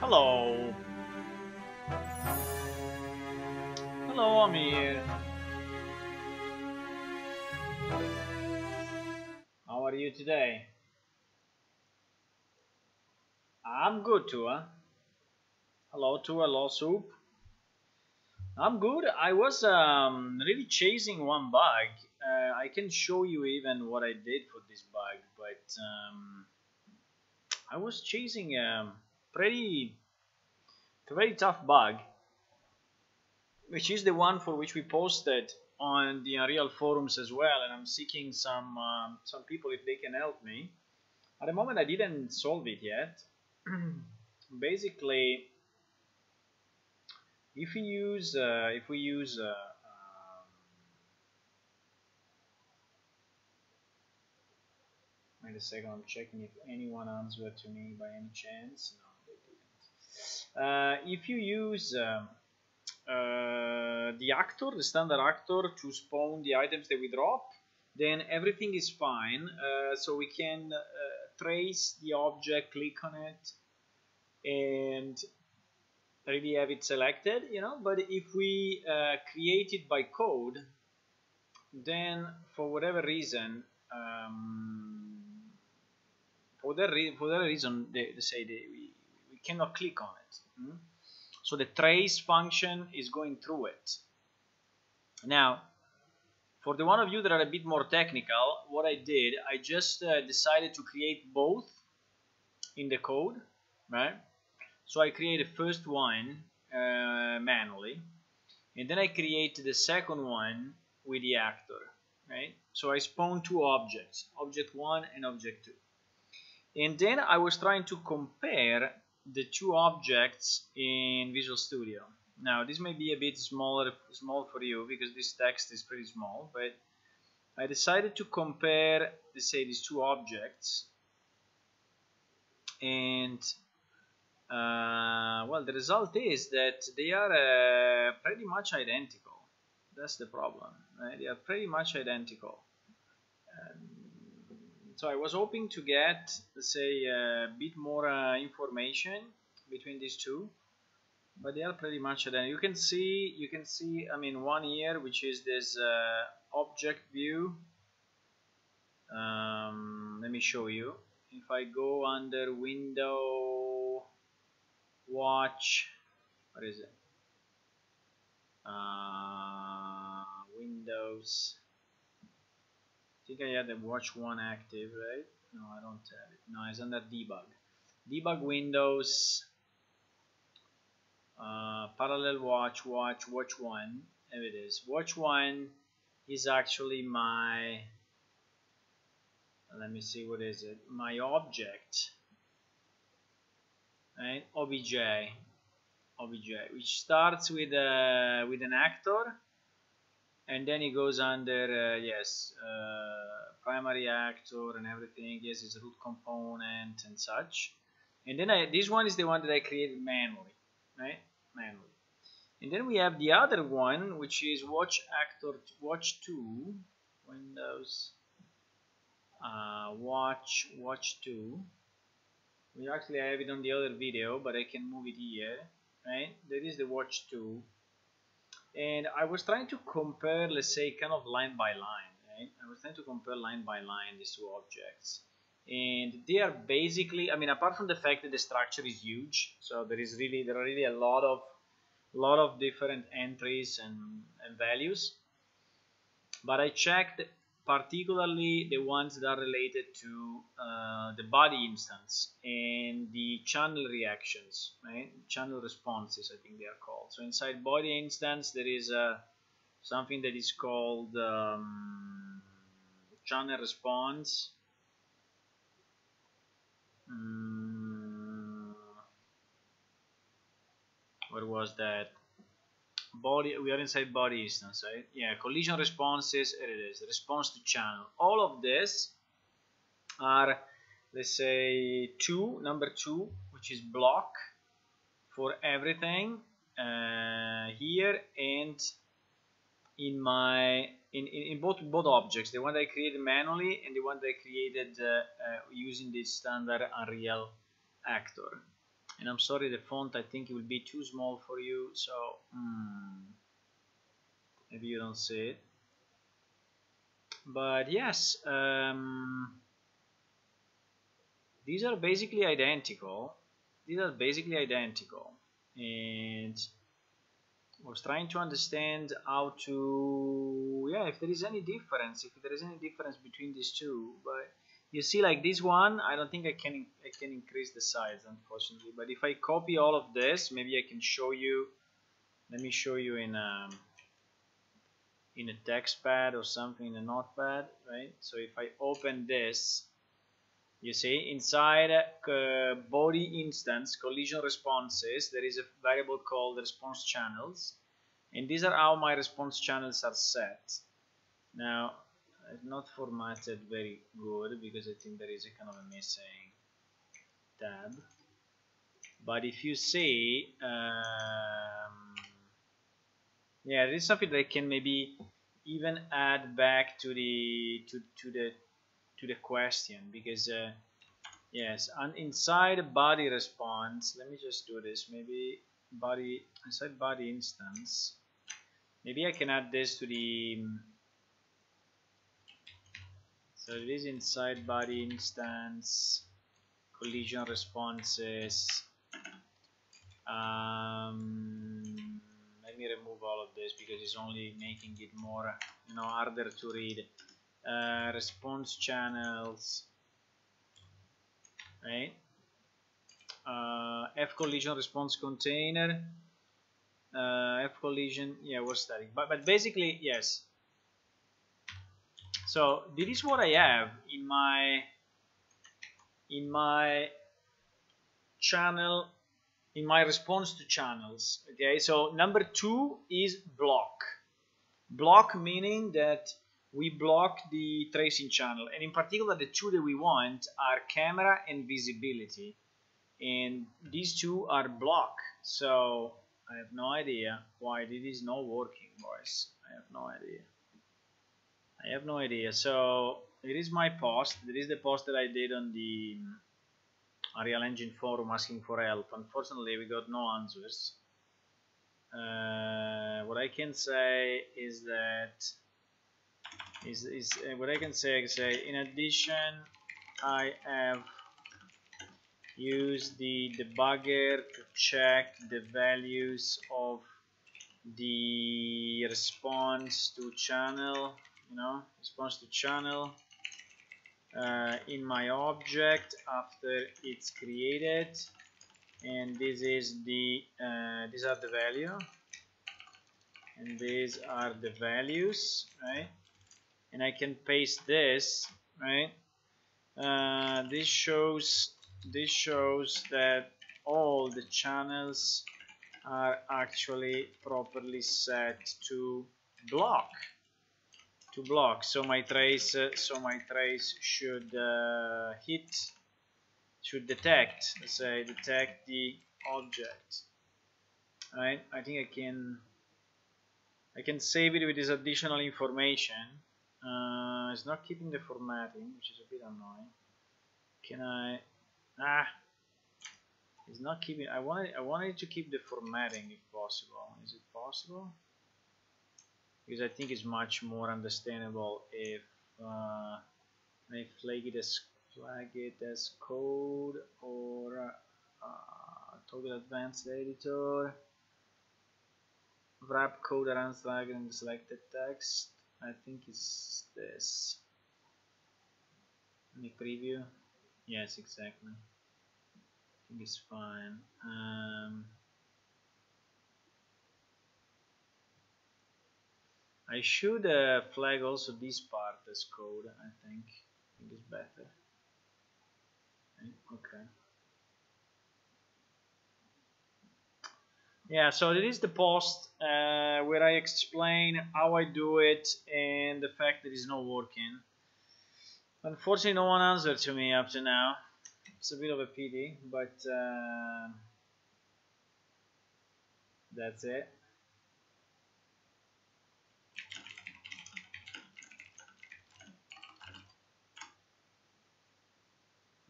Hello. Hello, Amir. How are you today? I'm good too, huh? Hello to hello soup. I'm good. I was really chasing one bug. I can show you even what I did for this bug, but I was chasing pretty very tough bug, which is the one for which we posted on the Unreal forums as well, and I'm seeking some people if they can help me. At the moment, I didn't solve it yet. Basically, if we use wait a second, I'm checking if anyone answered to me by any chance. No, they didn't. If you use the actor, the standard actor, to spawn the items that we drop, then everything is fine. So we can trace the object, click on it, and really have it selected, you know. But if we create it by code, then for whatever reason, for that reason, they say we cannot click on it. So the trace function is going through it. Now, for the one of you that are a bit more technical, what I did, I just decided to create both in the code, right? So I create the first one manually, and then I create the second one with the actor, right? So I spawn two objects, object 1 and object 2. And then I was trying to compare the two objects in Visual Studio. Now this may be a bit small for you because this text is pretty small, but I decided to compare, let's say, these two objects, and well, the result is that they are pretty much identical. That's the problem, right? They are pretty much identical. So I was hoping to get, let's say, a bit more information between these two, but they are pretty much identical. You can see, I mean, one here, which is this object view. Let me show you. If I go under window, watch, what is it? Windows. I think I had the watch one active, right? No, I don't have it. No, it's under debug. Debug windows, parallel watch one. There it is. Watch one is actually my, let me see, what is it? My object, right? OBJ, which starts with an actor, and then it goes under primary actor and everything. Yes, it's root component and such. And then this one is the one that I created manually, right? Manually. And then we have the other one, which is watch 2, Windows, watch 2. We actually have it on the other video, but I can move it here, right? That is the watch 2. And I was trying to compare, let's say, kind of line by line, right? I was trying to compare line by line these two objects. And they are basically, I mean, apart from the fact that the structure is huge, so there are really a lot of different entries and values. But I checked particularly the ones that are related to the body instance and the channel reactions, right? Channel responses, I think they are called. So inside body instance, there is something that is called channel response. What was that? Body, we are inside body instance, right? Yeah, collision responses, here it is, response to channel. All of this are, let's say, number 2, which is block for everything here, and in both objects, the one that I created manually and the one that I created using this standard Unreal actor. and I'm sorry, the font, I think it will be too small for you, so maybe you don't see it. But yes, these are basically identical. These are basically identical, and I was trying to understand how to, yeah, if there is any difference, between these two. But you see, like this one, I don't think I can increase the size, unfortunately. But if I copy all of this, maybe I can show you. Let me show you in a text pad or something, in a notepad, right? So if I open this, you see inside body instance collision responses, there is a variable called response channels, and these are how my response channels are set. Now, it's not formatted very good because I think there is a kind of a missing tab. But if you see, yeah, this is something that I can maybe even add back to the question, because yes, and inside body response, let me just do this. Maybe body inside body instance. Maybe I can add this to the. So it is inside body instance collision responses. Let me remove all of this because it's only making it more harder to read. Response channels, right? F collision response container. F collision, yeah, was static, but basically yes. So this is what I have in my channel, in my response to channels. Okay, so number 2 is block, meaning that we block the tracing channel, and in particular the two that we want are camera and visibility, and these two are block. So I have no idea why this is not working, boys. I have no idea. So it is my post. It is the post that I did on the Unreal Engine forum asking for help. Unfortunately, we got no answers. What I can say is that what I can say. In addition, I have used the debugger to check the values of the response to channel, in my object after it's created, and this is the these are the value, and these are the values, right? And I can paste this, right? This shows that all the channels are actually properly set to block. So my trace should detect, let's say, detect the object, right? I think I can save it with this additional information. It's not keeping the formatting, which is a bit annoying. Can I? It's not keeping. I wanted to keep the formatting if possible. Is it possible? Because I think it's much more understandable if I flag it as code, or toggle advanced editor, wrap code around flag and selected text. I think it's this. Let me preview. Yes, exactly. I think it's fine. I should flag also this part as code. I think it's better. Okay. Yeah, so it is the post where I explain how I do it and the fact that it's not working. Unfortunately, no one answered to me up to now. It's a bit of a pity, but that's it.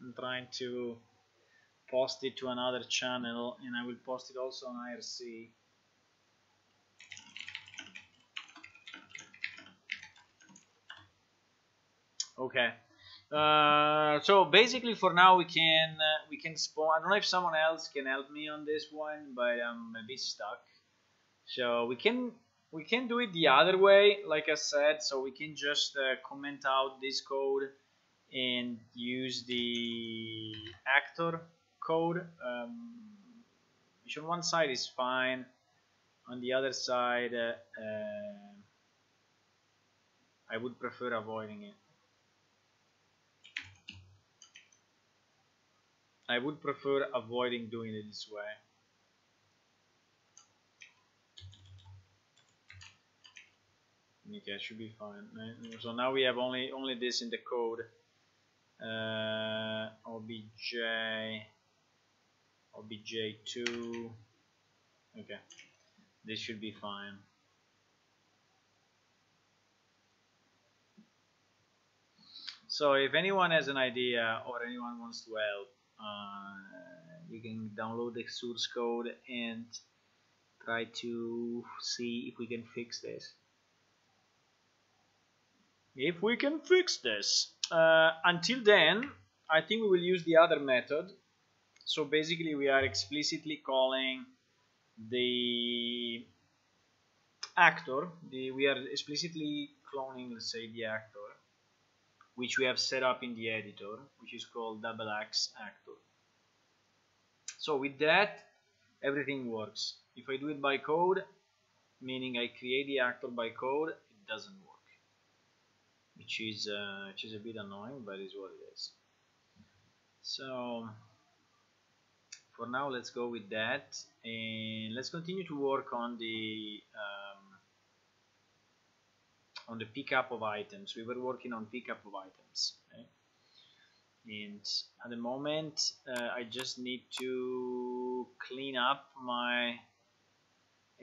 I'm trying to post it to another channel, and I will post it also on IRC. Okay. So basically, for now, we can spawn. I don't know if someone else can help me on this one, but I'm a bit stuck. So we can do it the other way, like I said. So we can just comment out this code and use the actor code. Which on one side is fine. On the other side, I would prefer avoiding it. I would prefer avoiding doing it this way. Okay, should be fine. So now we have only this in the code. obj2. Okay, this should be fine. So if anyone has an idea or anyone wants to help, you can download the source code and try to see if we can fix this. If we can fix this. Until then, I think we will use the other method. So basically we are explicitly calling the actor. We are explicitly cloning, let's say, the actor, which we have set up in the editor, which is called XX actor. So with that, everything works. If I do it by code, meaning I create the actor by code, it doesn't work, which is a bit annoying, but is what it is. So for now, let's go with that, and let's continue to work on the pickup of items. We were working on pickup of items, okay? And at the moment, I just need to clean up my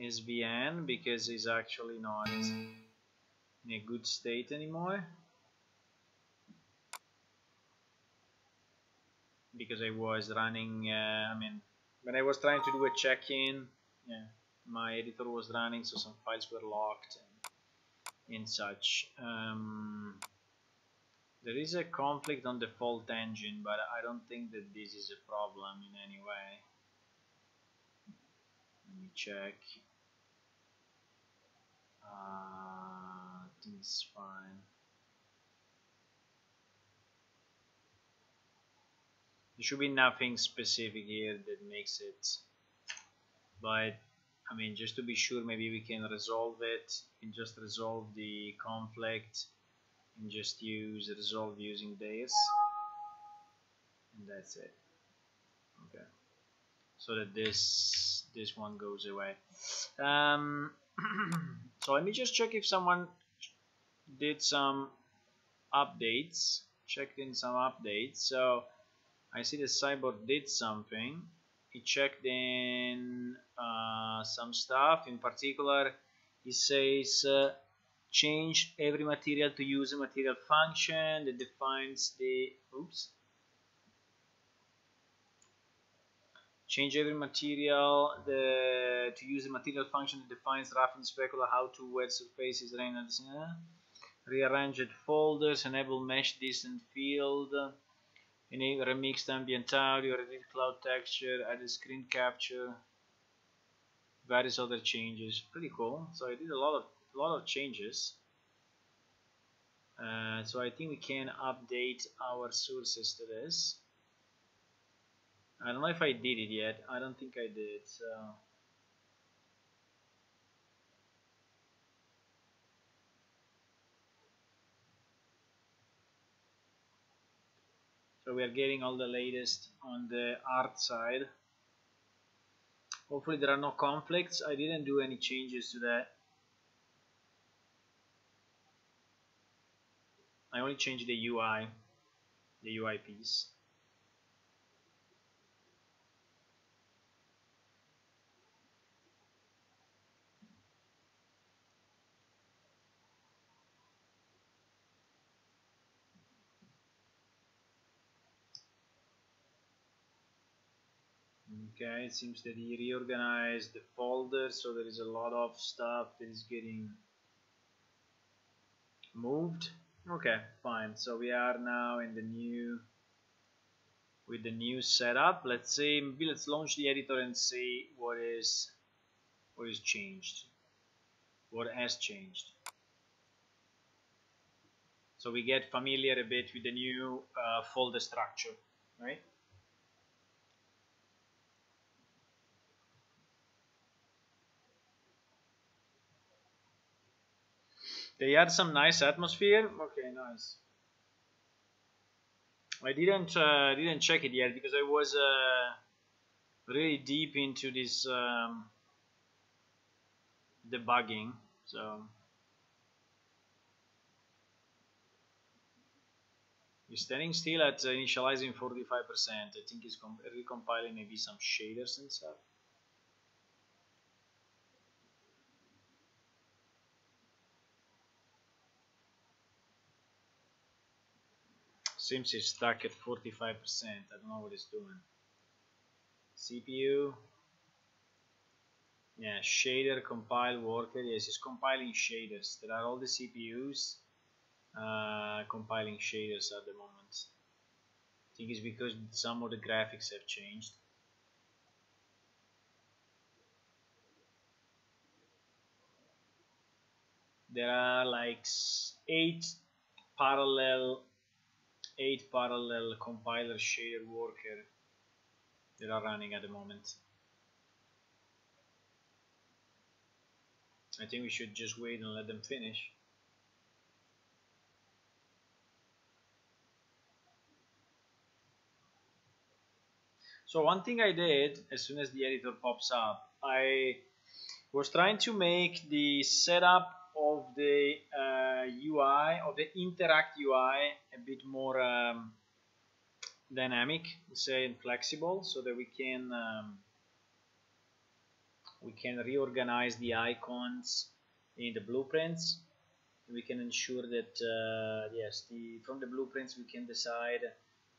SVN because it's actually not in a good state anymore. Because I was running, when I was trying to do a check-in, my editor was running, so some files were locked and such. There is a conflict on default engine, but I don't think that this is a problem in any way. Let me check. I think it's fine. There should be nothing specific here that makes it, but I mean, just to be sure, maybe we can resolve it. We can just resolve the conflict and just use resolve using this, and that's it. Okay, so that this one goes away. So let me just check if someone did some updates, checked in some updates. So I see the Cyborg did something. He checked in some stuff. In particular, he says change every material to use a material function that defines the change every material to use a material function that defines rough and specular how to wet surfaces, Reynolds, rearranged folders, enable mesh distant field, enable remixed ambient audio, edit cloud texture, added screen capture, various other changes. Pretty cool. So I did a lot of changes. So I think we can update our sources to this. I don't know if I did it yet. I don't think I did. So we are getting all the latest on the art side. Hopefully there are no conflicts. I didn't do any changes to that. I only changed the UI piece. Okay, it seems that he reorganized the folder, so there is a lot of stuff that is getting moved. Okay, fine. So we are now in the new with the new setup. Let's see. Maybe let's launch the editor and see what is changed. What has changed? So we get familiar a bit with the new folder structure, right? They had some nice atmosphere. Okay, nice. I didn't check it yet because I was really deep into this debugging. So you're standing still at initializing 45%. I think it's recompiling maybe some shaders and stuff. Seems it's stuck at 45%. I don't know what it's doing. CPU. Yeah, shader compile worker. Yes, it's compiling shaders. There are all the CPUs compiling shaders at the moment. I think it's because some of the graphics have changed. There are like parallel 8 parallel compiler shader worker that are running at the moment. I think we should just wait and let them finish. So one thing I did as soon as the editor pops up, I was trying to make the setup of the UI, of the Interact UI, a bit more dynamic, say, and flexible, so that we can reorganize the icons in the blueprints. We can ensure that yes, from the blueprints we can decide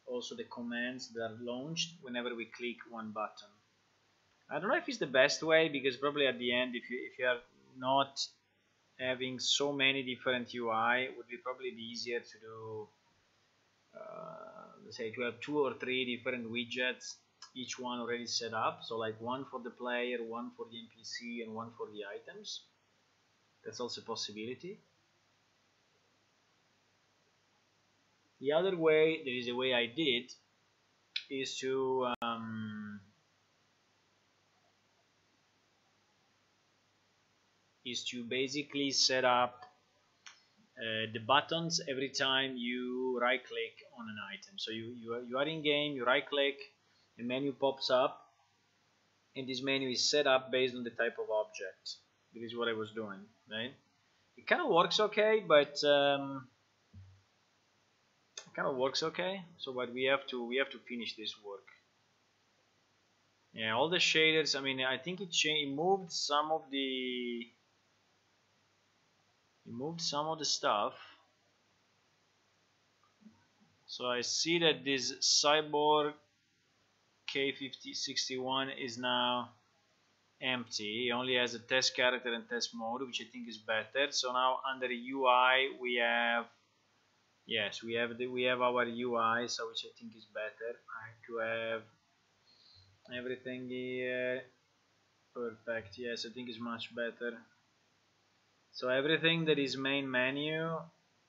also the commands that are launched whenever we click one button. I don't know if it's the best way, because probably at the end, if you are not having so many different UI, it would be probably be easier to do let's say to have 2 or 3 different widgets, each one already set up, so like one for the player, one for the NPC, and one for the items. That's also a possibility. The other way, there is a way I did, is to basically set up the buttons every time you right click on an item. So you are in game, you right click, a menu pops up, and this menu is set up based on the type of object. This is what I was doing, right? It kind of works okay, but it kind of works okay. So, but we have to finish this work. Yeah, all the shaders. I mean, I think it moved some of the stuff. So I see that this Cyborg K5061 is now empty. It only has a test character and test mode, which I think is better. So now under UI we have, yes, we have our UI, so which I think is better. I have to have everything here. Perfect. Yes, I think it's much better. So everything that is main menu,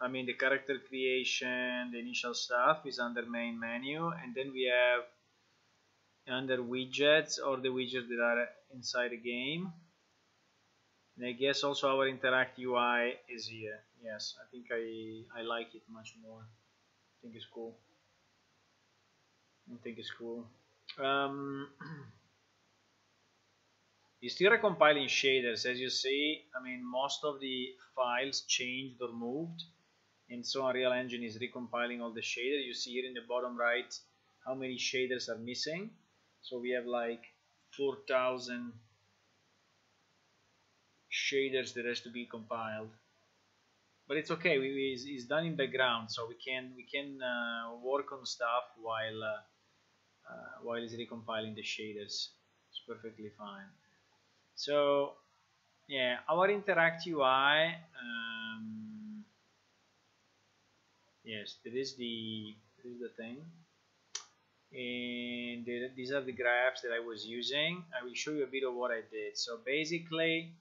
I mean the character creation, the initial stuff is under main menu, and then we have under widgets, or the widgets that are inside the game. And I guess also our Interact UI is here. Yes, I think I like it much more. I think it's cool. I think it's cool. You're still recompiling shaders, as you see. I mean, most of the files changed or moved, and so Unreal Engine is recompiling all the shaders. You see here in the bottom right how many shaders are missing. So we have like 4,000 shaders that has to be compiled. But it's okay. It's done in background, so we can work on stuff while while it's recompiling the shaders. It's perfectly fine. So yeah, our Interact UI, yes, this is the thing, and these are the graphs that I was using. I will show you a bit of what I did. So basically,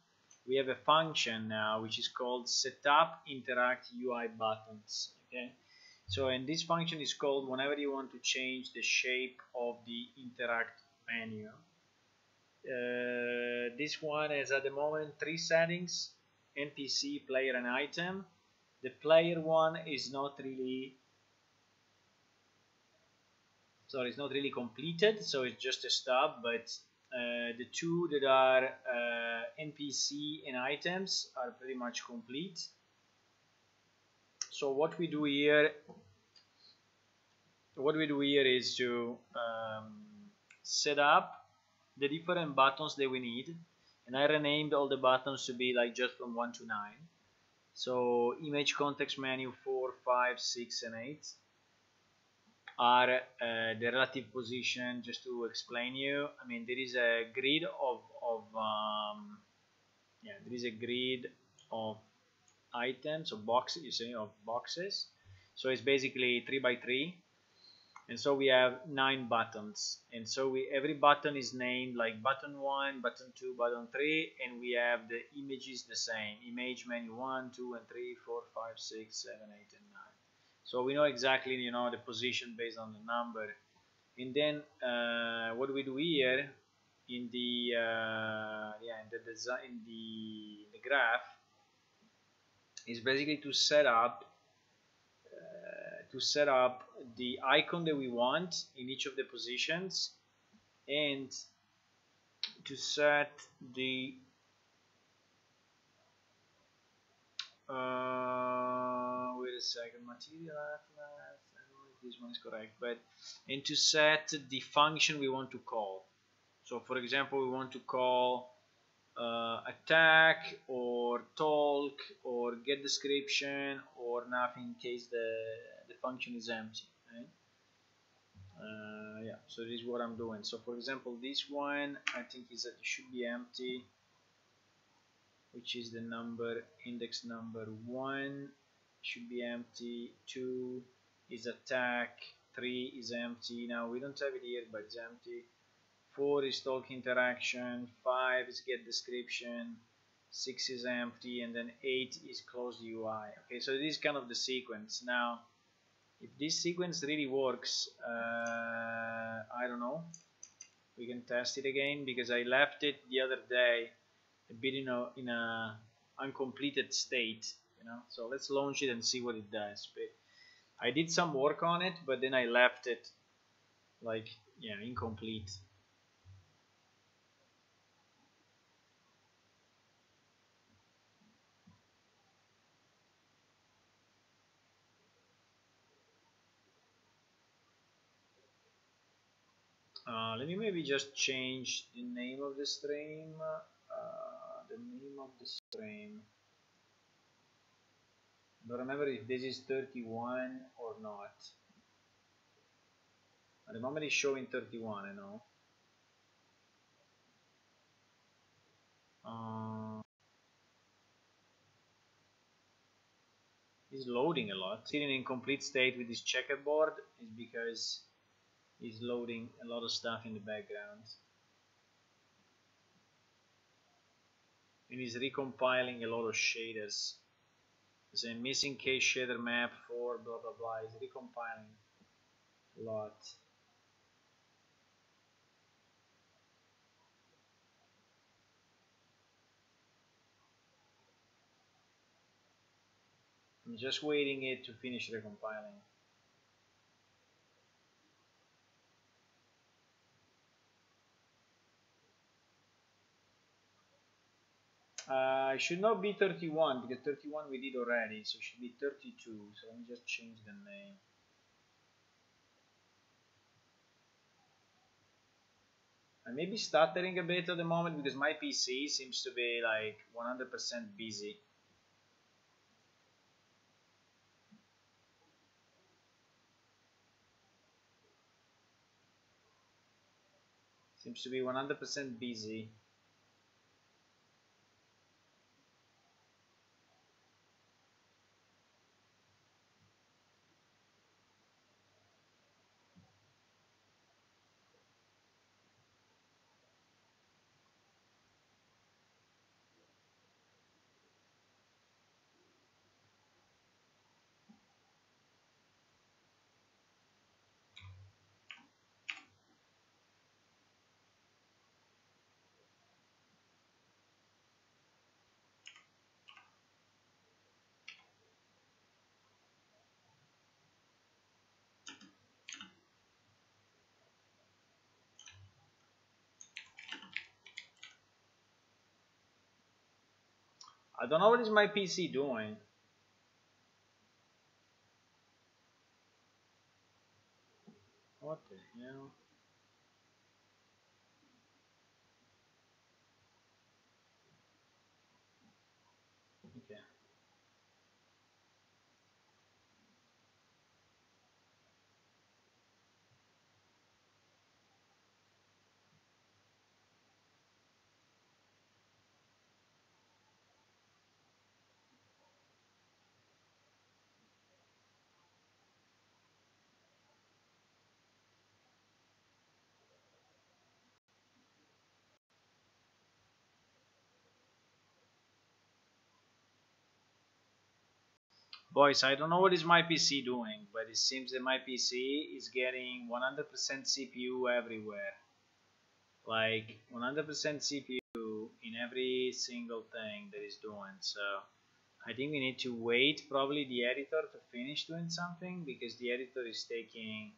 we have a function now which is called setup interact UI buttons. Okay, so and this function is called whenever you want to change the shape of the interact menu. This one is at the moment 3 settings: NPC, player, and item. The player one is not really, sorry, it's not really completed, so it's just a stub, but the two that are NPC and items are pretty much complete. So what we do here is to set up the different buttons that we need, and I renamed all the buttons to be like just from 1 to 9. So image context menu 4, 5, 6, and 8 are the relative position. Just to explain you, I mean, there is a grid of items, or boxes, you say, of boxes. So it's basically 3 by 3, and so we have 9 buttons, and so every button is named like button 1, button 2, button 3, and we have the images the same: image menu 1, 2, and 3, 4, 5, 6, 7, 8, and 9. So we know exactly, you know, the position based on the number. And then what we do here in the in the graph is basically to set up the icon that we want in each of the positions, and to set the wait a second, material atlas, I don't know if this one is correct, but and to set the function we want to call. So for example, we want to call attack or talk or get description or nothing in case the function is empty, right? Yeah, so this is what I'm doing. So for example, this one I think is that it should be empty, which is the number, index number 1 should be empty, 2 is attack, 3 is empty. Now we don't have it here, but it's empty. 4 is talk interaction, 5 is get description, 6 is empty, and then 8 is close the UI. Okay, so this is kind of the sequence. Now, if this sequence really works, I don't know. We can test it again, because I left it the other day a bit in a uncompleted state, you know. So let's launch it and see what it does. But I did some work on it, but then I left it like, yeah, incomplete. Let me maybe just change the name of the stream. Don't remember if this is 31 or not. At the moment it's showing 31, I know. It's loading a lot. Sitting in complete state with this checkerboard is because it's loading a lot of stuff in the background. And it's recompiling a lot of shaders. There's a missing case shader map for blah blah blah. It's recompiling a lot. I'm just waiting it to finish recompiling. It should not be 31, because 31 we did already, so it should be 32. So let me just change the name. I may be stuttering a bit at the moment because my PC seems to be like 100% busy. Seems to be 100% busy. I don't know what is my PC doing. What the hell? Okay. Boys, I don't know what is my PC doing, but it seems that my PC is getting 100% CPU everywhere. Like 100% CPU in every single thing that it's doing. So I think we need to wait probably the editor to finish doing something, because the editor is taking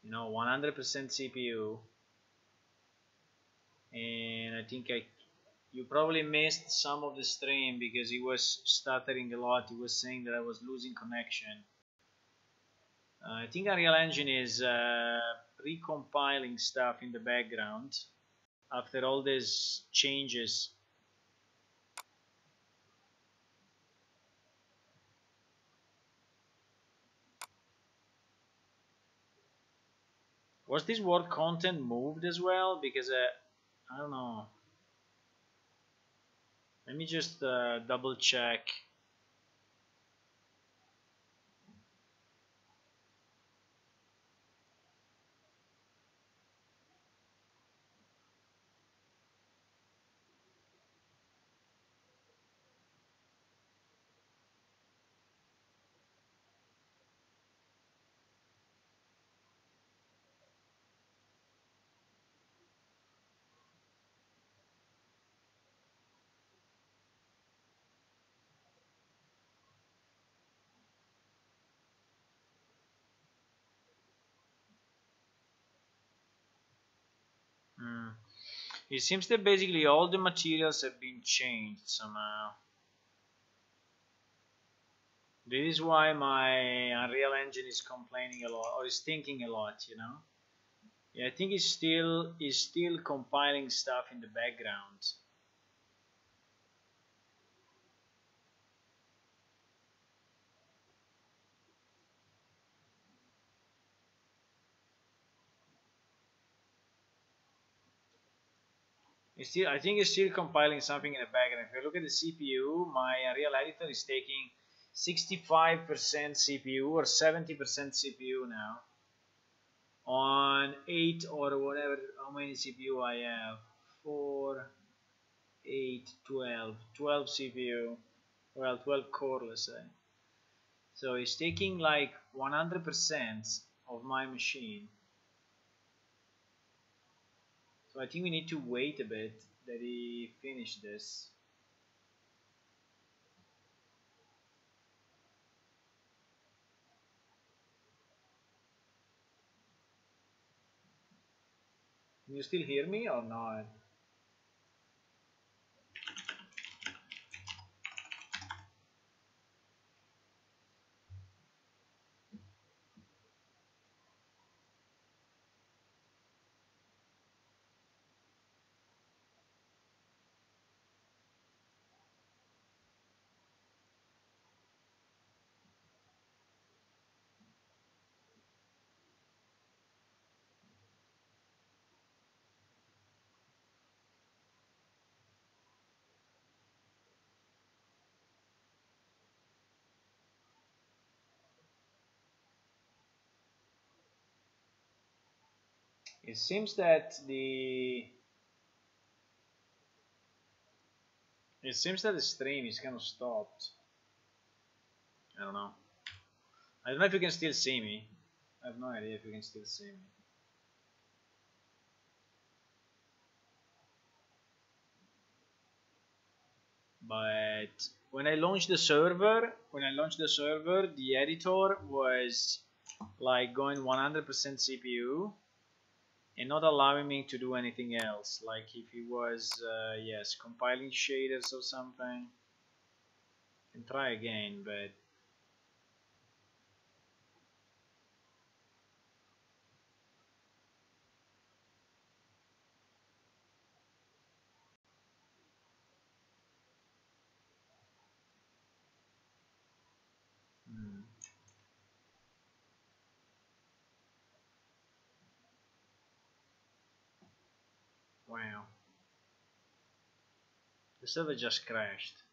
100% CPU, and I think you probably missed some of the stream because he was stuttering a lot. He was saying that I was losing connection. I think Unreal Engine is recompiling stuff in the background after all these changes. Was this word content moved as well? Because I don't know. Let me just double check. Hmm. It seems that basically all the materials have been changed somehow. This is why my Unreal Engine is complaining a lot, or is thinking a lot. Yeah, I think it's still compiling stuff in the background. I think it's still compiling something in the background. If you look at the CPU, my Unreal Editor is taking 65% CPU or 70% CPU now on 8 or whatever, how many CPU I have. 4, 8, 12 CPU. Well, 12 core, let's say. So it's taking like 100% of my machine. So I think we need to wait a bit that he finish this. Can you still hear me or not? It seems that the stream is kind of stopped. I don't know. I don't know if you can still see me. I have no idea if you can still see me. But when I launched the server, the editor was like going 100% CPU and not allowing me to do anything else. Like if it was, yes, compiling shaders or something. And try again, but hmm. Wow, the server just crashed.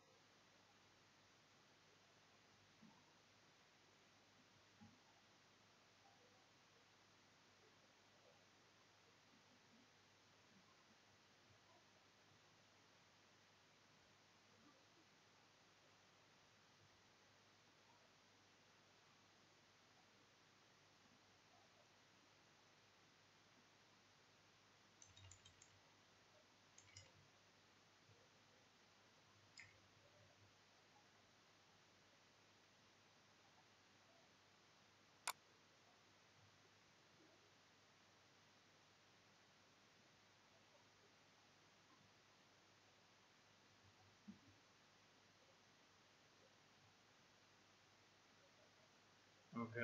Okay.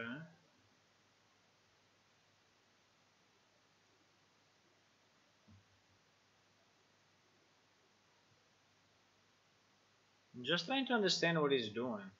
I'm just trying to understand what he's doing.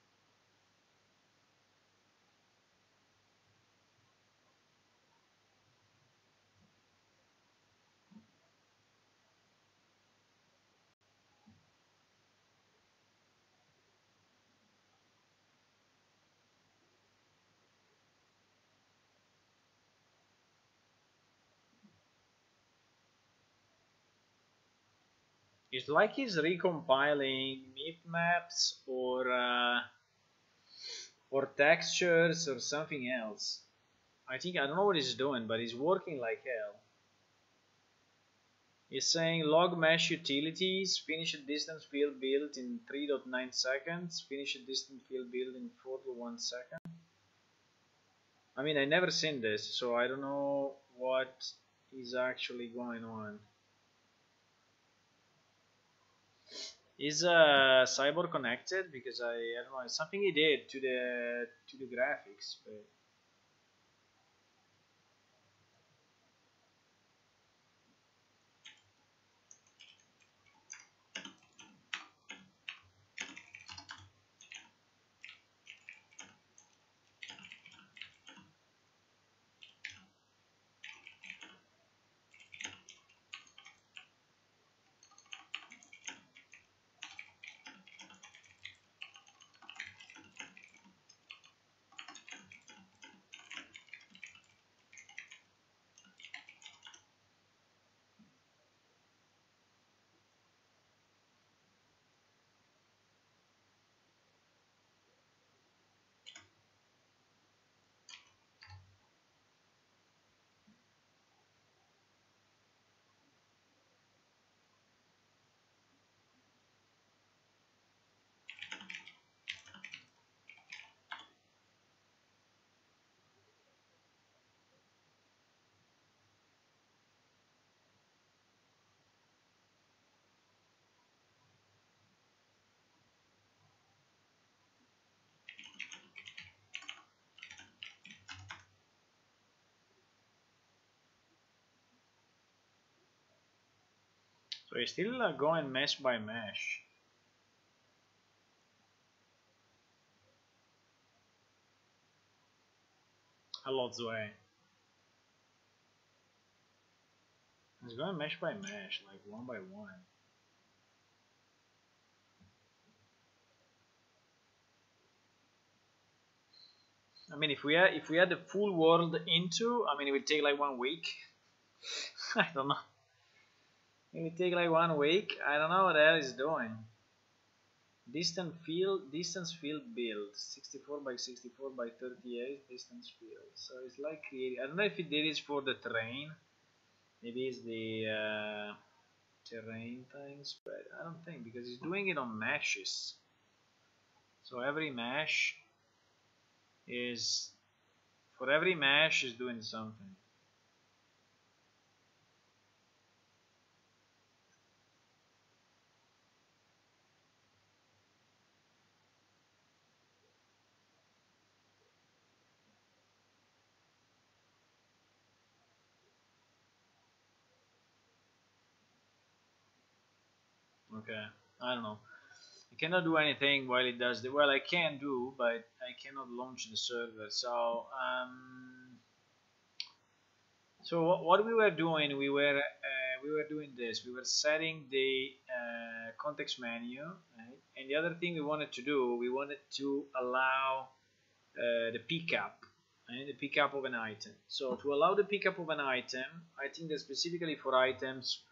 It's like he's recompiling maps or textures or something else. I don't know what he's doing, but he's working like hell. He's saying log mesh utilities, finish a distance field build in 3.9 seconds, finish a distance field build in 4.1 seconds. I mean, I never seen this, so I don't know what is actually going on. Is Cyborg connected? Because I don't know, it's something he did to the graphics, but so he's still going mesh by mesh. A lot's way. He's going mesh by mesh, like one by one. I mean, if we had the full world into, I mean, it would take like 1 week. I don't know. It will take like 1 week. I don't know what the hell it's doing. Distance field build 64 by 64 by 38 distance field. So it's like creating. I don't know if it did it for the terrain. Maybe it's the terrain things, but I don't think, because it's doing it on meshes. So every mesh is for every mesh is doing something. Okay, I don't know. I cannot do anything while it does the well. I can do, but I cannot launch the server. So what we were doing, we were doing this. We were setting the context menu, right? And the other thing we wanted to do, we wanted to allow the pickup, right? The pickup of an item. So to allow the pickup of an item, I think that specifically for items,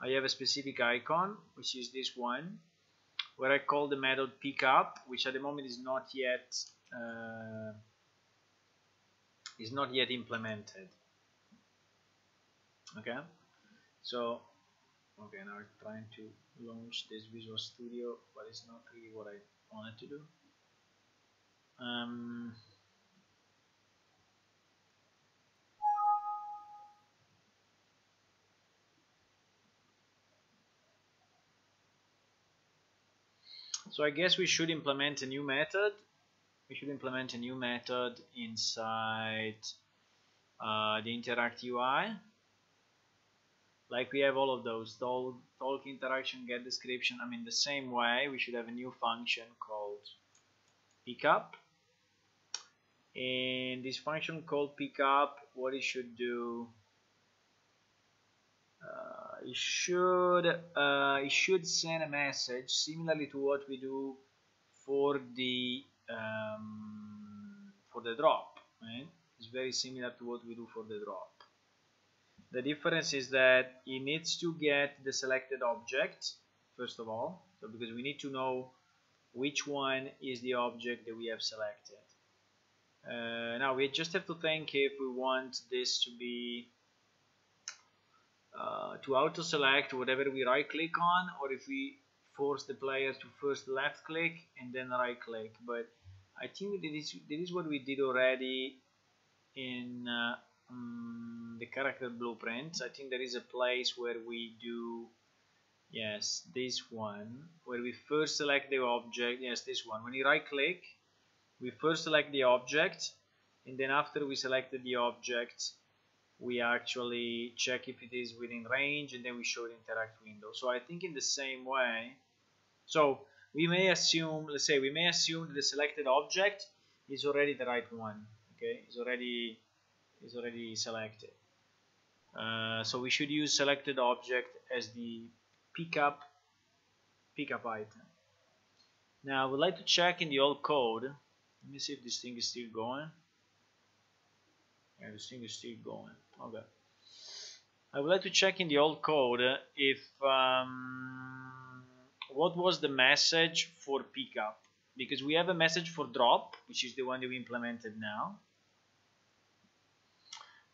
I have a specific icon, which is this one, where I call the method pickup, which at the moment is not yet implemented. Okay, so okay, now I'm trying to launch this Visual Studio, but it's not really what I wanted to do. So I guess we should implement a new method. We should implement a new method inside the Interact UI. Like we have all of those, talk, interaction, get description. I mean, the same way, we should have a new function called pickup. And this function called pickup, what it should do, it should send a message similarly to what we do for the drop. Right? It's very similar to what we do for the drop. The difference is that it needs to get the selected object first of all, so because we need to know which one is the object that we have selected. Now we just have to think if we want this to be to auto select whatever we right click on, or if we force the player to first left click and then right click. But I think that is what we did already in the character blueprints. I think there is a place where we do, yes, this one, where we first select the object. Yes, this one. When you right click, we first select the object, and then after we selected the object, we actually check if it is within range, and then we show the interact window. So I think in the same way, so we may assume, let's say we may assume that the selected object is already the right one. Okay, is already selected. So we should use selected object as the pickup item. Now I would like to check in the old code. Let me see if this thing is still going. Yeah, this thing is still going. Okay. I would like to check in the old code if what was the message for pickup, because we have a message for drop, which is the one that we implemented now.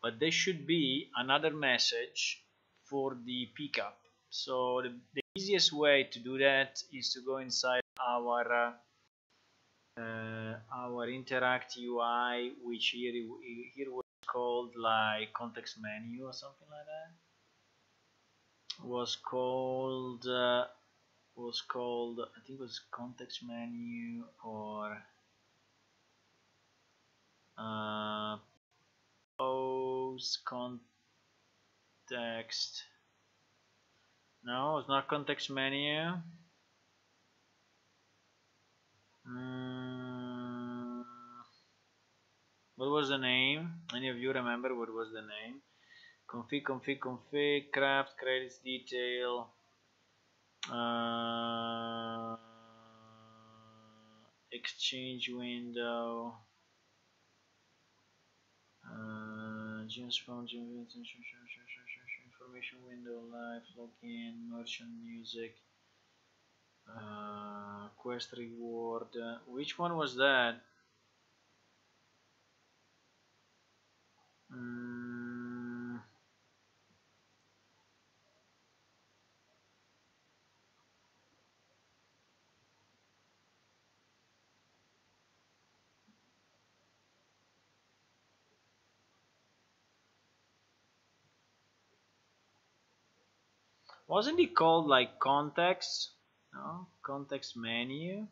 But there should be another message for the pickup. So the easiest way to do that is to go inside our Interact UI, which here was called like context menu or something like that. Was called I think it was context menu or pose context. No, it's not context menu. What was the name? Any of you remember what was the name? Config, craft, credits, detail, exchange window, information window, live, login, merchant, music, quest reward. Which one was that? Wasn't it called like context? No, context menu,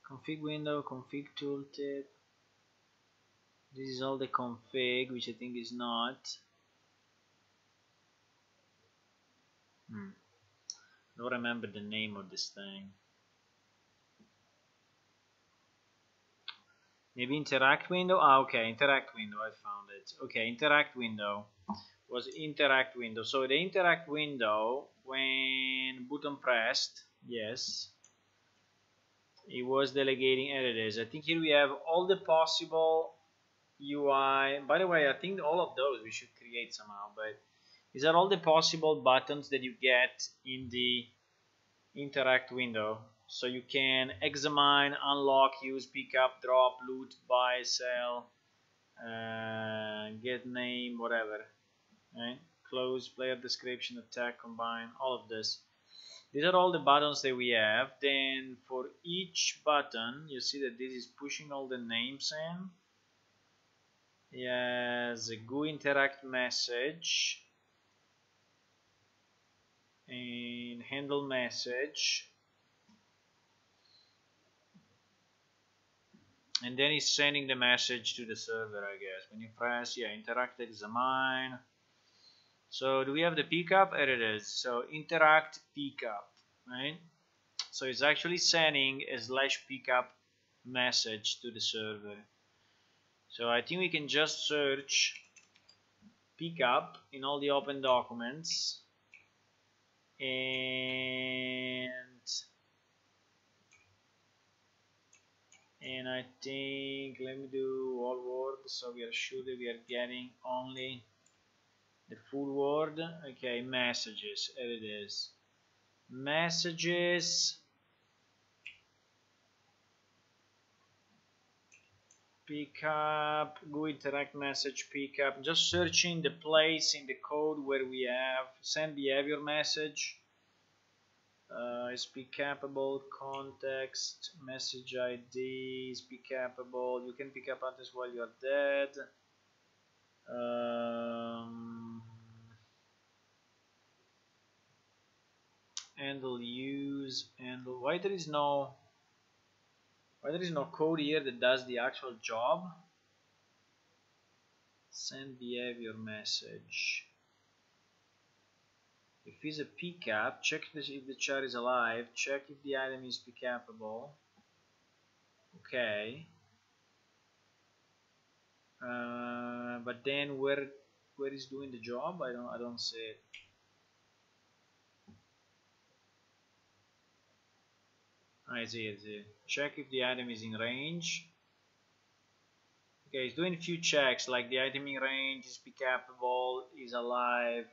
config window, config tooltip. This is all the config, which I think is not. Don't remember the name of this thing. Maybe interact window. Okay, interact window. I found it. Okay, interact window was interact window. So the interact window, when button pressed, yes, it was delegating. Here it is. I think here we have all the possible UI. By the way, I think all of those we should create somehow. But these are all the possible buttons that you get in the interact window. So you can examine, unlock, use, pick up, drop, loot, buy, sell, get name, whatever. Right? Close, player description, attack, combine, all of this. These are all the buttons that we have. Then for each button, you see that this is pushing all the names in. Yes, a GUI interact message and handle message. And then it's sending the message to the server, I guess. When you press, yeah, interact, examine. So do we have the pickup? Here it is. So interact pickup, right? So it's actually sending a /pickup message to the server. So I think we can just search pickup in all the open documents, and I think, let me do all word, so we are sure that we are getting only the full word. Okay, messages, here it is. Messages, pickup, GUI interact message pickup. Just searching the place in the code where we have send behavior message. Is pickupable, context, message ID is pickupable. You can pick up others while you are dead. Handle use, handle. Why there is no code here that does the actual job? Send behavior message. If it's a pickup, check if the char is alive, check if the item is pickupable. Okay. But then where is doing the job? I don't see it. I see it. Check if the item is in range. Okay, it's doing a few checks, like the item in range is pickupable, is alive.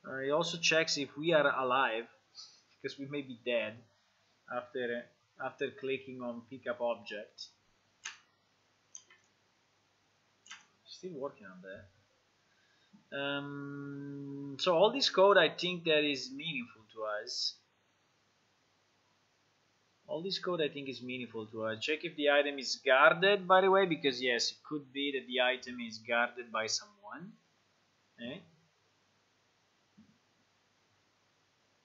It also checks if we are alive, because we may be dead after clicking on pickup object. Still working on that. So all this code, I think that is meaningful to us. All this code I think is meaningful to us. Check if the item is guarded, by the way, because yes, it could be that the item is guarded by someone. Okay?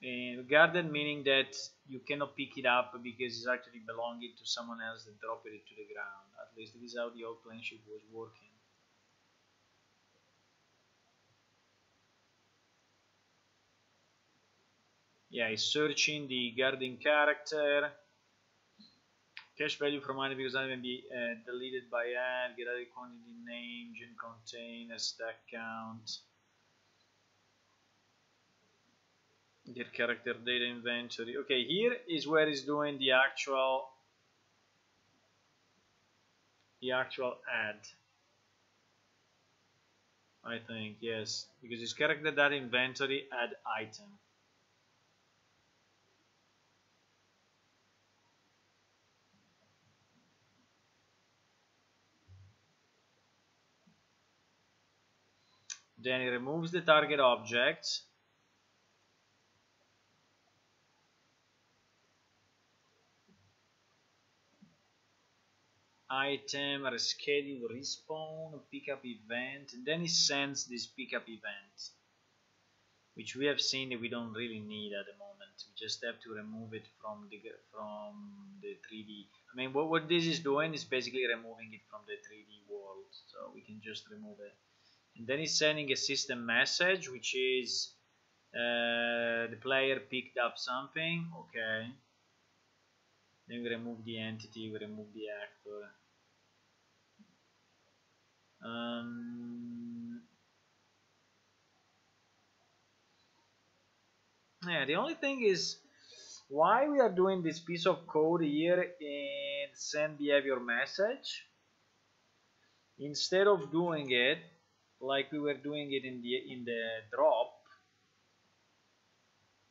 And guarded meaning that you cannot pick it up because it's actually belonging to someone else that dropped it to the ground. At least this is how the old clan ship was working. Yeah, it's searching the guarding character. Cache value from item because item may be deleted by add, get added quantity name, gen container, stack count, get character data inventory. Okay, here is where it's doing the actual add. I think, yes, because it's character dot inventory add item. Then it removes the target object. Item, reschedule, respawn, pickup event, and then it sends this pickup event, which we have seen that we don't really need at the moment. We just have to remove it from the 3D. I mean, what this is doing is basically removing it from the 3D world, so we can just remove it. And then it's sending a system message, which is the player picked up something. Okay. Then we remove the entity, we remove the actor. Yeah, the only thing is why we are doing this piece of code here in send behavior message instead of doing it like we were doing it in the drop,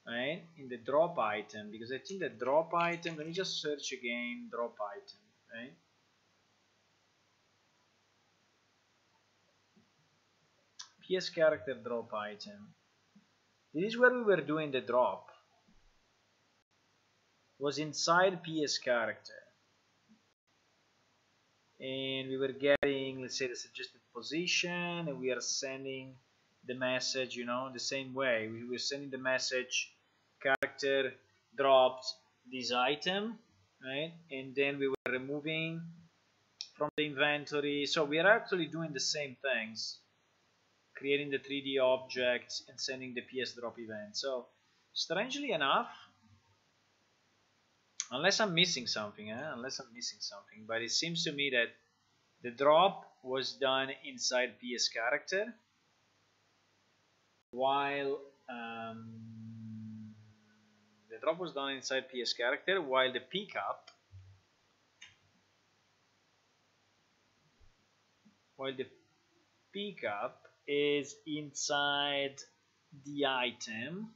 right? In the drop item, because I think the drop item, let me just search again, drop item, right? PS character drop item. This is where we were doing the drop. Was inside PS character. And we were getting, let's say, the suggested position, and we are sending the message, you know, the same way. We were sending the message, character dropped this item, right? And then we were removing from the inventory. So we are actually doing the same things, creating the 3D objects and sending the PS drop event. So strangely enough, unless I'm missing something, but it seems to me that the drop was done inside PS character, while the drop was done inside PS character, while the pickup, is inside the item,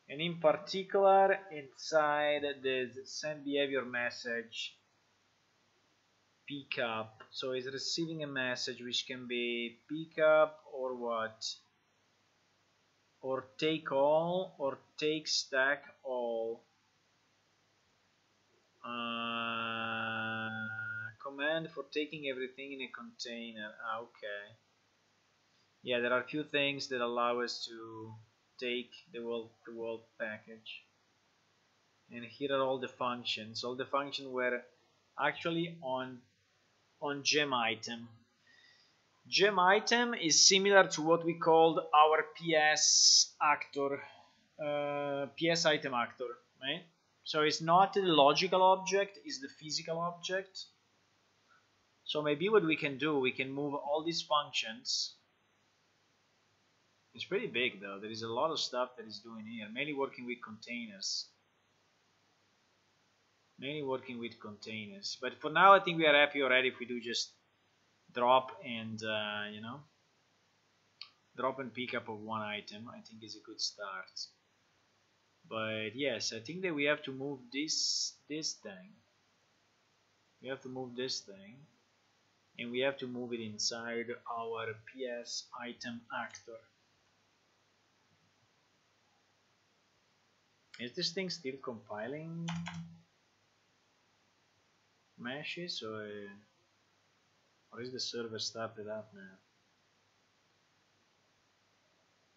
and in particular inside the send behavior message pickup. So it's receiving a message which can be pickup or what, or take all, or take stack all. Command for taking everything in a container. Okay. Yeah, there are a few things that allow us to take the world package. And here are all the functions. All the functions were actually on gem item. Gem item is similar to what we called our PS actor, PS item actor, right? So it's not the logical object, it's the physical object. So maybe what we can do, we can move all these functions. It's pretty big though. There is a lot of stuff that is doing here, mainly working with containers. But for now, I think we are happy already if we do just drop and you know, drop and pick up of one item. I think is a good start. But yes, I think that we have to move this thing. We have to move this thing, and we have to move it inside our PS item actor. Is this thing still compiling meshes, or is the server started up now?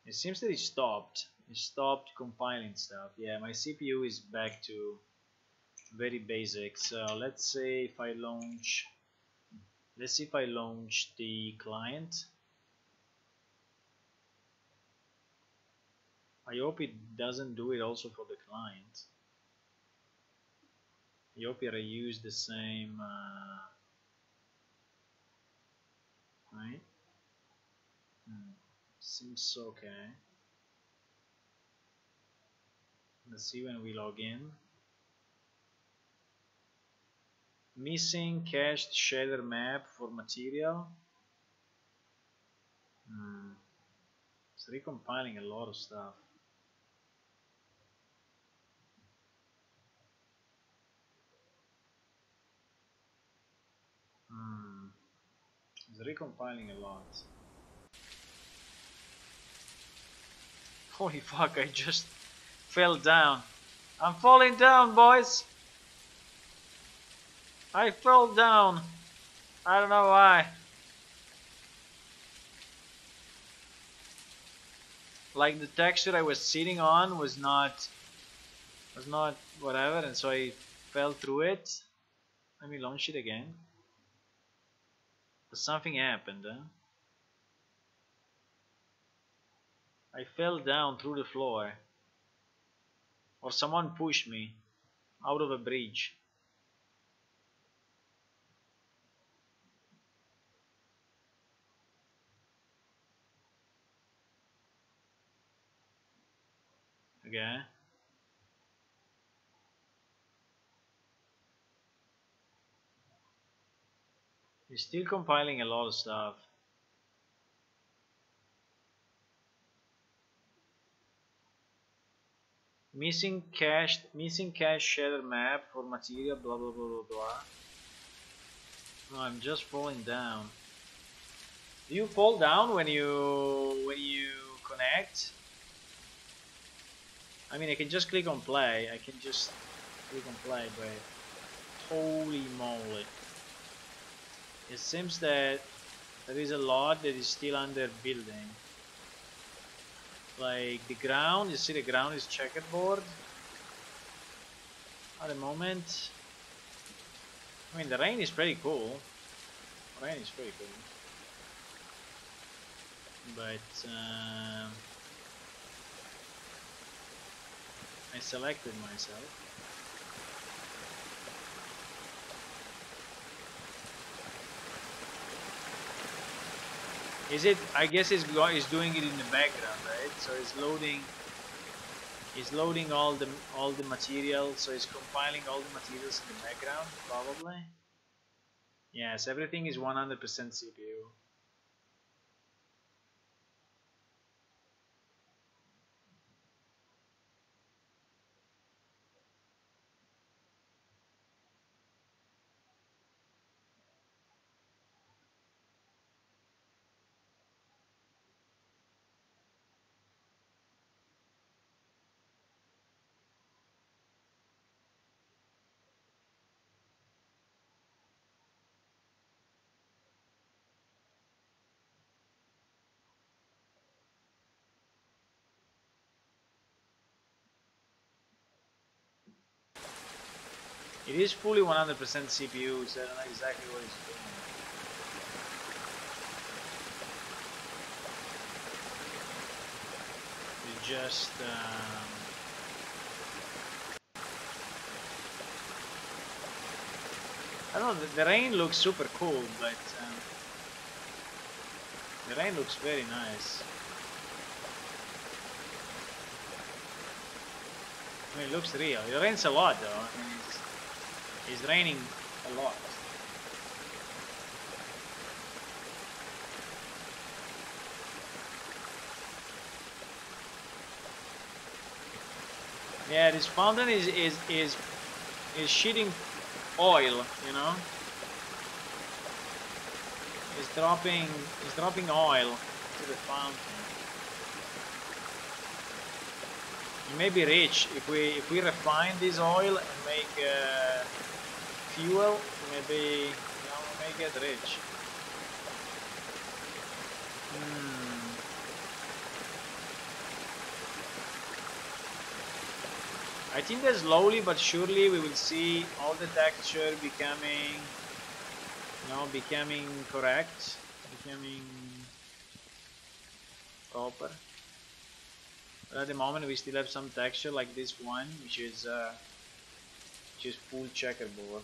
It seems that it stopped. It stopped compiling stuff. Yeah, my CPU is back to very basic. So let's say if I launch, let's see if I launch the client. I hope it doesn't do it also for the client. I hope it reuse the same right? Seems okay. Let's see when we log in. Missing cached shader map for material. It's recompiling a lot of stuff. It's recompiling a lot. Holy fuck, I just fell down. I'm falling down, boys. I fell down. I don't know why. Like the texture I was sitting on was not whatever, and so I fell through it. Let me launch it again. But something happened, huh? I fell down through the floor. Or someone pushed me out of a bridge. Okay. He's still compiling a lot of stuff. Missing cache shader map for material, blah blah blah blah blah. No, I'm just falling down. Do you fall down when you connect? I mean, I can just click on play. I can just click on play, but holy moly. It seems that there is a lot that is still under building. Like the ground, you see the ground is checkerboard at the moment. I mean, the rain is pretty cool. Rain is pretty cool. But I selected myself. Is it? I guess it's doing it in the background, right? So it's loading all the material. So it's compiling all the materials in the background, probably. Yes, everything is 100% CPU. It is fully 100% CPU, so I don't know exactly what it's doing. It's just I don't know, the rain looks super cool, but the rain looks very nice. I mean, it looks real. It rains a lot though. I mean, it's raining a lot. Yeah, this fountain is shooting oil, you know. It's dropping oil to the fountain. It may be rich if we refine this oil and make fuel. Maybe we may get rich. I think that slowly but surely we will see all the texture becoming, becoming correct, becoming proper. But at the moment we still have some texture like this one, which is full checkerboard.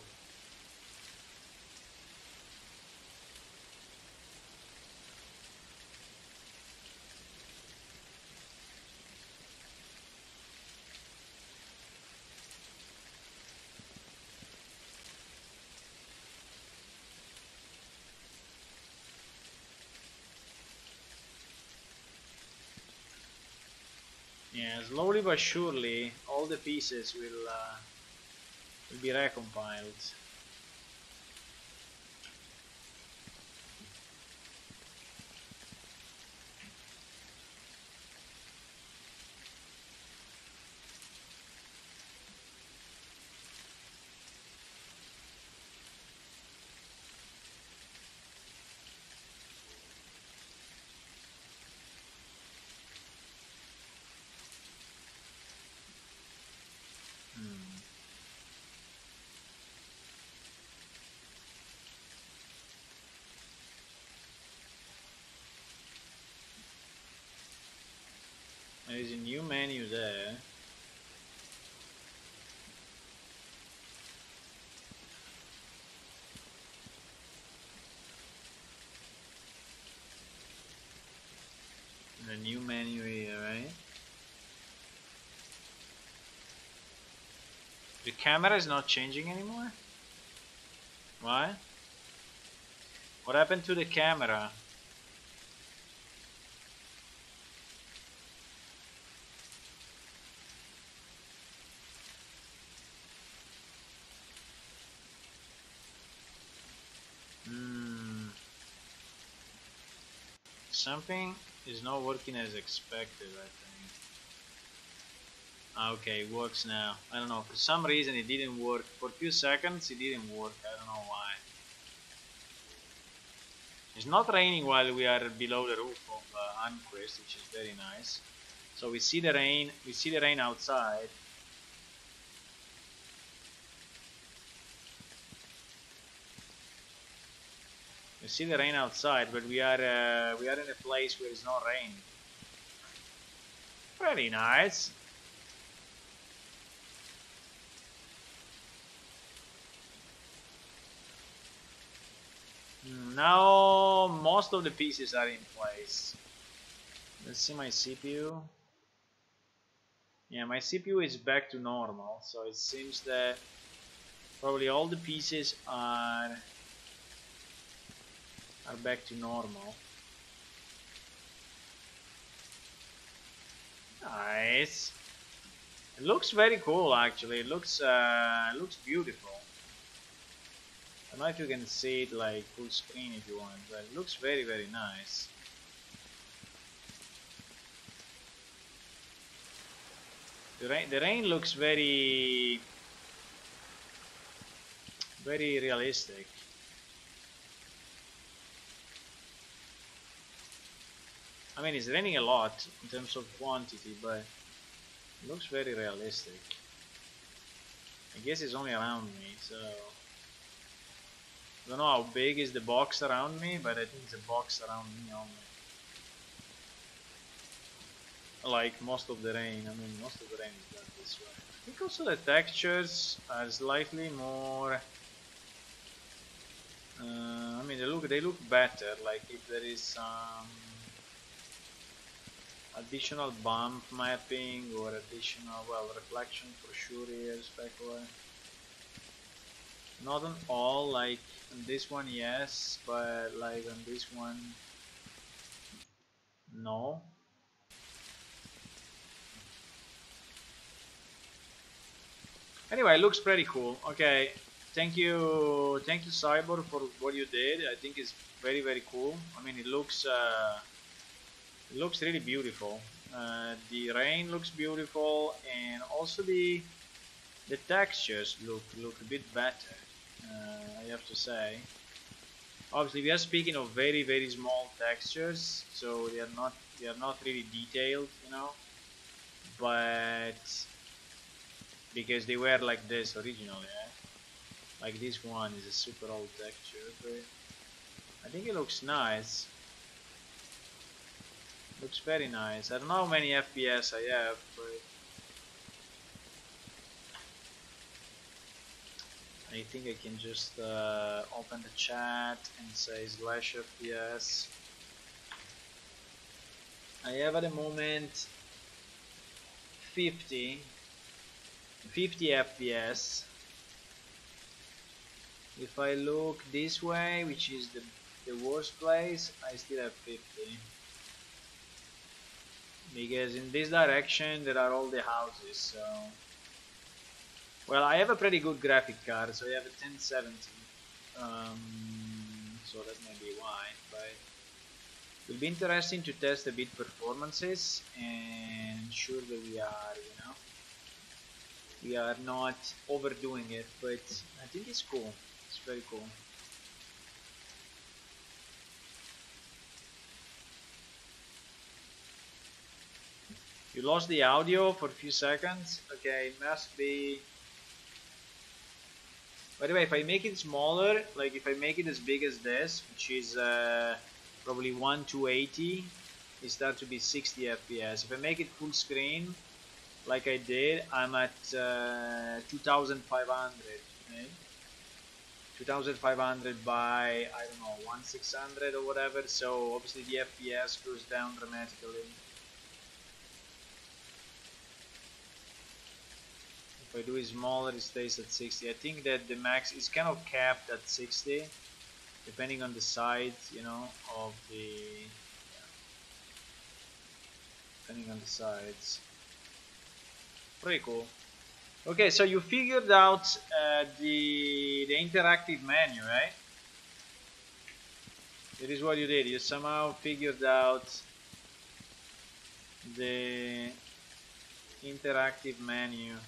Yeah, slowly but surely, all the pieces will be recompiled. Hmm. There is a new menu there. And a new menu here, right? The camera is not changing anymore? Why? What happened to the camera? Hmm. Something is not working as expected, I think. Okay, it works now. I don't know. For some reason it didn't work. For a few seconds it didn't work. I don't know why. It's not raining while we are below the roof of Anquist, which is very nice. So we see the rain. We see the rain outside. We see the rain outside, but we are in a place where it's not raining. Very nice. Now most of the pieces are in place. Let's see my CPU. Yeah, my CPU is back to normal, so it seems that probably all the pieces are back to normal. Nice. It looks very cool, actually. It looks beautiful. I don't know if you can see it like full screen if you want, but it looks very, very nice. The rain looks very, very realistic. I mean, it's raining a lot in terms of quantity, but it looks very realistic. I guess it's only around me, so I don't know how big is the box around me, but I think it's a box around me only. Like most of the rain, I mean, most of the rain is done this way. I think also the textures are slightly more. I mean, they look better. Like if there is some additional bump mapping or additional, well, reflection for sure here, specular. Not on all, like on this one, yes, but like on this one, no. Anyway, it looks pretty cool. Okay, thank you, Cyborg, for what you did. I think it's very, very cool. I mean, it looks really beautiful. The rain looks beautiful, and also the textures look a bit better. I have to say. Obviously, we are speaking of very, very small textures, so they are not really detailed, you know. But because they were like this originally, like this one is a super old texture, but I think it looks nice. Looks very nice. I don't know how many FPS I have, but I think I can just open the chat and say /FPS. I have at the moment 50 FPS. If I look this way, which is the worst place, I still have 50. because in this direction there are all the houses. So, well, I have a pretty good graphic card, so I have a 1070. So that may be why, but it will be interesting to test a bit performances and ensure that we are not overdoing it. But I think it's cool. It's very cool. You lost the audio for a few seconds. Okay, it must be. By the way, if I make it smaller, like if I make it as big as this, which is probably 1280, it starts to be 60 FPS. If I make it full screen, like I did, I'm at 2500. Okay? 2500 by, I don't know, 1600 or whatever. So obviously the FPS goes down dramatically. If I do it smaller, it stays at 60. I think that the max is kind of capped at 60, depending on the size, of the. Depending on the size. Pretty cool. Okay, so you figured out the interactive menu, right? It is what you did. You somehow figured out the interactive menu.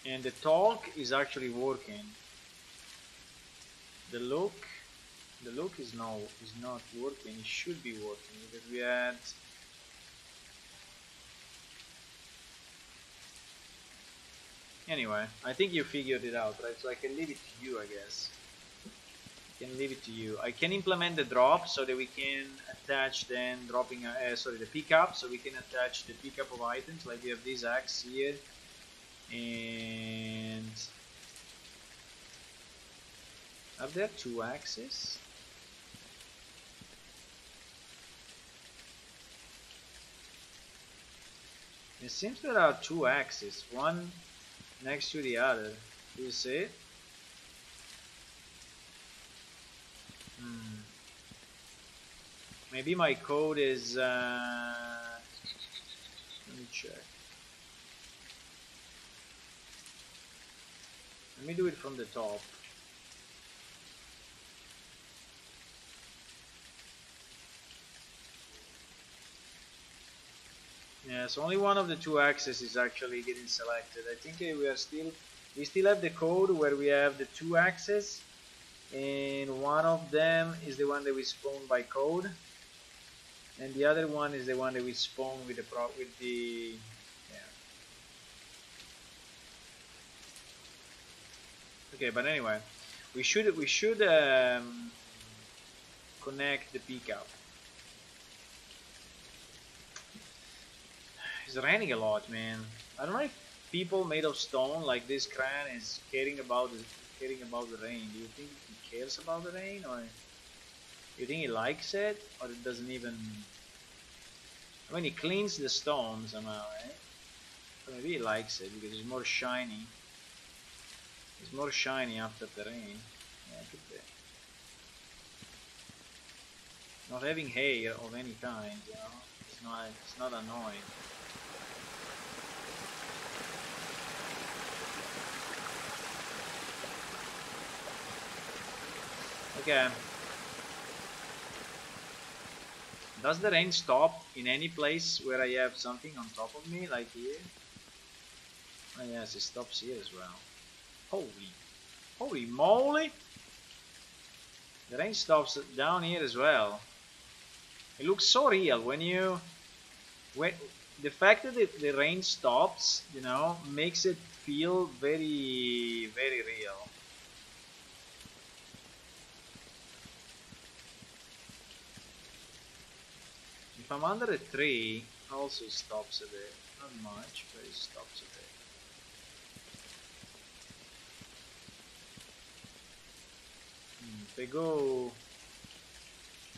And the talk is actually working. The look is not working. It should be working because we had. Anyway, I think you figured it out, right? So I can leave it to you, I guess. I can leave it to you. I can implement the drop so that we can attach then dropping. The pickup, so we can attach the pickup of items. Like we have this axe here. And are there two axes? It seems there are two axes, one next to the other. Do you see it? Maybe my code is. Let me check. Let me do it from the top. Yeah, so only one of the two axes is actually getting selected. I think we still have the code where we have the two axes, and one of them is the one that we spawn by code, and the other one is the one that we spawn with the. Okay, but anyway, we should connect the pickup. It's raining a lot, man. I don't know if people made of stone like this crane is caring about the rain. Do you think he cares about the rain, or you think he likes it, or it doesn't even? I mean, he cleans the stone somehow, right? So maybe he likes it because it's more shiny. It's more shiny after the rain. Yeah, it could be. Not having hair of any kind, it's not annoying. Okay. Does the rain stop in any place where I have something on top of me, like here? Oh yes, it stops here as well. Holy moly! The rain stops down here as well. It looks so real when the fact that the rain stops, makes it feel very, very real. If I'm under a tree, also stops a bit. Not much, but it stops a bit. If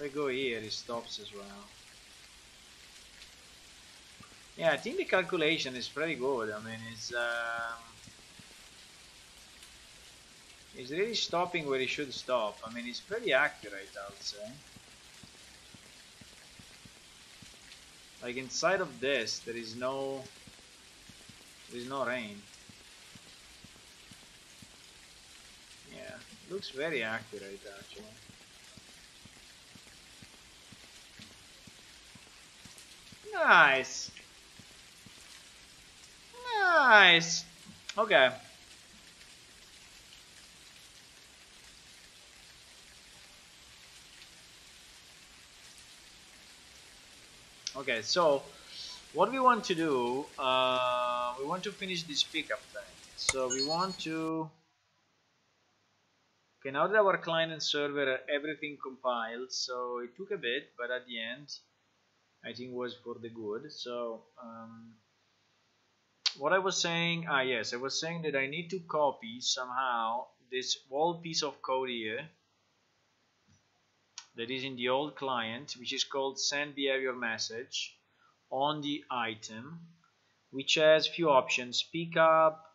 I go here, it stops as well. Yeah, I think the calculation is pretty good. I mean, it's really stopping where it should stop. I mean, it's pretty accurate, I would say. Like inside of this, there is no rain. Yeah, looks very accurate actually. Nice. Nice. Okay. Okay, so what we want to do, we want to finish this pickup thing. So we want to, okay, now that our client and server are everything compiled, so it took a bit, but at the end, I think was for the good. So what I was saying, yes, I was saying that I need to copy somehow this whole piece of code here that is in the old client, which is called send behavior message on the item, which has few options: pick up,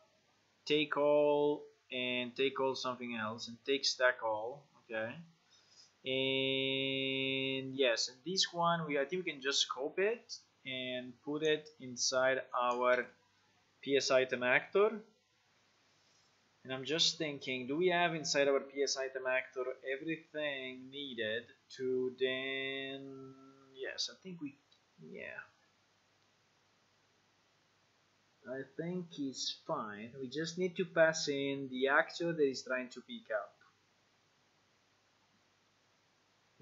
take all, and take all something else, and take stack all. Okay, and yes, and this one I think we can just scope it and put it inside our PS item actor. And I'm just thinking, do we have inside our PS item actor everything needed to then, yes, I think we, yeah, I think it's fine. We just need to pass in the actor that is trying to pick up.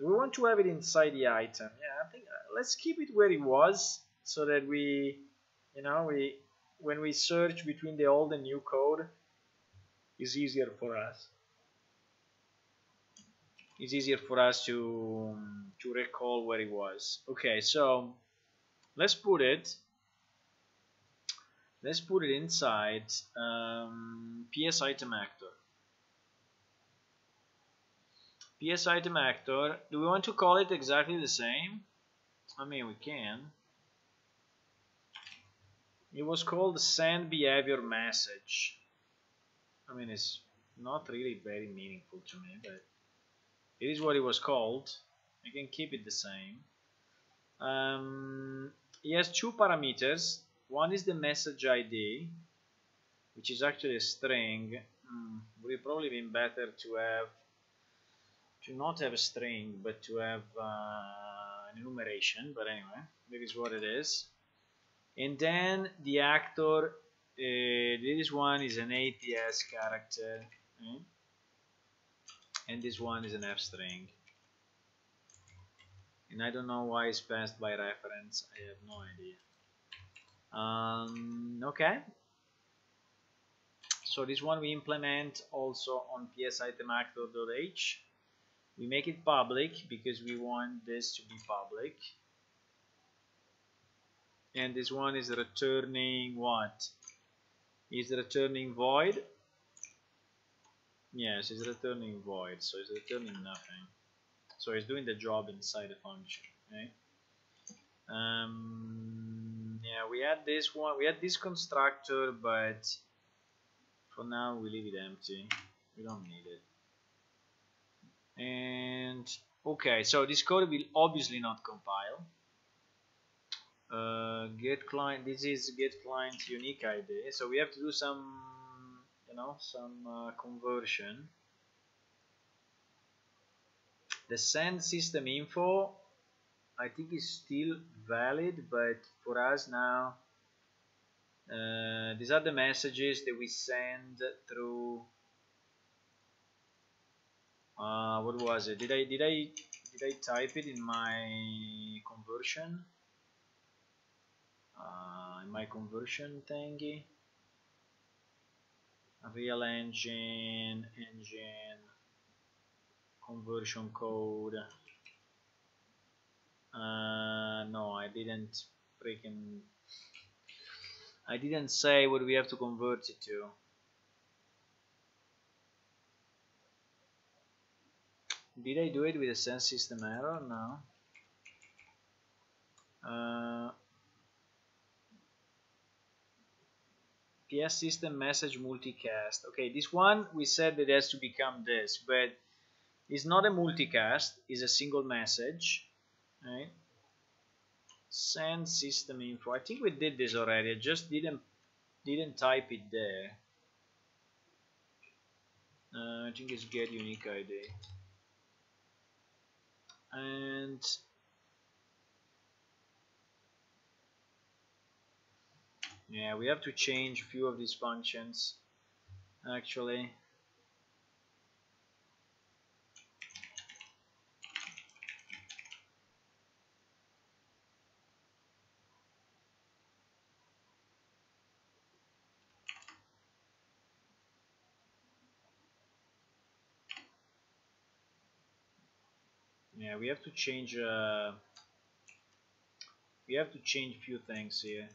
We want to have it inside the item. Yeah, I think let's keep it where it was so that we, when we search between the old and new code, it's easier for us. It's easier for us to recall where it was. Okay, so let's put it inside PS item actor. PS item actor, do we want to call it exactly the same? I mean, we can. It was called send behavior message. I mean, it's not really very meaningful to me, but it is what it was called. I can keep it the same. It has two parameters. One is the message ID, which is actually a string. Would have probably been better to not have a string, but to have an enumeration. But anyway, that is what it is. And then the actor, this one is an ATS character, right? And this one is an F string. And I don't know why it's passed by reference. I have no idea. Okay. So this one we implement also on psItemActor.h. We make it public because we want this to be public. And this one is returning what? Is returning void? Yes, it's returning void, so it's returning nothing. So it's doing the job inside the function, right? Yeah, we had this one, we had this constructor, but for now we leave it empty. We don't need it. And okay, so this code will obviously not compile. Get client, this is get client unique ID, so we have to do some, conversion. The send system info I think is still valid, but for us now, these are the messages that we send through. What was it? Did I type it in my conversion? In my conversion thingy, real engine conversion code. No, I didn't freaking. I didn't say what we have to convert it to. Did I do it with a send system error? No. PS system message multicast. Okay, this one we said that it has to become this, but it's not a multicast, it's a single message, right? send system info. I think we did this already. I just didn't type it there. I think it's get unique ID. And yeah, we have to change a few of these functions actually. Yeah, we have to change a few things here.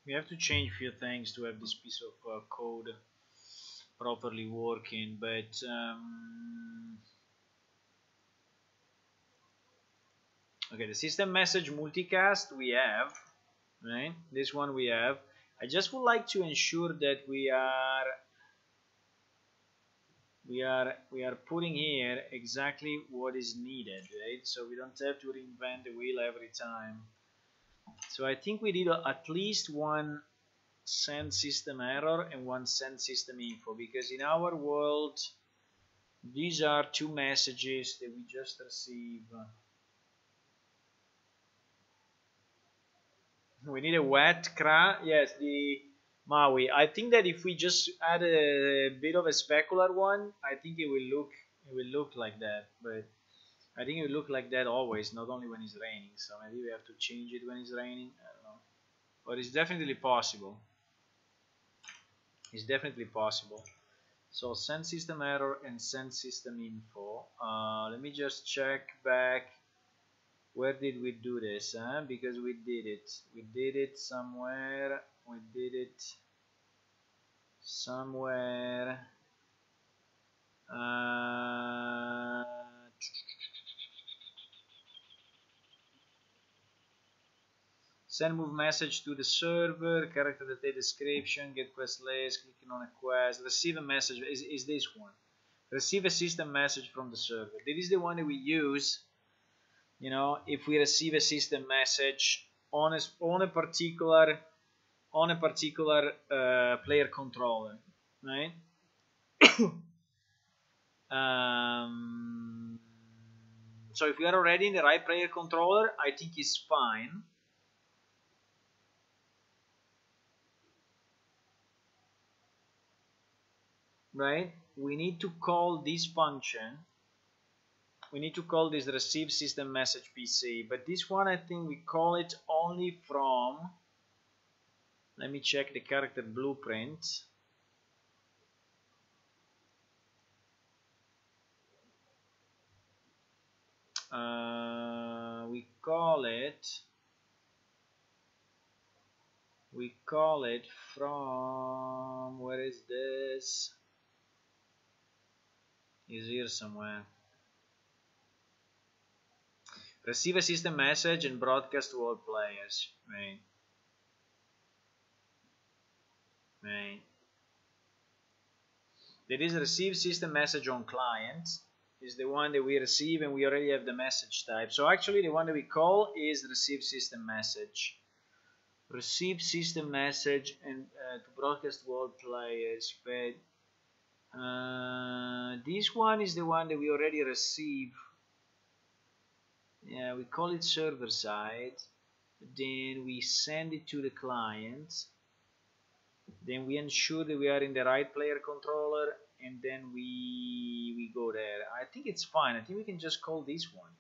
We have to change a few things to have this piece of code properly working, but okay, the system message multicast we have, right? This one we have. I just would like to ensure that we are putting here exactly what is needed, right? So we don't have to reinvent the wheel every time. So I think we need at least one send system error and one send system info, because in our world these are two messages that we just receive. We need a wet cra. Yes, the Maui. I think that if we just add a bit of a specular one, I think it will look like that. But I think it will look like that always, not only when it's raining. So maybe we have to change it when it's raining. I don't know, but it's definitely possible. It's definitely possible. So send system error and send system info. Let me just check back. Where did we do this? Because we did it. We did it somewhere. We did it somewhere. Send move message to the server, character data description, get quest list, clicking on a quest, receive a message is this one. Receive a system message from the server. This is the one that we use, you know, if we receive a system message on a particular player controller, right? So if we are already in the right player controller, I think it's fine. Right? We need to call this function. We need to call this receive system message PC, but this one I think we call it only from, let me check the character blueprint. We call it from, where is this? Is here somewhere. Receive a system message and broadcast to all players. Right. There is receive system message on client. Is the one that we receive and we already have the message type. So actually the one that we call is receive system message. Receive system message and to broadcast to all players. But this one is the one that we already receive. Yeah, we call it server side. Then we send it to the client. Then we ensure that we are in the right player controller, and then we go there. I think it's fine. I think we can just call this one.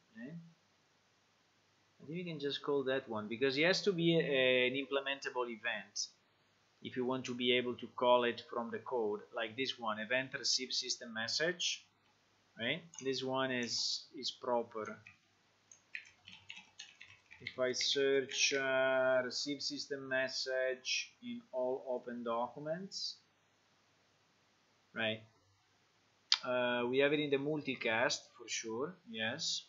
I think we can just call that one, because it has to be an implementable event if you want to be able to call it from the code, like this one, event receive system message, right? This one is proper. If I search receive system message in all open documents, right? We have it in the multicast for sure, yes.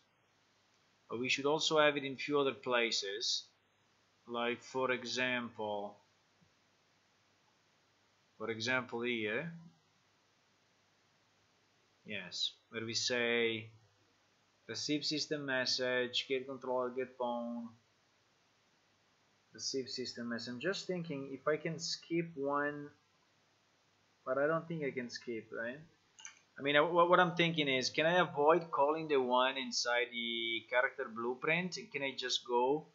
but we should also have it in few other places, like for example here, yes, where we say receive system message, get controller, get pawn, receive system message. I'm just thinking if I can skip one, but I don't think I can skip, right? I mean, what I'm thinking is, can I avoid calling the one inside the character blueprint? Can I just go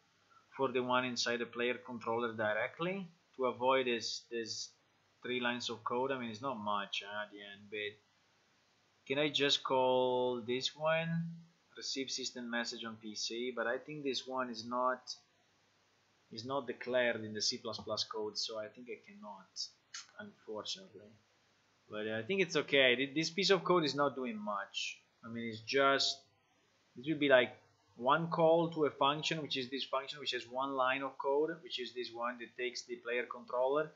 for the one inside the player controller directly to avoid this 3 lines of code? I mean, it's not much at the end, but can I just call this one receive system message on PC? But I think this one is not declared in the C++ code, so I think I cannot, unfortunately. But I think it's okay. This piece of code is not doing much. I mean, it's just, it will be like one call to a function, which is this function, which has one line of code, which is this one that takes the player controller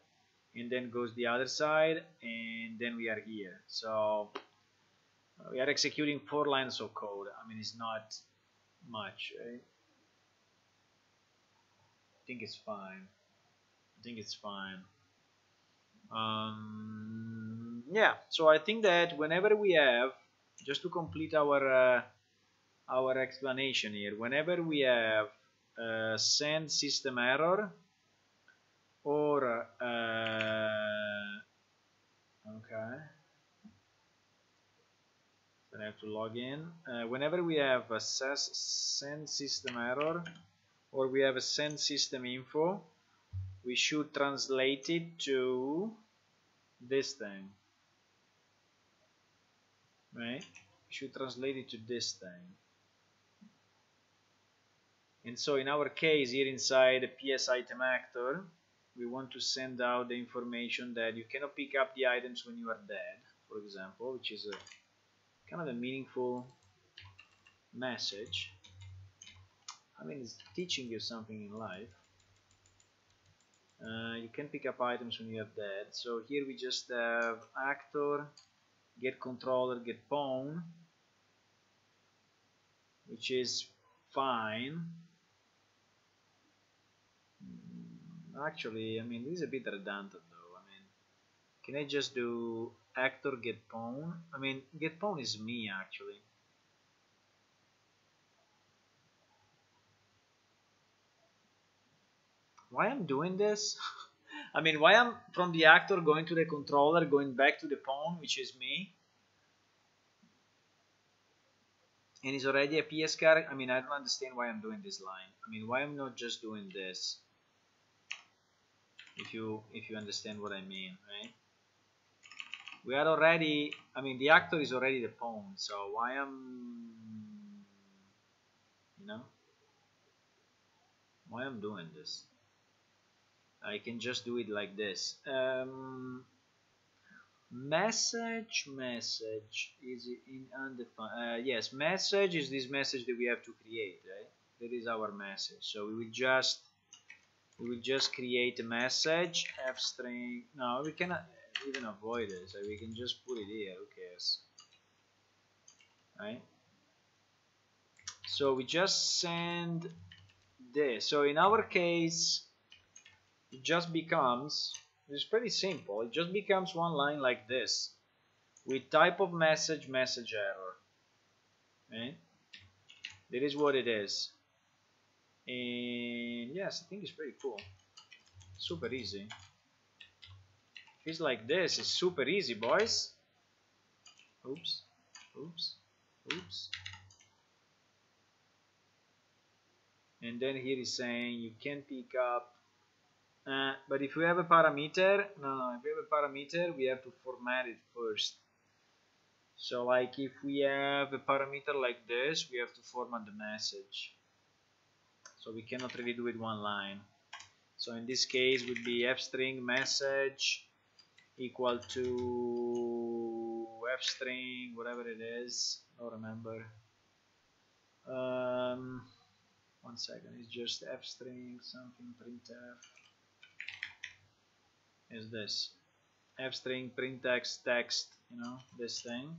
and then goes the other side, and then we are here. So we are executing 4 lines of code. I mean, it's not much, right? I think it's fine. I think it's fine. Yeah, so I think that whenever we have, just to complete our explanation here, whenever we have send system error or okay, so I have to log in. Whenever we have a send system error or we have a send system info, we should translate it to this thing, right? We should translate it to this thing. And so in our case here inside the PS item actor, we want to send out the information that you cannot pick up the items when you are dead, for example, which is a kind of a meaningful message. I mean, it's teaching you something in life. You can pick up items when you are dead. So here we just have actor, get controller, get pawn, which is fine. Actually, I mean, this is a bit redundant though. I mean, can I just do actor get pawn? I mean, get pawn is me actually. Why I'm doing this? I mean, why I'm from the actor going to the controller, going back to the pawn, which is me, and it's already a PS character. I mean, I don't understand why I'm doing this line. I mean, why I'm not just doing this? If you understand what I mean, right? We are already, I mean, the actor is already the pawn, so why I'm, you know, why I'm doing this? I can just do it like this. Message is in undefined. Yes, message is this message that we have to create, right? That is our message. So we will just create a message f string. No, we cannot even avoid it. So we can just put it here. Who cares, right? So we just send this. So in our case, it just becomes, it's pretty simple, it just becomes one line like this with type of message error, right? That is what it is. And yes, I think it's pretty cool, super easy. If it's like this, it's super easy, boys. Oops, oops, oops. And then here is saying you can pick up, but if we have a parameter, no, if we have a parameter, we have to format it first. So like if we have a parameter like this, we have to format the message. So we cannot really do it one line. So in this case would be f string message equal to f string whatever it is, I don't remember. 1 second, it's just f string something printf. Is this f string print text, you know, this thing.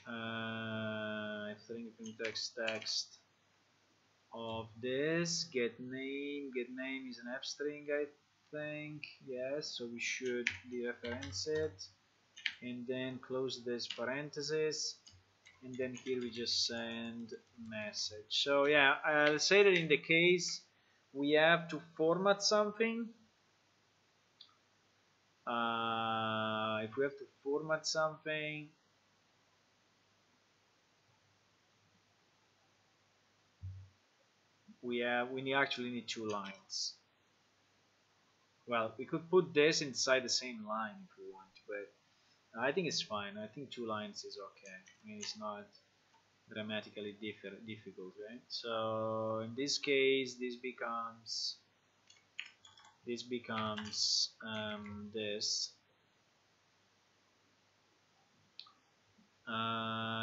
F string print text of this get name is an f string, I think. Yes, so we should dereference it, and then close this parenthesis, and then here we just send message. So yeah, I'll say that in the case we have to format something, if we have to format something, we actually need 2 lines. Well, we could put this inside the same line if we want, but I think it's fine. I think 2 lines is okay. I mean, it's not dramatically difficult, right? So in this case, this becomes this.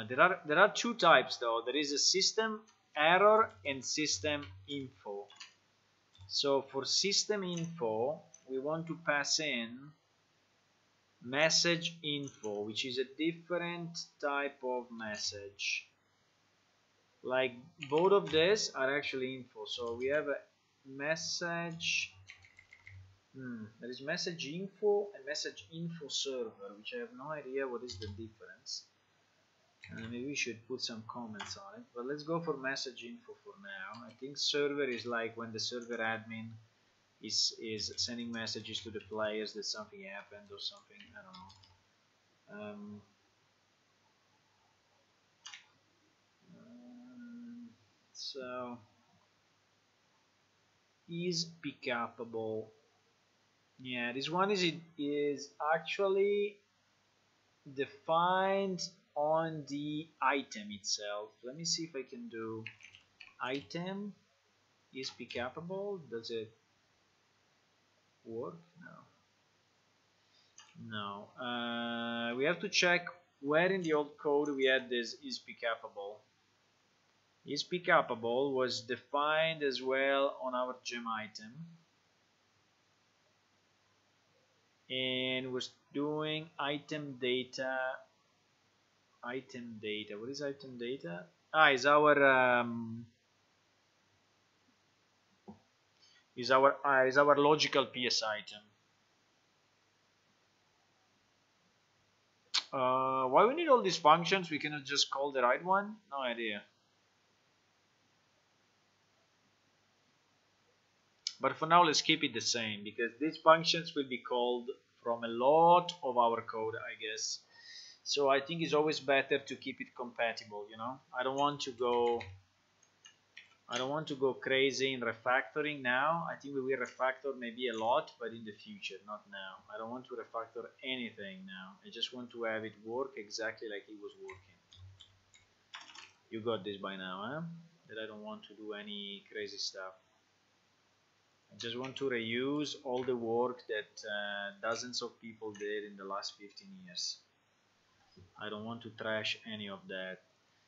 There are 2 types though. There is a system error and system info. So for system info, we want to pass in message info, which is a different type of message. Like both of these are actually info. So we have a message. There is message info and message info server, which I have no idea what is the difference. Maybe we should put some comments on it, but let's go for message info for now. I think server is like when the server admin is sending messages to the players that something happened or something. I don't know. So is pickupable. Yeah, this one is actually defined on the item itself. Let me see if I can do item is pickupable. Does it work? No. We have to check where in the old code we had this is pickupable. Is pickupable was defined as well on our gem item, and was doing item data. What is item data? Is our logical PS item. Why we need all these functions? We cannot just call the right one? No idea. But for now, let's keep it the same, because these functions will be called from a lot of our code, I guess. So I think it's always better to keep it compatible, you know. I don't want to go crazy in refactoring now. I think we will refactor maybe a lot, but in the future, not now. I don't want to refactor anything now. I just want to have it work exactly like it was working. You got this by now, huh? That I don't want to do any crazy stuff. I just want to reuse all the work that dozens of people did in the last 15 years. I don't want to trash any of that.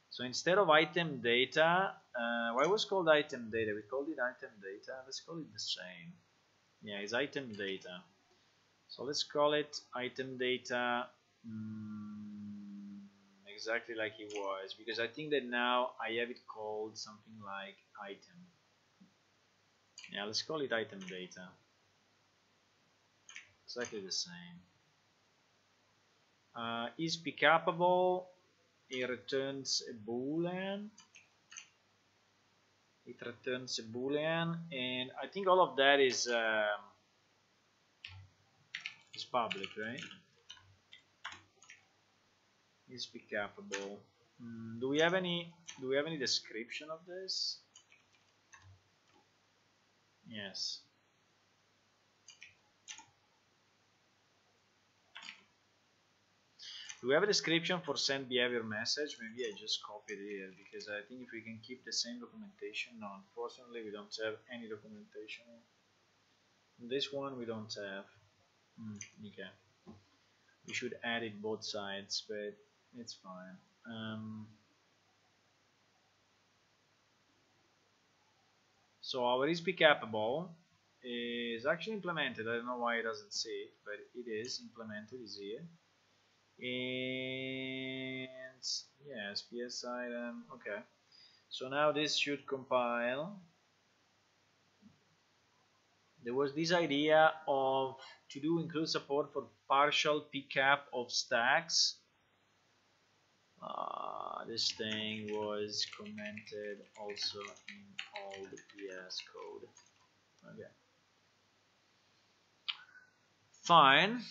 So instead of item data, why was called item data? We called it item data. Let's call it the same. Yeah, it's item data. So let's call it item data exactly like it was, because I think that now I have it called something like item. Yeah, let's call it item data. Exactly the same. Is pickupable. It returns a boolean. And I think all of that is public, right? Is pickupable. Do we have any description of this? Yes. Do we have a description for send behavior message? Maybe I just copied it here, because I think if we can keep the same documentation. No, unfortunately we don't have any documentation. This one we don't have. Okay. We should add it both sides, but it's fine. So our is pickupable is actually implemented. I don't know why it doesn't say it, but it is implemented. Is here. And yes, PS item. Okay. So now this should compile. There was this idea of to do include support for partial pcap of stacks. This thing was commented also in all the PS code. Okay. Fine.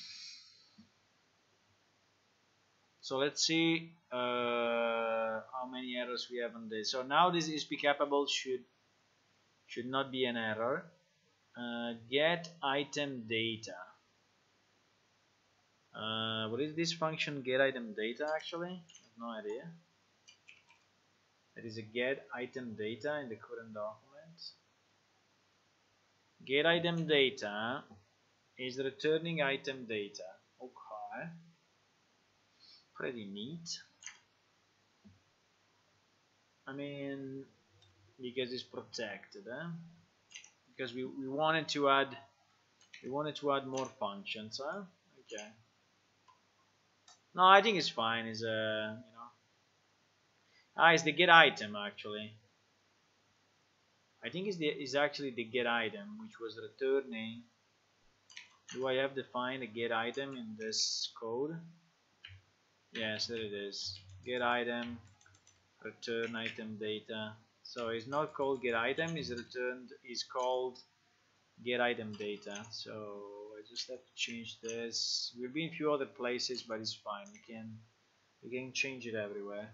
So let's see how many errors we have on this. So now this is pcapable should not be an error. Get item data. What is this function get item data actually? I have no idea. There is a get item data in the current document. Get item data is returning item data. Okay. Pretty neat. I mean, because it's protected, because we wanted to add more functions, okay. No, I think it's fine. It's it's the get item actually. I think it's actually the get item which was returning. Do I have defined a get item in this code? Yes, there it is. Get item, return item data. So it's not called get item, is called get item data. So I just have to change this. We'll be in a few other places, but it's fine. We can change it everywhere.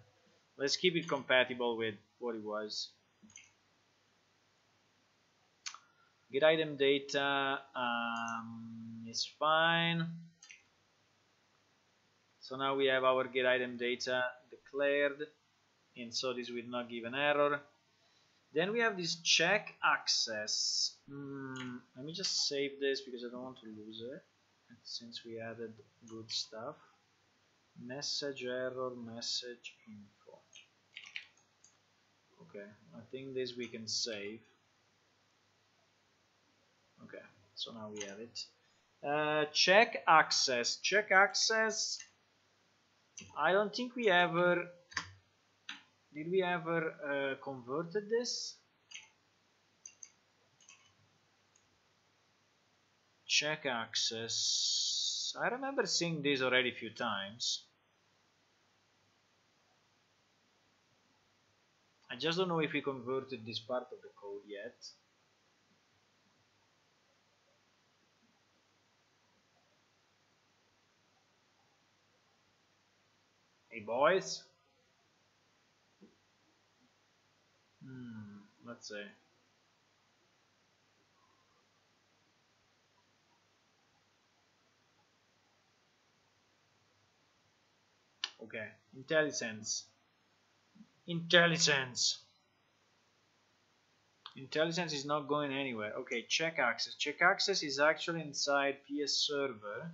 Let's keep it compatible with what it was. Get item data is fine. So now we have our get item data declared, and so this will not give an error. Then we have this check access. Let me just save this because I don't want to lose it since we added good stuff. Message error, message info. Okay, I think this we can save. Okay, so now we have it. Check access. Check access. I don't think we ever did we ever converted this. Check access. I remember seeing this already a few times. I just don't know if we converted this part of the code yet. Hey boys. Let's see. Okay, IntelliSense. IntelliSense is not going anywhere. Okay, check access. Check access is actually inside PS server.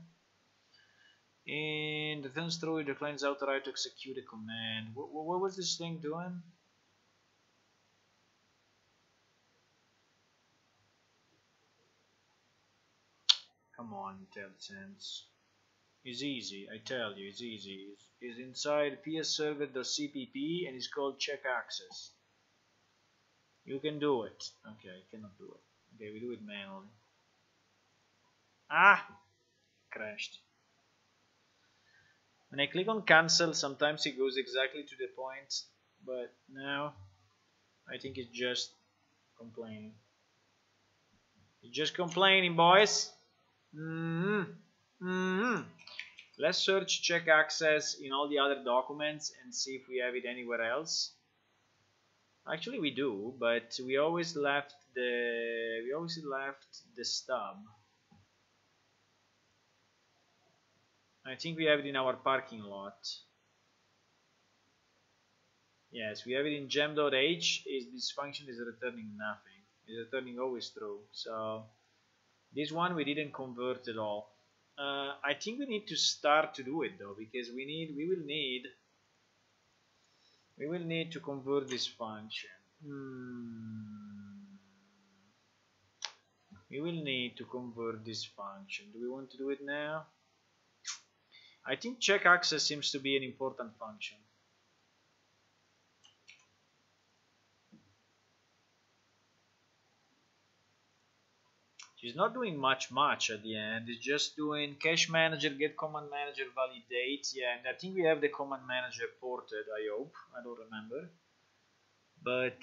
And returns true, it declines authorized to execute a command. What was this thing doing? Come on, IntelliSense. It's easy, I tell you, it's easy. It's inside psserver.cpp and it's called check access. You can do it. Okay, I cannot do it. Okay, we do it manually. Ah! Crashed. When I click on cancel, sometimes it goes exactly to the point, but now I think it's just complaining. It's just complaining, boys. Let's search check access in all the other documents and see if we have it anywhere else. Actually, we do, but we always left the stub. I think we have it in our parking lot. Yes, we have it in gem.h. This function is returning nothing. It's returning always true. So this one we didn't convert at all. I think we need to start to do it though, because we will need to convert this function. We will need to convert this function. Do we want to do it now? I think check access seems to be an important function. She's not doing much at the end. It's just doing cache manager, get command manager, validate. Yeah, and I think we have the command manager ported, I hope. I don't remember. But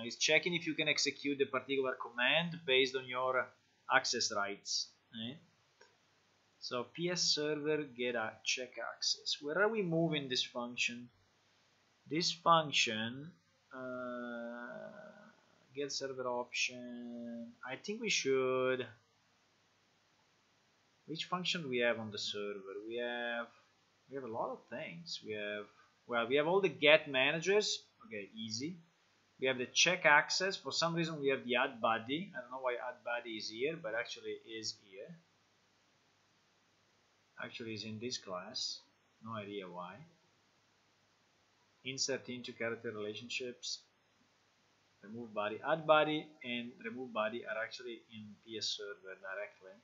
it's checking if you can execute the particular command based on your access rights. Right? So PS server get a check access. Where are we moving this function? This function get server option. I think we should. Which function do we have on the server? We have a lot of things. We have all the get managers. Okay, easy. We have the check access. For some reason we have the add buddy. I don't know why add buddy is here, but actually is here. Actually is in this class. No idea why. Insert into character relationships. Remove body, add body, and remove body are actually in PS server directly.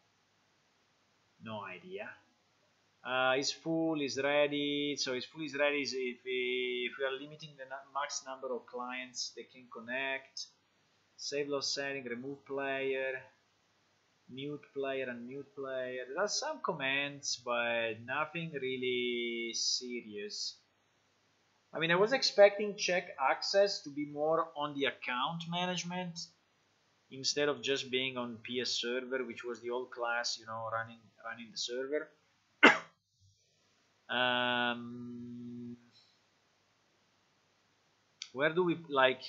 No idea. Is full, is ready. So is full, is ready is if we are limiting the max number of clients they can connect. Save loss setting, remove player, mute player, and mute player. There are some commands, but nothing really serious. I mean, I was expecting check access to be more on the account management instead of just being on PS server, which was the old class, you know, running the server. Where do we like?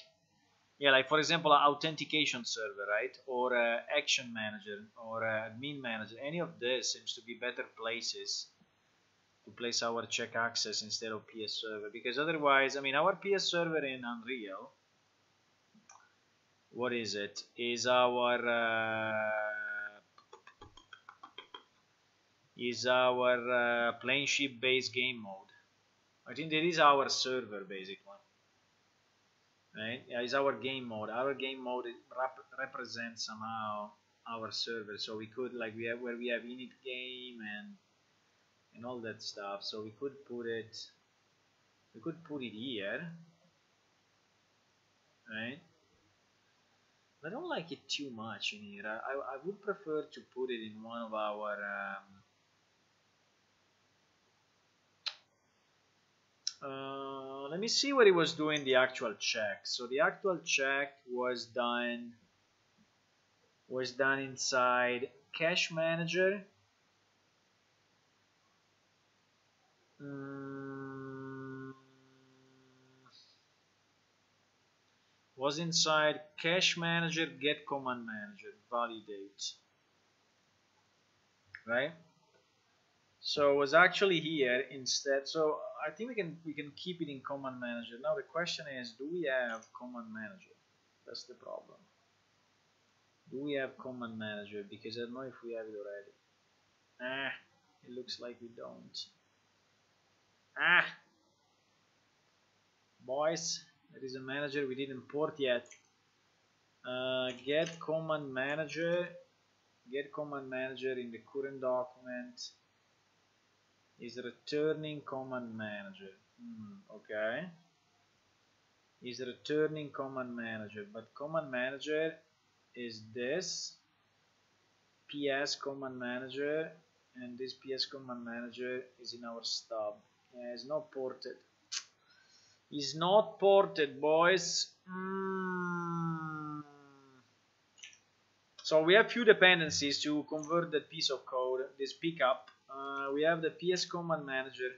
Yeah, like for example, authentication server, right? Or action manager or admin manager. Any of this seems to be better places to place our check access instead of PS server, because otherwise, I mean, our PS server in Unreal, what is it? Is our plane ship based game mode. I think that is our server basically, right? Yeah, it's our game mode. Our game mode represents somehow our server, so we could like we have init game and all that stuff, so we could put it here, right? I don't like it too much in here. I would prefer to put it in one of our let me see what it was doing the actual check. So the actual check was done inside cache manager. Was inside cache manager, get command manager, validate, right? So it was actually here instead. So I think we can keep it in command manager. Now the question is, do we have command manager? That's the problem. Do we have command manager? Because I don't know if we have it already. It looks like we don't. Boys, there is a manager we didn't import yet. Get command manager in the current document is returning command manager. Okay, is returning command manager, but command manager is this PS command manager, and this PS command manager is in our stub. Yeah, it's not ported. Is not ported, boys. So we have few dependencies to convert that piece of code, this pickup. We have the PS command manager.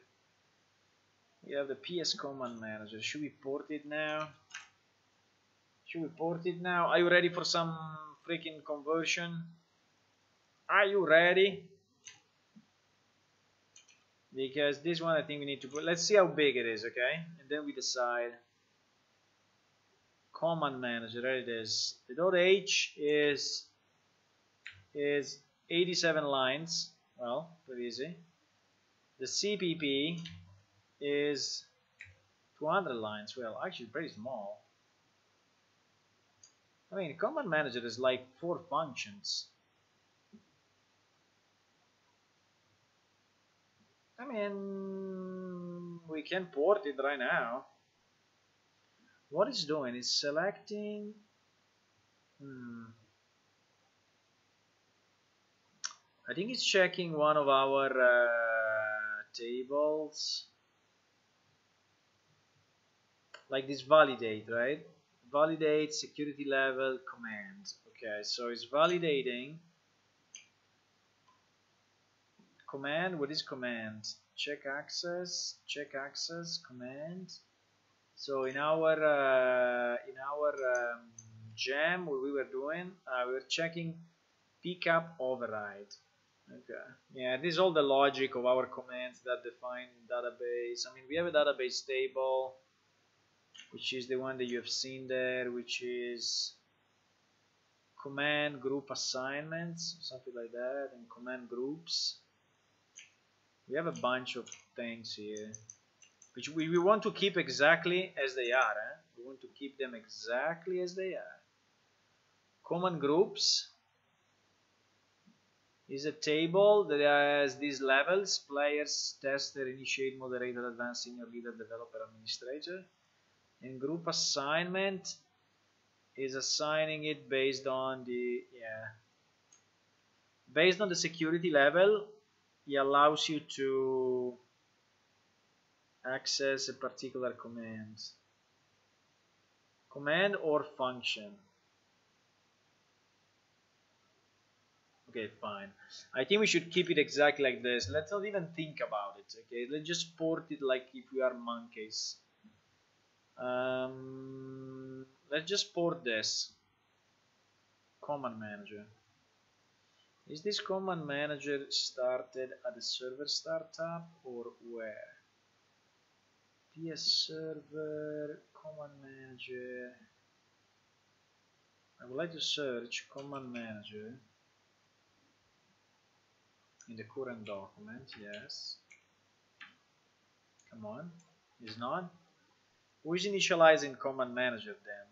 Should we port it now? Are you ready for some freaking conversion? Are you ready? Because this one I think we need to put. Let's see how big it is, okay? And then we decide. Command manager, there it is. The .h is 87 lines. Well, pretty easy. The CPP is 200 lines. Well, actually pretty small. I mean, command manager is like 4 functions. I mean, we can port it right now. What it's doing is selecting. I think it's checking one of our tables, like this validate, right? Validate security level command. Okay, so it's validating command. What is command? Check access command. So in our gem, what we were doing, we were checking pickup override. Okay, yeah, this is all the logic of our commands that define database. I mean, we have a database table, which is the one that you have seen there, which is command group assignments, something like that, and command groups. We have a bunch of things here, which we want to keep exactly as they are. We want to keep them exactly as they are. Command groups is a table that has these levels: players, tester, initiate, moderator, advanced, senior, leader, developer, administrator. And group assignment is assigning it based on the security level. It allows you to access a particular command or function. Okay, fine. I think we should keep it exactly like this. Let's not even think about it. Okay, let's just port it like if we are monkeys. Let's just port this command manager. Is this command manager started at the server startup or where? PS server command manager. I would like to search command manager in the current document. Yes. Come on. Is not. Who is initializing command manager then?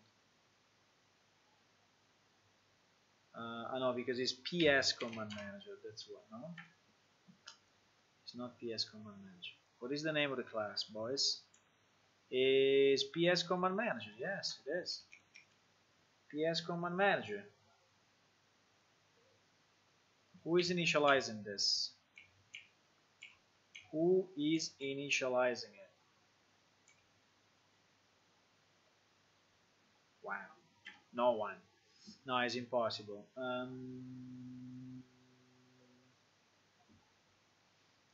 I know, because it's PS command manager. That's what, no? It's not PS command manager. What is the name of the class, boys? Is PS command manager? Yes, it is. PS command manager. Who is initializing this? Who is initializing it? Wow. No one. No, it's impossible.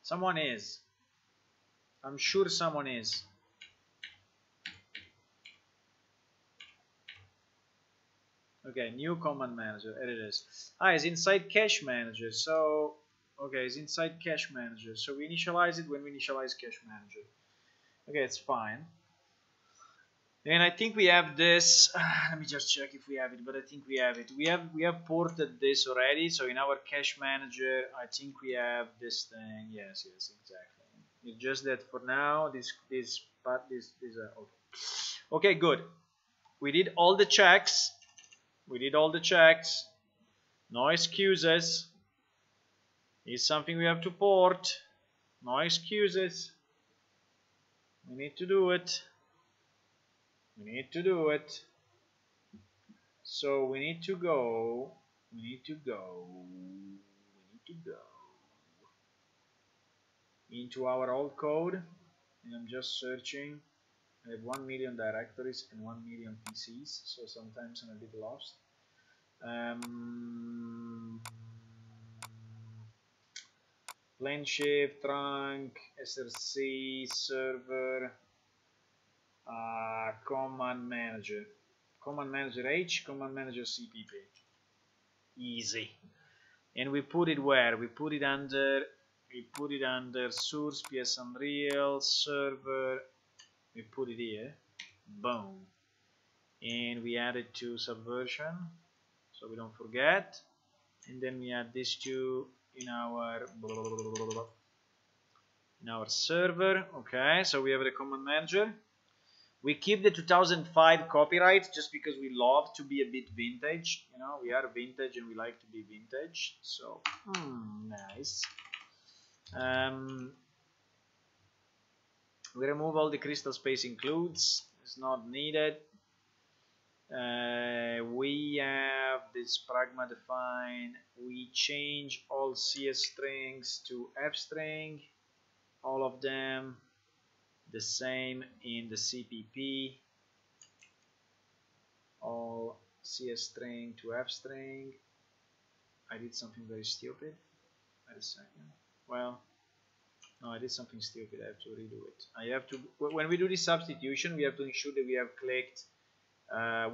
Someone is. I'm sure someone is. Okay, new command manager. There it is. It's inside cache manager. So, okay, it's inside cache manager. So we initialize it when we initialize cache manager. Okay, it's fine. And I think we have this. Let me just check if we have it, but I think we have it. We have ported this already. So in our cache manager, I think we have this thing. Yes, exactly. It's just that for now, this okay. Okay, good. We did all the checks. No excuses. It's something we have to port. No excuses. We need to do it. So we need to go into our old code, and I'm just searching. I have 1 million directories and 1 million PCs, so sometimes I'm a bit lost. Plain shift, trunk, SRC, server, command manager H, command manager CPP. Easy. And we put it where? We put it under source, PS Unreal, server. We put it here. Boom. And we add it to Subversion, so we don't forget. And then we add these two in our server. Okay, so we have the command manager. We keep the 2005 copyright just because we love to be a bit vintage. You know, we are vintage and we like to be vintage. So, nice. We remove all the crystal space includes. It's not needed. We have this pragma define. We change all CS strings to F string, all of them. The same in the CPP, all CS string to F string. I did something very stupid. Wait a second. Well, no, I did something stupid. I have to redo it. I have to, when we do this substitution, we have to ensure that we have clicked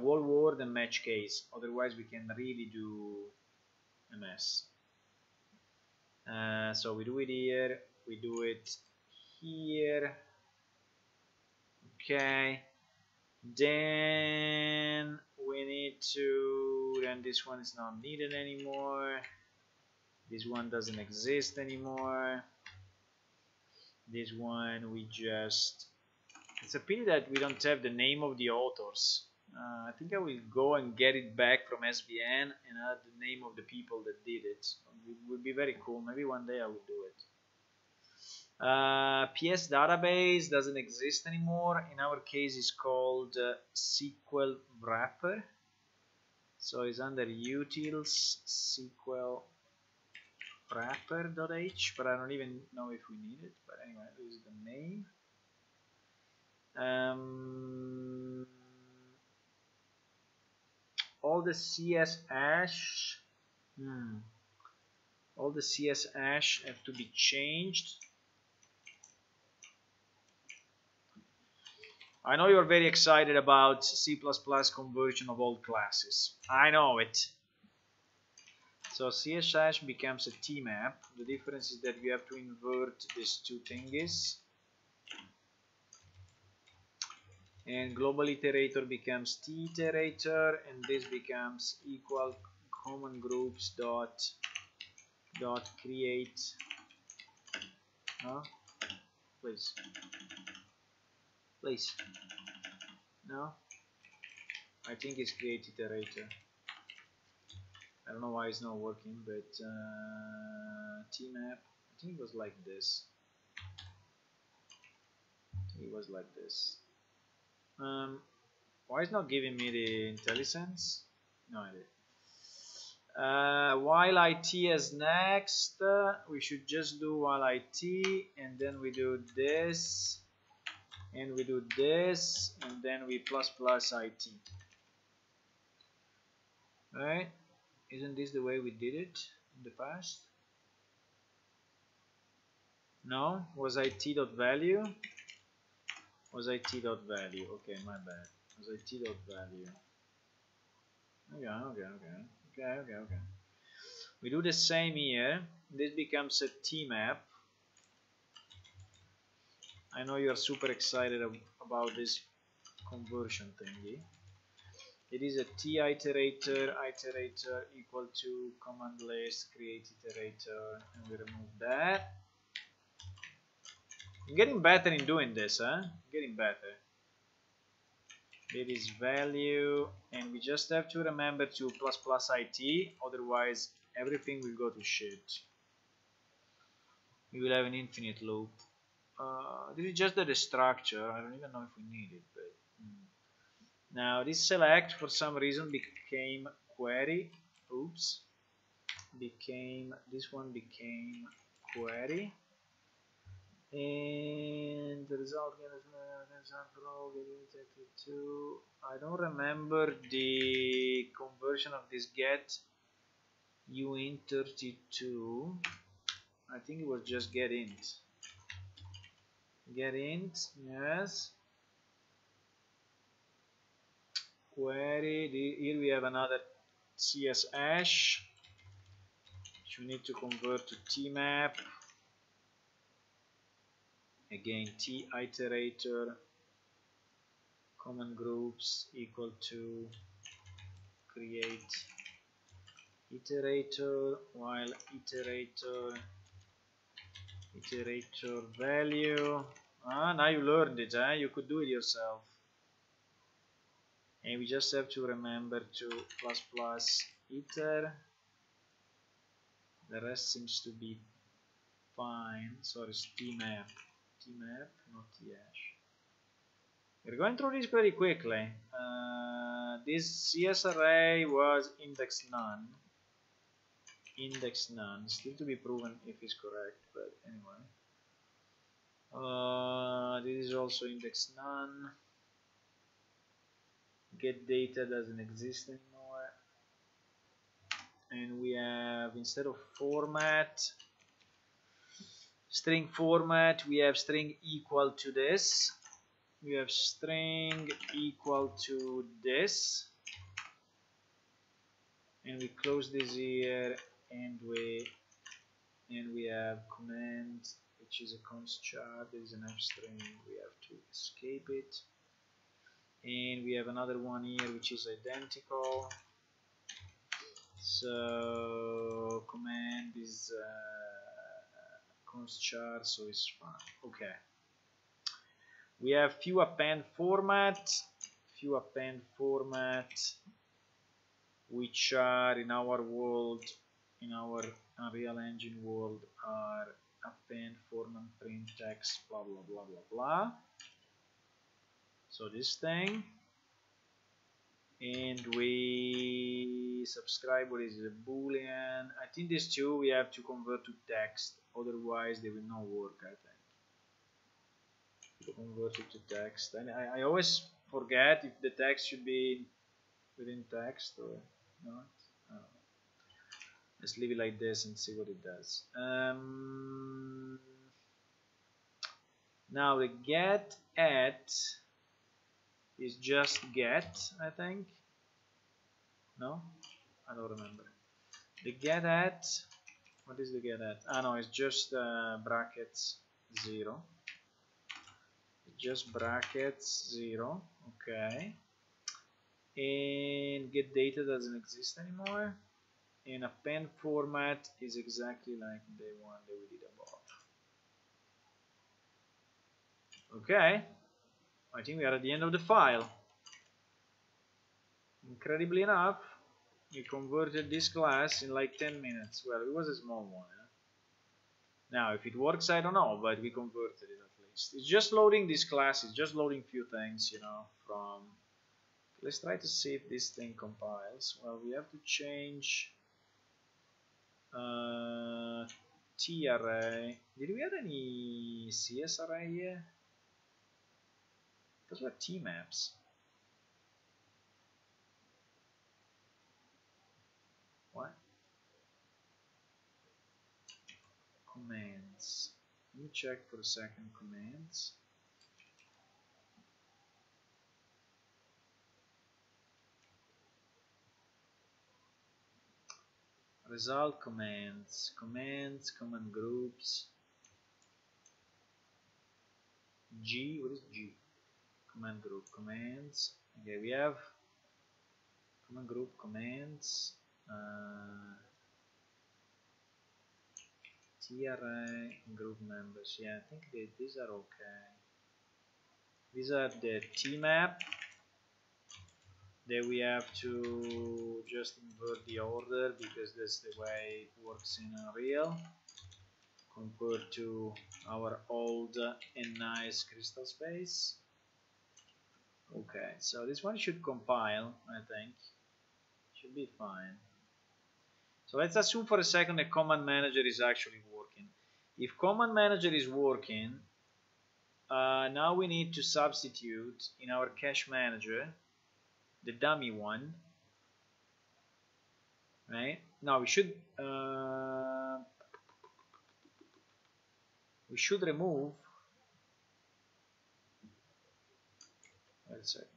wall word and match case. Otherwise, we can really do a mess. So we do it here. We do it here. Okay. Then we need to. Then this one is not needed anymore. This one doesn't exist anymore. This one we just. It's a pity that we don't have the name of the authors. I think I will go and get it back from SVN and add the name of the people that did it. It would be very cool. Maybe one day I will do it. PS database doesn't exist anymore. In our case, it's called SQL wrapper. So it's under utils SQL wrapper.h, but I don't even know if we need it. But anyway, this is the name. All the CS hash, all the CS hash have to be changed. I know you're very excited about C++ conversion of all classes. I know it. So CS hash becomes a tmap. The difference is that we have to invert these two thingies. And global iterator becomes t iterator, and this becomes equal common groups dot create. No, please. No, I think it's create iterator. I don't know why it's not working, but tmap. I think it was like this. Why is not giving me the IntelliSense? No idea. While IT is next, we should just do while IT, and then we do this, and we do this, and then we plus IT. Right? Isn't this the way we did it in the past? No? Was IT.value? Was IT.value? Okay, my bad. Was IT.value? Okay. We do the same here. This becomes a tmap. I know you are super excited about this conversion thingy. It is a t iterator equal to command list create iterator, and we remove that. I'm getting better in doing this, huh? Getting better. It is value, and we just have to remember to plus IT, otherwise everything will go to shit. We will have an infinite loop. This is just the structure. I don't even know if we need it, but now this select for some reason became query. Oops. This one became query. And the result I don't remember the conversion of this get uint32. I think it was just get int. Get int, yes. Query. Here we have another CS hash, which we need to convert to tmap. Again, t iterator common groups equal to create iterator, while iterator value. Now you learned it, huh? You could do it yourself. And we just have to remember to plus iter. The rest seems to be fine. Sorry, it's tmap, not thash. We're going through this pretty quickly. This CS array was index none. Index none, still to be proven if it's correct, but anyway. This is also index none. Get data doesn't exist anymore. And we have, instead of format, string format, we have string equal to this. We have string equal to this. And we close this here, and we have command, which is a const char. There is an f string. We have to escape it. And we have another one here which is identical. So command is const char, so it's fine. Okay. We have few append format, which are in our world, in our Unreal Engine world, are append format print text blah blah blah blah blah. So this thing, and we subscribe what is a boolean. I think these two we have to convert to text, otherwise they will not work. I think convert it to text, and I always forget if the text should be within text or not. Let's leave it like this and see what it does. Now the get at is just get, I think. No, I don't remember. The get at, what is the get at? Ah no, it's just brackets 0. Just brackets 0. Okay. And get data doesn't exist anymore. And append format is exactly like the one that we did above. Okay. I think we are at the end of the file. Incredibly enough, we converted this class in like 10 minutes. Well, it was a small one. Now, if it works, I don't know, but we converted it at least. It's just loading this class. It's just loading few things, you know, from... Let's try to see if this thing compiles. Well, we have to change T array. Did we add any CS array here? Those were T maps. What? Commands. Let me check for a second. Commands. Result commands. Commands, command groups. G, what is G? Command group commands. Okay, we have command group commands. T array group members. Yeah, I think these are okay. These are the T map. Then we have to just invert the order because that's the way it works in Unreal compared to our old and nice Crystal Space. Okay, so this one should compile, I think. Should be fine. So let's assume for a second that Command Manager is actually working. If Command Manager is working, now we need to substitute in our Cache Manager the dummy one, right? Now we should remove. Wait a second.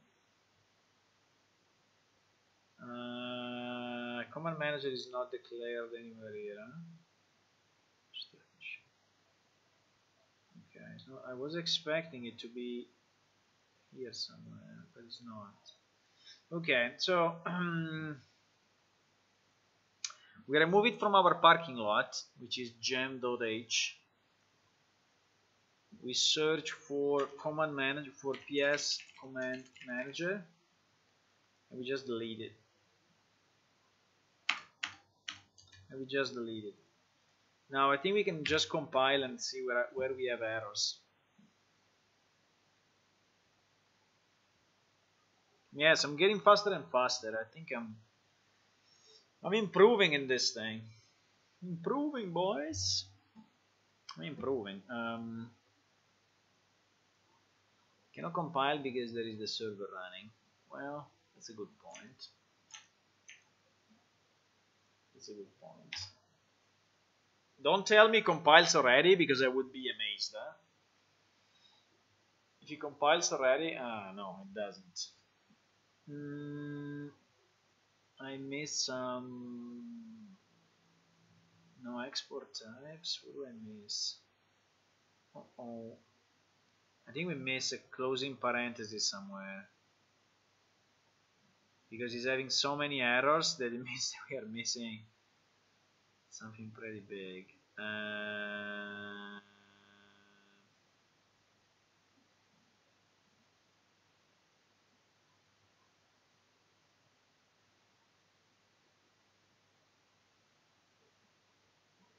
Command Manager is not declared anywhere here. Huh? Okay, so I was expecting it to be here somewhere, but it's not. Okay, so we remove it from our parking lot, which is gem.h. We search for command manager, for ps command manager, and we just delete it. Now I think we can just compile and see where we have errors. Yes, I'm getting faster and faster. I think I'm improving in this thing. Improving, boys. I'm improving. Cannot compile because there is the server running. Well, that's a good point. That's a good point. Don't tell me compiles already because I would be amazed. Huh? If it compiles already, no, it doesn't. I miss some. No export types. What do I miss? Oh, I think we miss a closing parenthesis somewhere because he's having so many errors that it means we are missing something pretty big.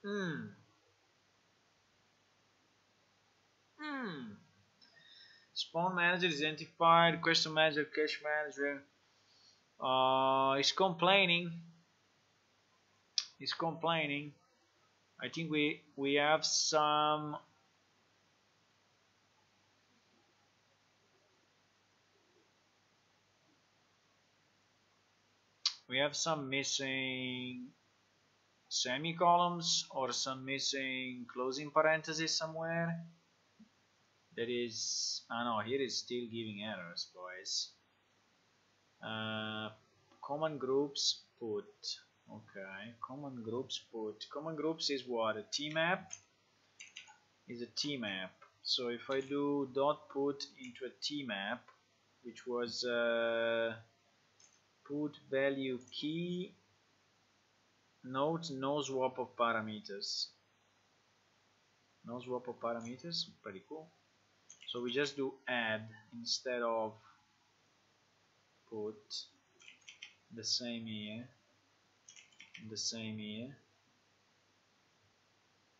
Hmm. Hmm. Spawn manager is identified. Question manager, cache manager. He's complaining. He's complaining. I think we have some. We have some missing semicolons or some missing closing parentheses somewhere. That is, I know here is still giving errors, boys. Common groups put. Okay, common groups put. Common groups is what? A tmap? Is a tmap. So if I do dot put into a tmap, which was put value key, note no swap of parameters. No swap of parameters, pretty cool. So we just do add instead of put. The same here. The same here.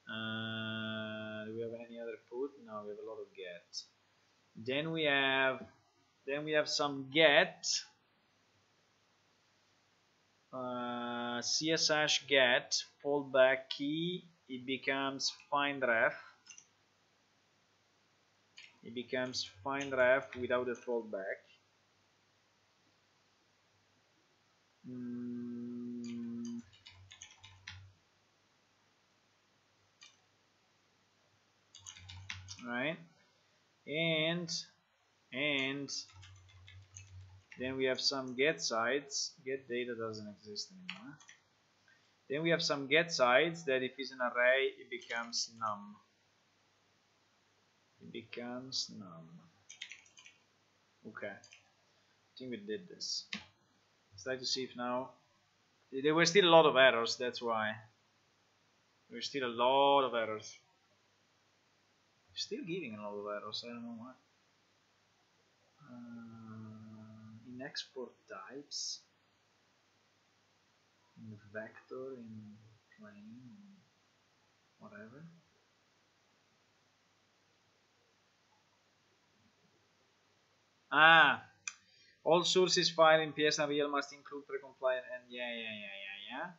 Do we have any other put? No, we have a lot of get. Then we have some get. CSH get fallback key. It becomes find ref. It becomes find ref without a fallback. Right, and then we have some get sites. Get data doesn't exist anymore. Then we have some get sites that if it's an array, it becomes num. It becomes num. Okay, I think we did this. Let's try to see if now. There were still a lot of errors, that's why. There were still a lot of errors. Still giving a lot of errors, I don't know why. In export types, in vector, in plane, whatever. All sources file in PSNreal must include precompliant and yeah.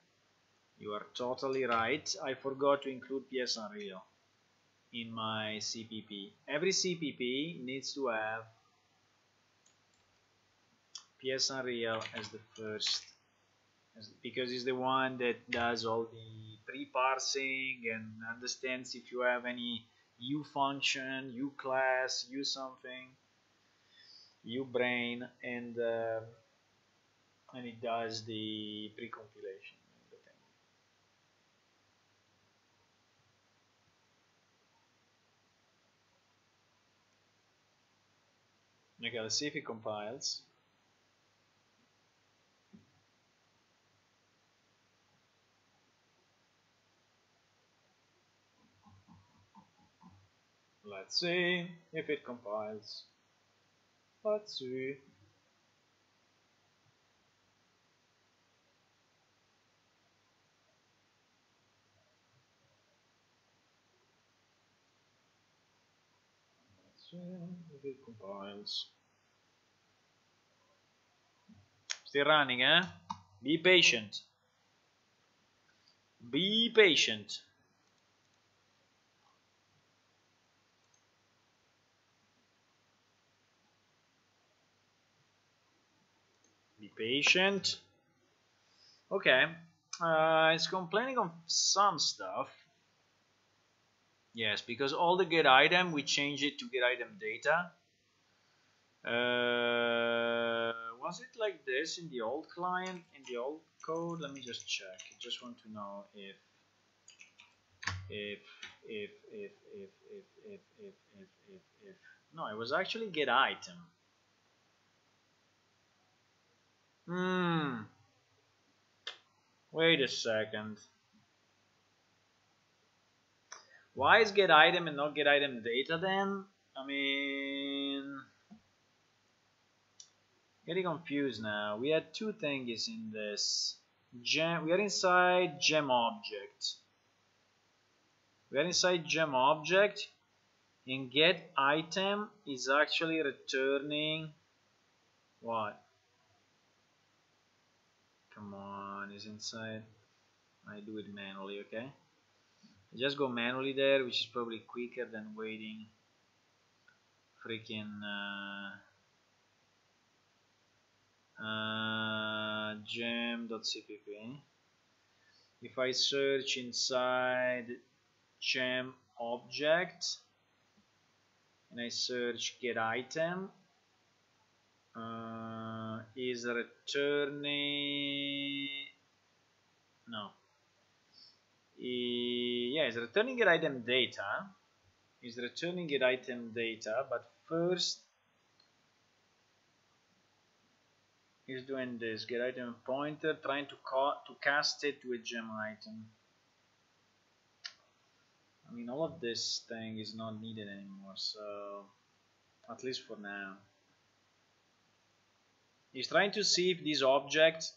You are totally right. I forgot to include PSNreal in my CPP. Every CPP needs to have PSNreal as the first, because it's the one that does all the pre-parsing and understands if you have any U function, U class, U something, U brain, and it does the pre-compilation. Okay, let's see if it compiles. Let's see if it compiles. Let's see. Let's see if it compiles. Still running, eh? Be patient. Be patient. Be patient. Okay. It's complaining of some stuff. Yes, because all the get item, we change it to get item data. Was it like this in the old client, in the old code? Let me just check. I just want to know if no, it was actually get item. Wait a second. Why is get item and not get item data then? I mean, getting confused now. We had two things in this. Gem, we are inside gem object. We are inside gem object, and get item is actually returning what? Come on, is inside. I do it manually, okay? I just go manually there, which is probably quicker than waiting freaking gem.cpp. If I search inside gem object and I search get item, is returning no yeah, it's returning get item data, is returning get item data, but first is doing this get item pointer, trying to cast it to a gem item. I mean, all of this thing is not needed anymore, so at least for now. He's trying to see if this object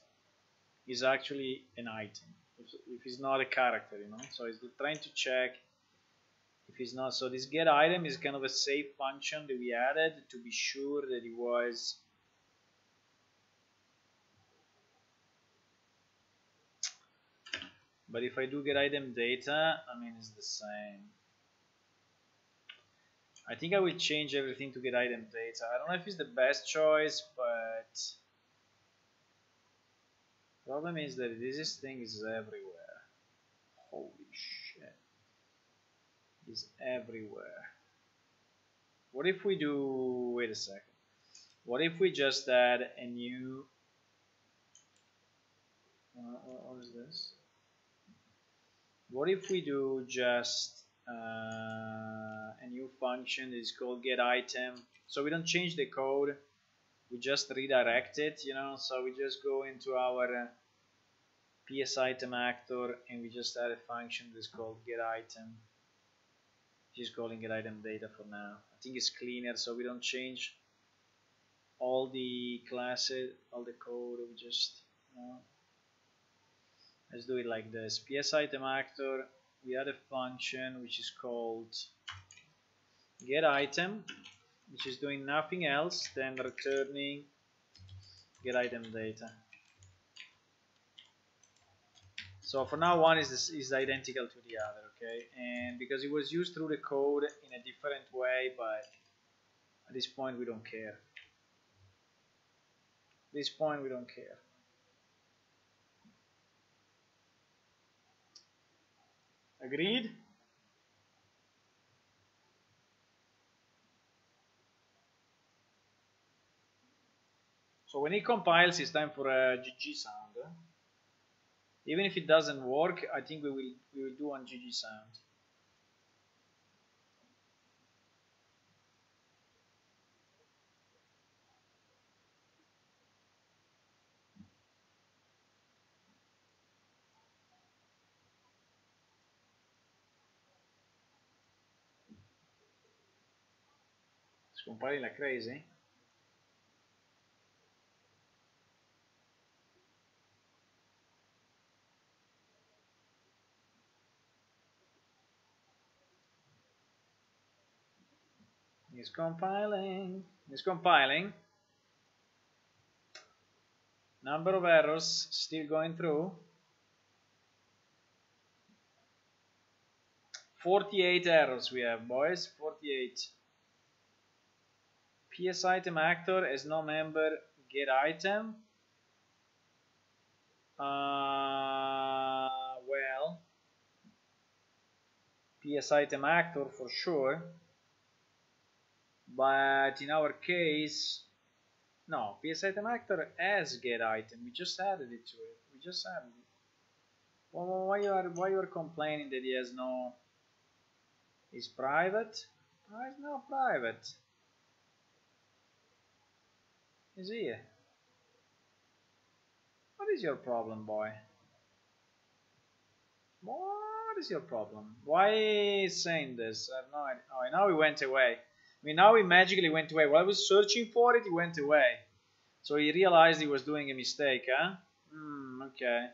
is actually an item, if it's not a character, you know. So he's trying to check if it's not. So this get item is kind of a safe function that we added to be sure that it was but if I do get item data, I mean, it's the same. I think I will change everything to get item data. I don't know if it's the best choice, but problem is that this thing is everywhere. Holy shit. It's everywhere. What if we do, wait a second. What if we just add a new, what is this? What if we do just a new function that is called get item? So we don't change the code, we just redirect it, you know. So we just go into our PS item actor and we just add a function that is called get item. Just calling get item data for now. I think it's cleaner, so we don't change all the classes, all the code. We just, you know, let's do it like this. PS item actor, we add a function which is called get item, which is doing nothing else than returning get item data. So for now, one is identical to the other, okay? And because it was used through the code in a different way, but at this point we don't care. At this point we don't care. Agreed? So when it compiles, it's time for a GG sound. Even if it doesn't work, I think we will do one GG sound. It's compiling like crazy. It's compiling. It's compiling. Number of errors still going through. 48 errors we have, boys. 48. PS item actor as no member get item. Well, PS item actor for sure, but in our case, no, PS item actor as get item. We just added it to it. We just added it. Well, why you are complaining that he has no? Is private? No, it's not private. Is he? What is your problem, boy? What is your problem? Why is saying this? I have no idea. Oh, now he went away. I mean, now he magically went away. While I was searching for it, he went away. So he realized he was doing a mistake, huh? Okay.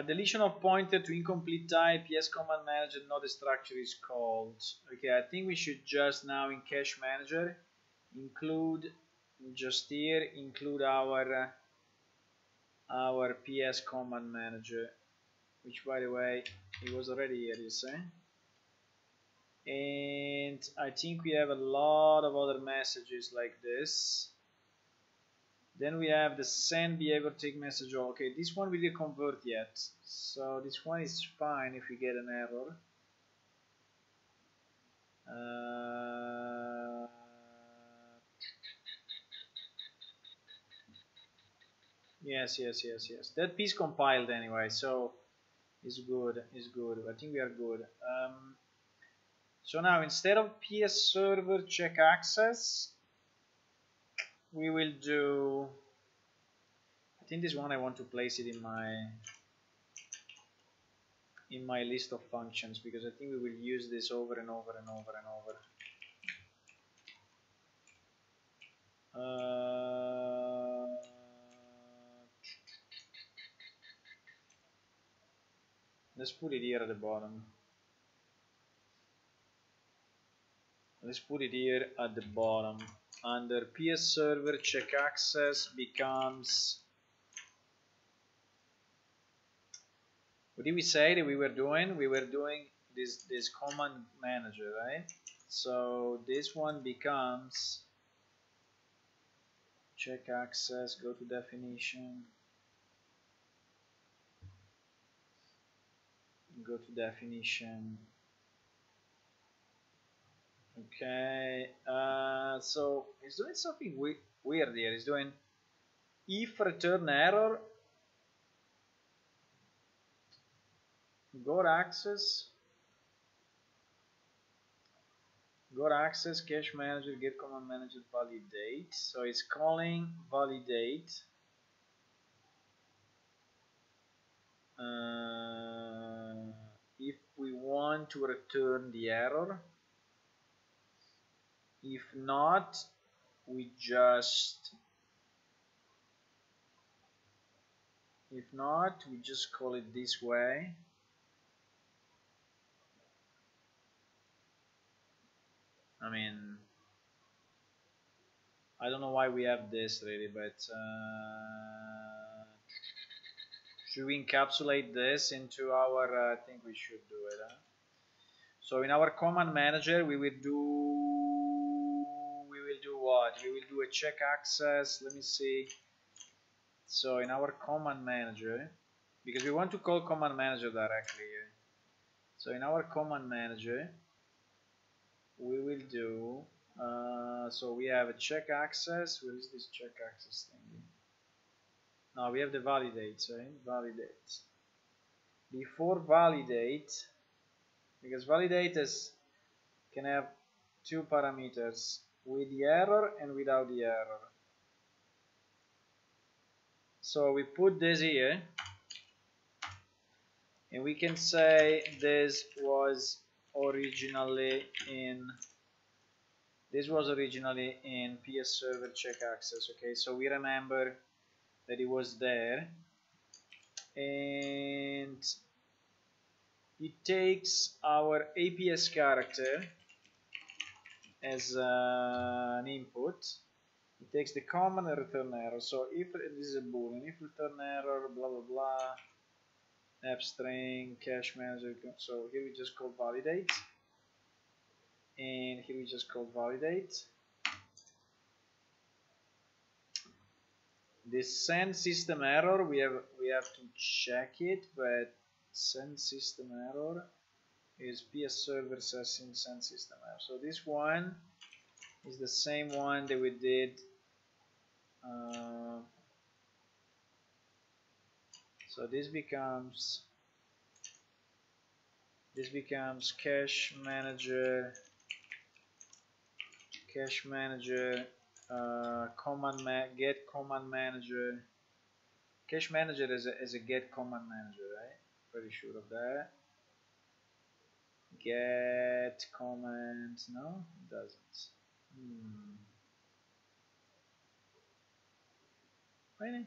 Deletion of pointer to incomplete type. Yes, command manager, not the structure is called. Okay, I think we should just now in cache manager include just here include our PS command manager, which by the way it was already here, you see. And I think we have a lot of other messages like this. Then we have the send behavior take message. Okay, this one we didn't convert yet, so this one is fine if we get an error. Yes. That piece compiled anyway, so it's good. It's good. I think we are good. So now instead of PS server check access, we will do. I think this one I want to place it in my list of functions because I think we will use this over and over and over and over. Let's put it here at the bottom. Let's put it here at the bottom. Under PS server check access becomes. What did we say that we were doing? We were doing this command manager, right? So this one becomes check access, go to definition, go to definition. Okay, so it's doing something weird here. It's doing if return error, go access cache manager get command manager validate. So it's calling validate if we want to return the error. If not, we just call it this way. I mean, I don't know why we have this really, but should we encapsulate this into our? I think we should do it. Huh? So in our command manager, we will do what? We will do a check access. Let me see. So in our command manager, because we want to call command manager directly here. So in our command manager, we will do. So we have a check access. Where is this check access thing? Now we have the validate, right? Validate. Before validate, because validators can have two parameters, with the error and without the error. So we put this here, and we can say this was originally in PS server check access. Okay, so we remember that it was there, and it takes our APS character as an input, It takes the command and return error. So if this is a boolean, if return error, blah blah blah, app string, cache manager. So here we just call validate, and here we just call validate. This send system error, we have to check it, but send system error is PS server says in send system error. So this one is the same one that we did. So this becomes cache manager get command manager. Cache manager is a get command manager, right? Pretty sure of that. Get command, no, it doesn't. Really?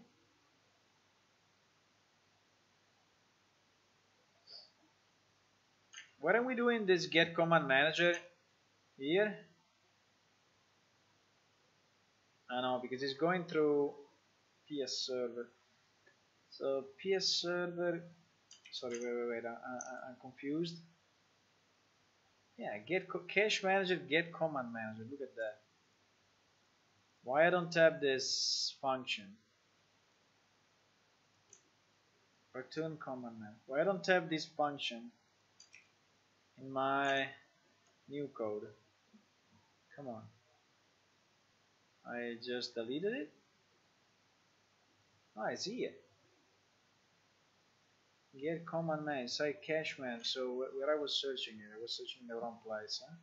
Why are we doing this get command manager here? I know, because it's going through PS server. So PS server, sorry, wait, I'm confused. Yeah, get cache manager, get command manager. Look at that. Why I don't have this function? Return command manager. Why I don't have this function in my new code? Come on. I just deleted it. I see it. Get command man, say cache man. So where I was searching it, I was searching in the wrong place, huh?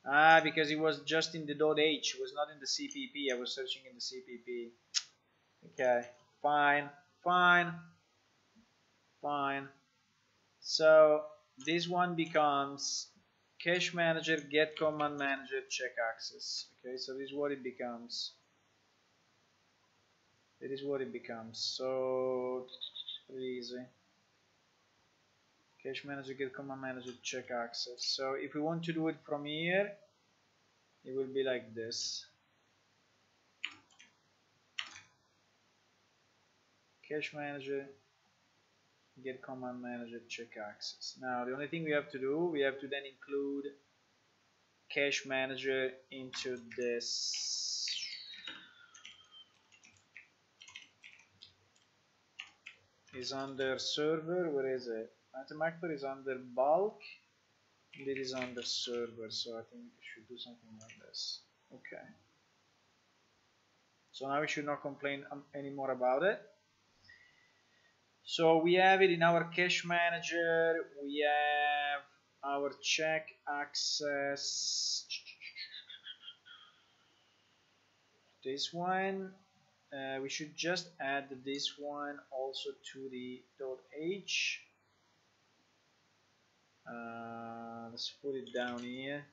Ah, because it was just in the .h, it was not in the CPP. I was searching in the CPP. Okay, fine. So this one becomes cache manager, get command manager, check access. Okay, so this is what it becomes. It is what it becomes. So pretty easy. Cache manager, get command manager, check access. So if we want to do it from here, it will be like this. Cache manager, get command manager, check access. Now the only thing we have to do, we have to then include cache manager into this. Is under server. Where is it? Item actor is under bulk, and it is under server. So I think we should do something like this. Okay. So now we should not complain anymore about it. So we have it in our cache manager. We have our check access. This one. We should just add this one also to the .h. Let's put it down here,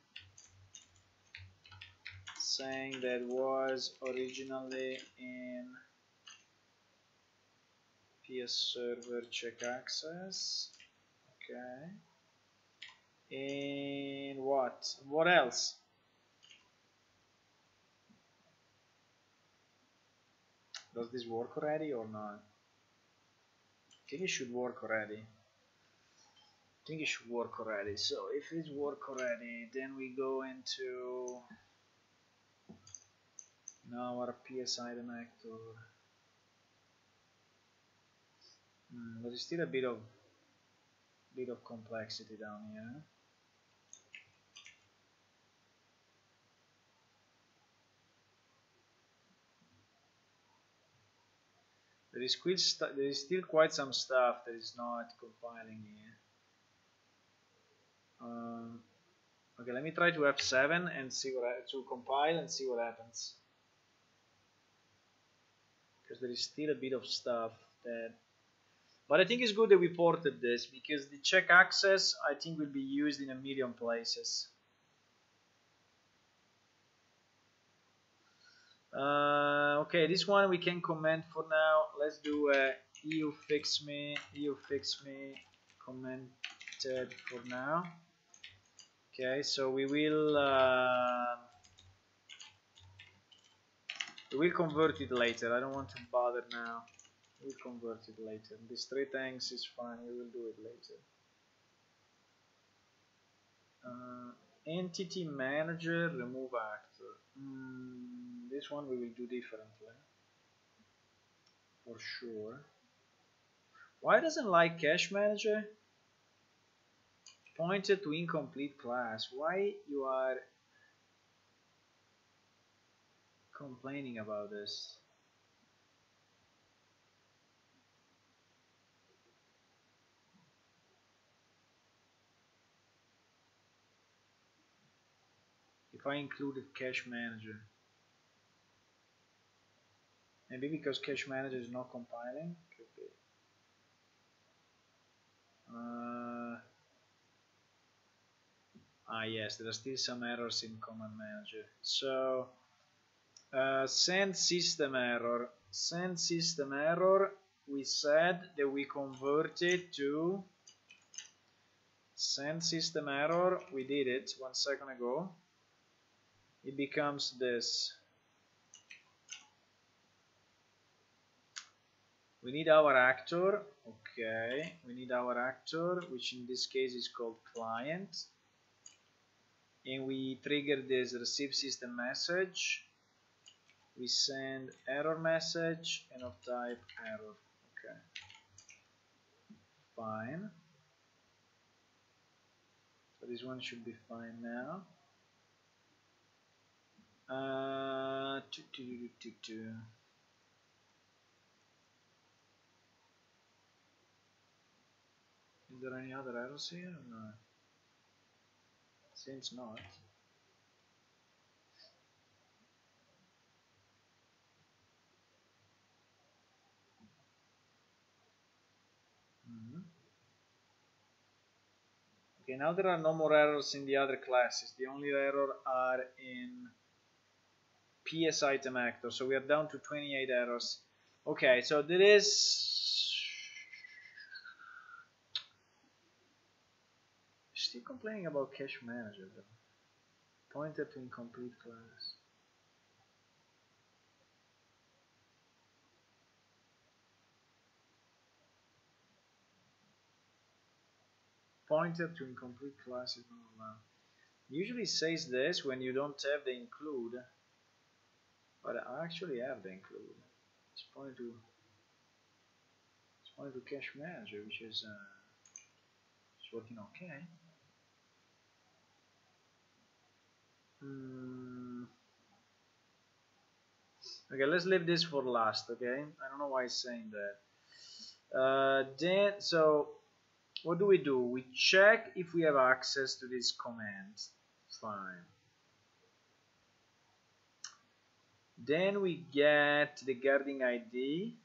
saying that was originally in PS server check access. Okay. And what else? Does this work already or not? I think it should work already. So if it works already, then we go into now our PS item actor. There is still a bit of complexity down here. There is still quite some stuff that is not compiling here. Okay, let me try to F7 and see to compile and see what happens. Because there is still a bit of stuff that. But I think it's good that we ported this, because the check access I think will be used in a million places. Okay, this one we can comment for now. Let's do EU fix me commented for now. Okay, so we will We will convert it later. I don't want to bother now. We'll convert it later. These 3 things is fine. We will do it later. Entity manager, remove actor. This one we will do differently, for sure. Why doesn't like cache manager? Pointed to incomplete class. Why you are complaining about this? If I included cache manager, maybe because cache manager is not compiling. Could be. Yes, there are still some errors in command manager. So send system error. Send system error. We said that we converted to send system error. We did it 1 second ago. It becomes this. We need our actor. Okay, we need our actor, which in this case is called client. And we trigger this receive system message. We send error message and of type error. Okay, fine. So this one should be fine now. Is there any other errors here? No. Seems not. Okay, now there are no more errors in the other classes. The only error are in PS item actor. So we are down to 28 errors. Okay, so there is still complaining about cache manager though. Pointed to incomplete class. Pointed to incomplete class is not allowed. Usually says this when you don't have the include, but I actually have the include. It's pointed to cache manager, which is it's working okay. Okay, let's leave this for last. Okay, I don't know why it's saying that. Then so what do? We check if we have access to this command. Fine. Then we get the guarding ID.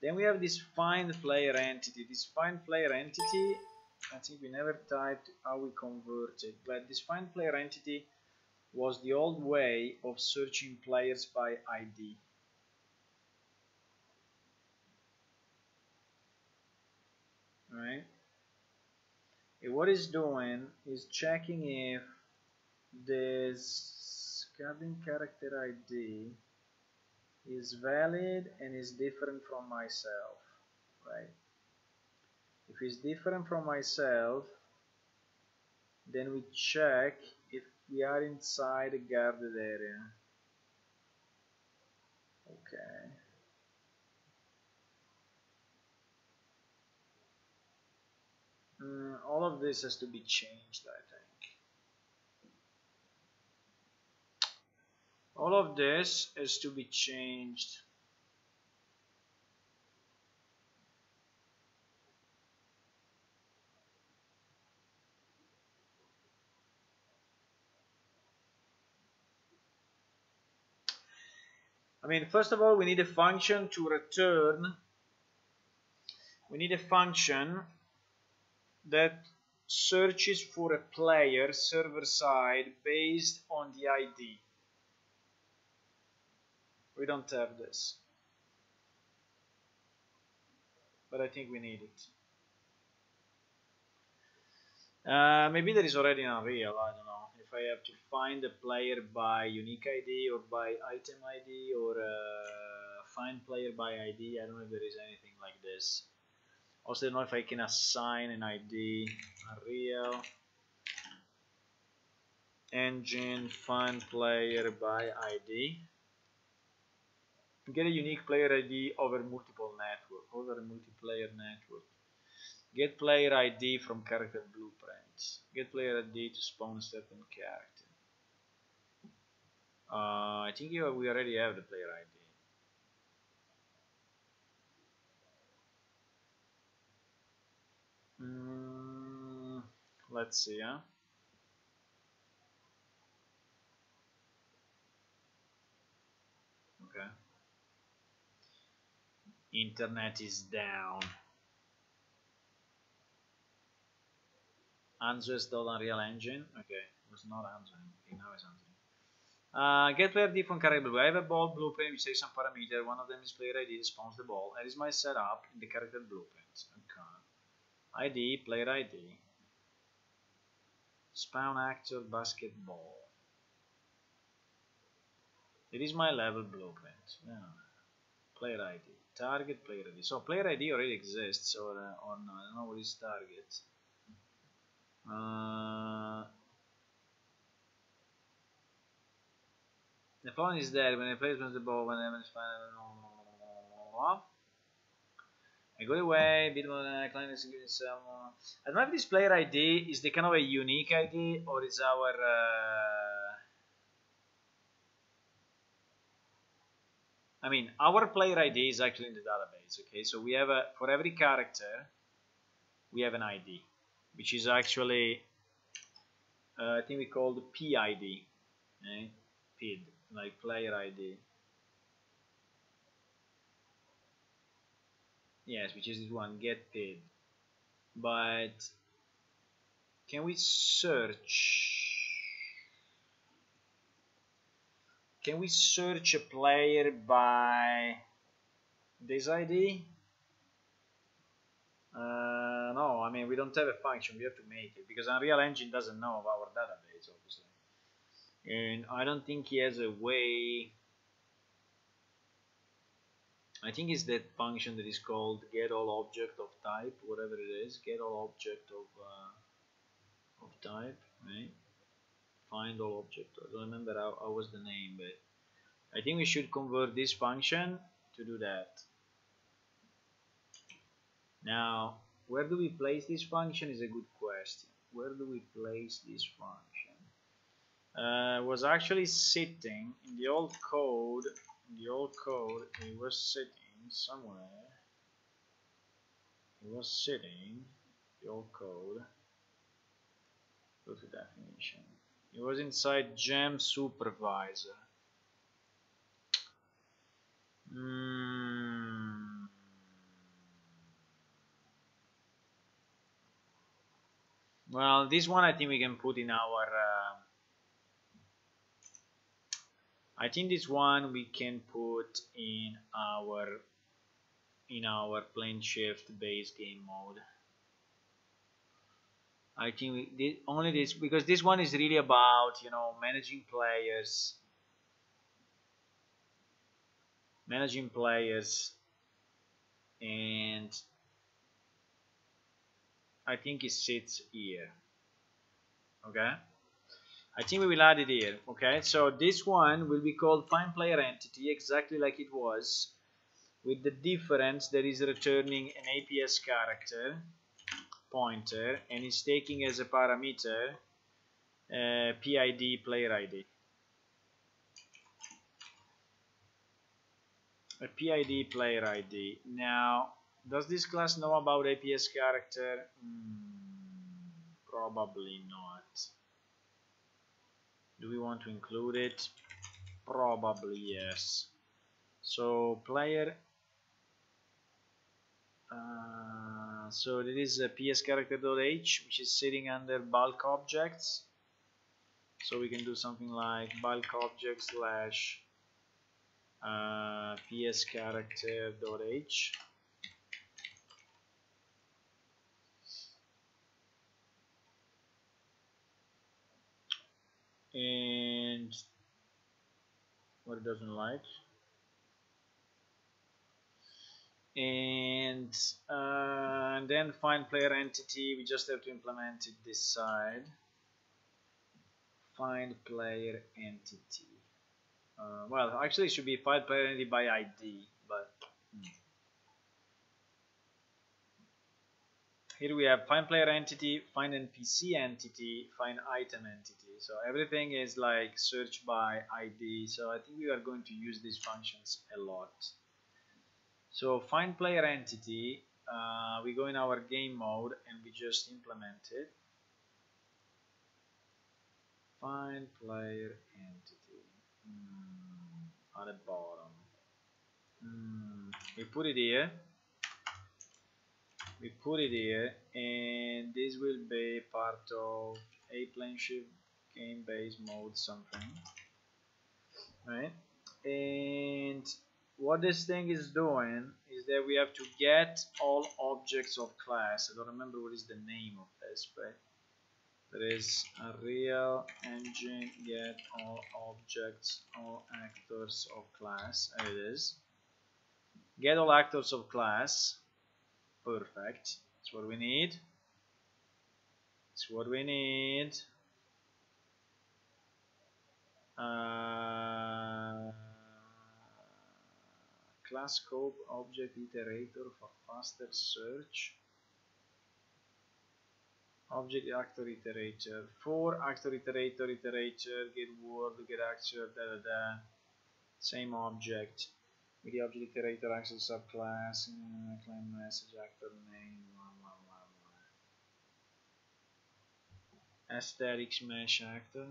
Then we have this find player entity. This find player entity, I think we never typed how we convert it, but this find player entity was the old way of searching players by ID. Right? And what it's doing is checking if this guarding character ID is valid and is different from myself, right? If it's different from myself, then we check if we are inside a guarded area. Okay. All of this has to be changed, I think. All of this has to be changed. I mean, first of all, we need a function to return. We need a function that searches for a player server side based on the ID. We don't have this, but I think we need it. Maybe there is already in Unreal, I don't know if if I have to find a player by unique ID or by item ID or find player by ID. I don't know if there is anything like this. Also, I don't know if I can assign an ID. Unreal Engine find player by ID. Get a unique player ID over multiple network, over a multiplayer network. Get player ID from character blueprints. Get player ID to spawn a certain character. I think we already have the player ID. Let's see, huh? Okay. Internet is down. Answers the Unreal Engine. Okay, it was not answering. Okay, now it's answering. Get player ID from character. I have a ball blueprint which takes some parameter. One of them is player ID that spawns the ball. That is my setup in the character blueprints. Okay. ID, player ID. Spawn actor basketball. It is my level blueprint. Yeah. Player ID. Target player ID. So player ID already exists, or no, I don't know what is target. The phone is there when I place the ball, when I have final. I go away, bit more client executing some. I don't know if this player ID is the kind of a unique ID or is our. I mean, our player ID is actually in the database. Okay, so we have for every character, we have an ID, which is actually, I think we call the PID, okay? PID, like player ID. Yes, which is this one, get PID. But can we search? Can we search a player by this ID? No, I mean we don't have a function. We have to make it because Unreal Engine doesn't know of our database, obviously, and I don't think he has a way. I think it's that function that is called get all object of type, whatever it is. Get all object of type, right? Find all object. I don't remember how was the name, but I think we should convert this function to do that. Now, where do we place this function is a good question. Where do we place this function? It was actually sitting in the old code. In the old code, it was sitting somewhere. It was sitting the old code. Go to definition. It was inside gem supervisor. Well, this one I think we can put in our. I think this one we can put in our plane shift base game mode. I think we did only this because this one is really about managing players, and I think it sits here. Okay, I think we will add it here. Okay, so this one will be called find player entity, exactly like it was, with the difference that is returning an APS character pointer and is taking as a parameter PID player ID. A PID player ID. Now, does this class know about APS character? Probably not. Do we want to include it? Probably yes. So player. So it is a PS character.h, which is sitting under bulk objects. So we can do something like bulk object slash PS character.h. and what it doesn't like. And then find player entity. We just have to implement it this side. Find player entity. Well, actually, it should be find player entity by ID, but here we have find player entity, find NPC entity, find item entity. So everything is like search by ID. So I think we are going to use these functions a lot. So find player entity, we go in our game mode and we just implement it. Find player entity at the bottom. We put it here. We put it here, and this will be part of a Planeshift game base mode something, right? And what this thing is doing is that we have to get all objects of class. I don't remember what is the name of this, but there is a real engine get all objects, all actors of class. There it is. Get all actors of class. Perfect. That's what we need. That's what we need. Class scope object iterator for faster search. Object actor iterator. For actor iterator, get word, get actor, same object. With the object iterator access subclass, claim message, actor name, aesthetics mesh actor.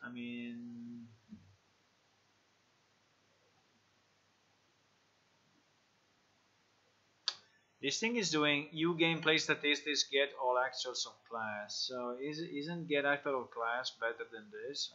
I mean, this thing is doing U gameplay statistics get all actors of class. So isn't get actor of class better than this?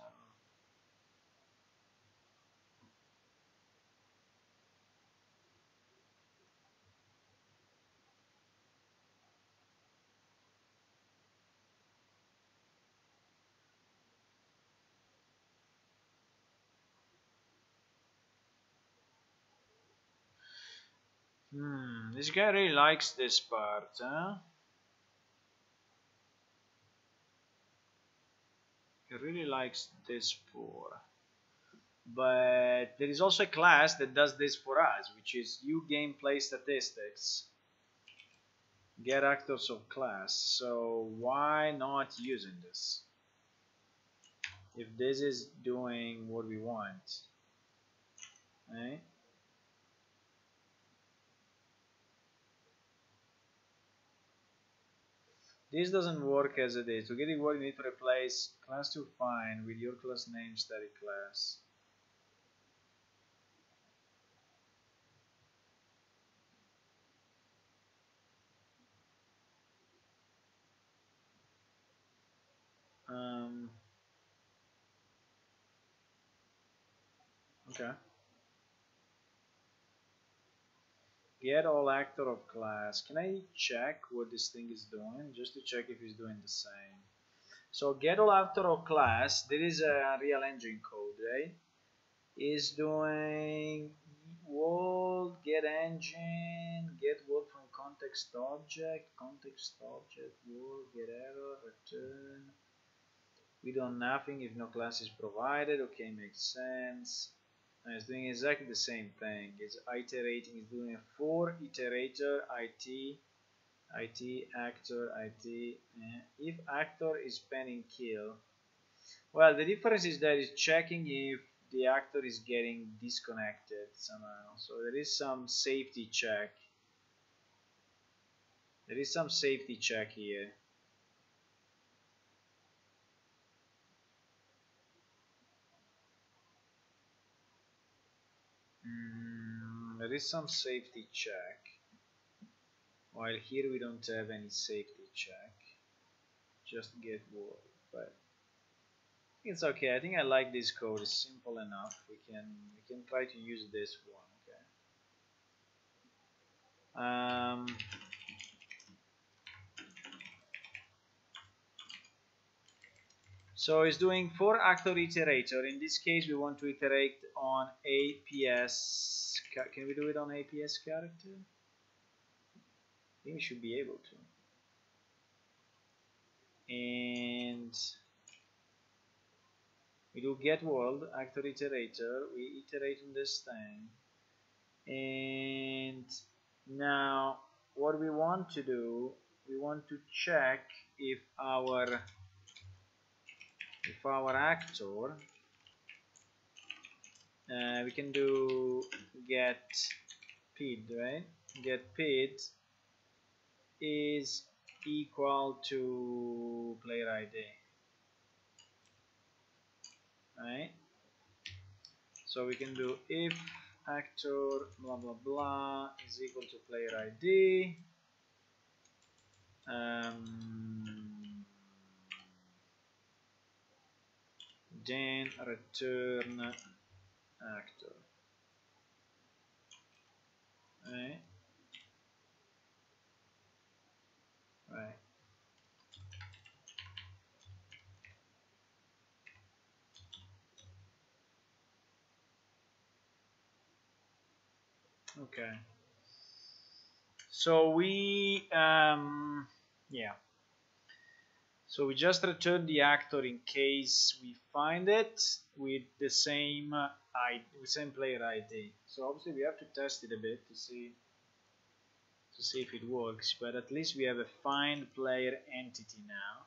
This guy really likes this part, huh? He really likes this for. But there is also a class that does this for us, which is U gameplay statistics. Get actors of class. So why not using this? If this is doing what we want, right? This doesn't work as it is. To get it work, you need to replace class to find with your class name static class. Okay. Get all actor of class. Can I check what this thing is doing? Just to check if it's doing the same. So get all actor of class, there is a real engine code, right? Is doing world, get engine, get world from context object, world, get error, return. We do nothing if no class is provided. Okay, makes sense. It's doing exactly the same thing. It's iterating. It's doing a for iterator it actor it. If actor is pending kill, well, the difference is that it's checking if the actor is getting disconnected somehow. So there is some safety check. There is some safety check here. There is some safety check. While here we don't have any safety check. Just get word, but it's okay. I think I like this code. It's simple enough. We can try to use this one. Okay. So it's doing for actor iterator. In this case, we want to iterate on APS. Can we do it on APS character? I think we should be able to. And we do get world actor iterator. We iterate on this thing. And now what we want to do, we want to check if our actor, we can do get pid, right? Get pid is equal to player ID, right? So we can do if actor blah blah blah is equal to player ID, then return actor, right? Right. Okay. So we yeah. So we just return the actor in case we find it with the same same player ID. So obviously we have to test it a bit to see if it works. But at least we have a find player entity now.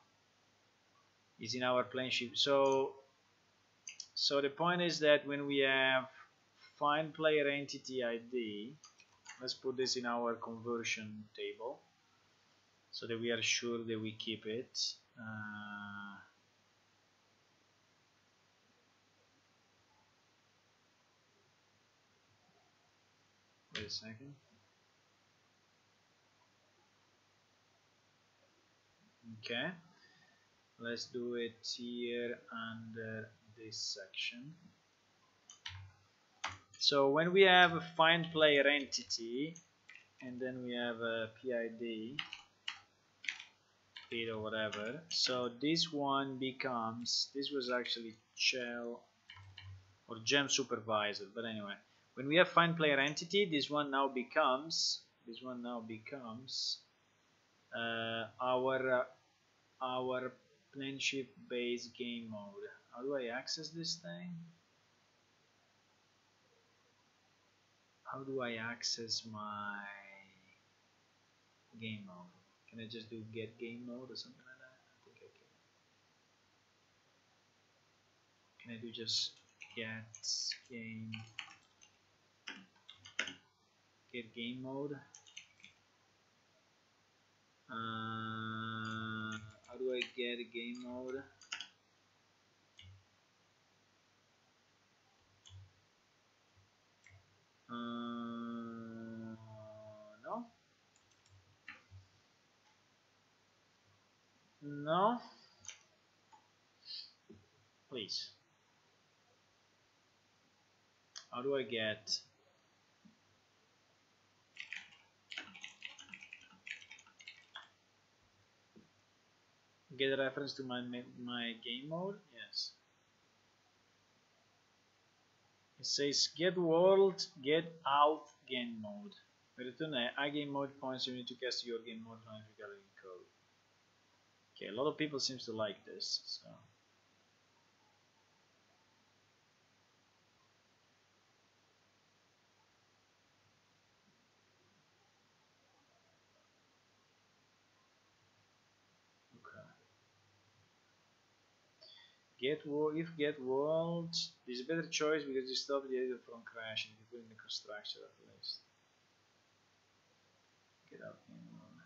It's in our plane ship. So the point is that when we have find player entity ID, let's put this in our conversion table so that we are sure that we keep it. Wait a second. Okay, let's do it here under this section. So when we have a find player entity and then we have a PID or whatever, so this one becomes, this was actually shell or gem supervisor, but anyway, when we have find player entity, this one now becomes our planeship base game mode. How do I access this thing? How do I access my game mode? Can I just do get game mode or something like that? I think I can. Can I do just get game mode? How do I get a game mode? No, please. How do I get a reference to my game mode? Yes. It says get world, get out game mode. Return a game mode points you need to cast your game mode regarding code. Okay, a lot of people seems to like this, so. If get world is a better choice because you stop the editor from crashing if you put in the constructor at least. Get out game mode.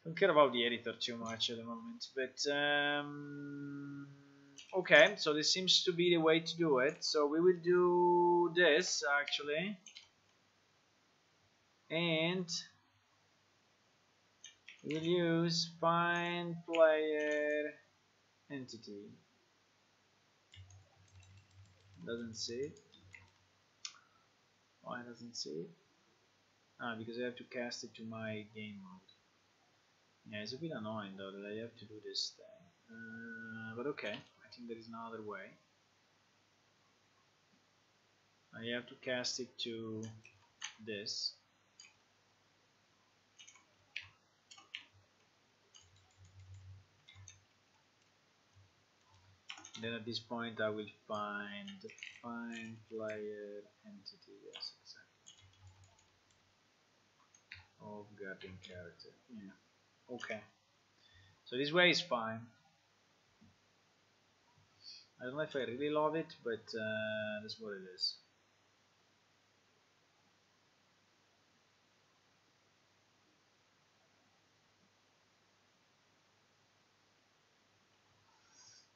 Don't care about the editor too much at the moment, but okay, so this seems to be the way to do it. So we will do this actually, and we'll use find player entity. Doesn't see it. Why doesn't see it? Ah, because I have to cast it to my game mode. Yeah, it's a bit annoying though that I have to do this thing. But okay, I think there is another way. I have to cast it to this. Then at this point I will find player entity. Yes, exactly. Of guardian character. Yeah. Okay. So this way is fine. I don't know if I really love it, but that's what it is.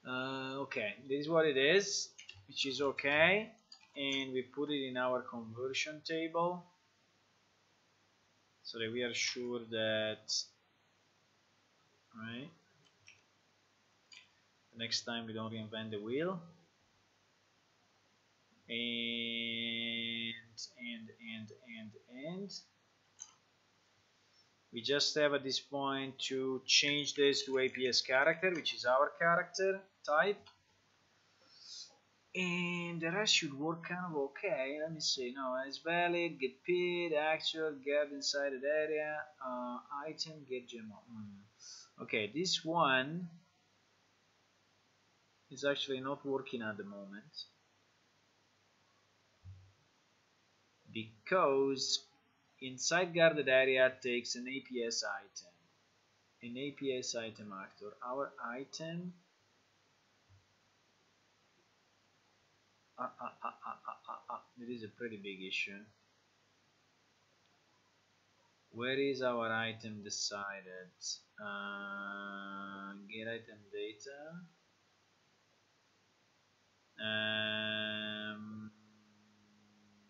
Okay, this is what it is, which is okay, and we put it in our conversion table so that we are sure that, right, the next time we don't reinvent the wheel. And we just have at this point to change this to APS character, which is our character type, and the rest should work kind of okay. Let me see. No, it's valid, get paid, actual, get inside the area, item, get gem. Okay, this one is actually not working at the moment because inside guarded area takes an APS item, an APS item actor. Our item it is a pretty big issue. Where is our item decided? Get item data.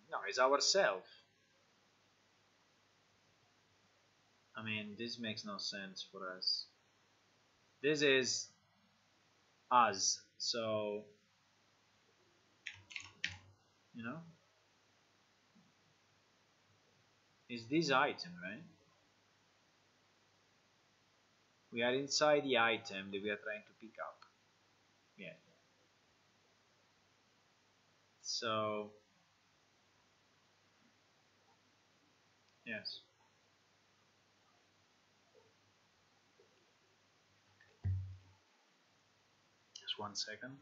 No, it's ourself. I mean, this makes no sense for us. This is us, so you know, it's this item, right? We are inside the item that we are trying to pick up. Yeah. So yes. Just 1 second.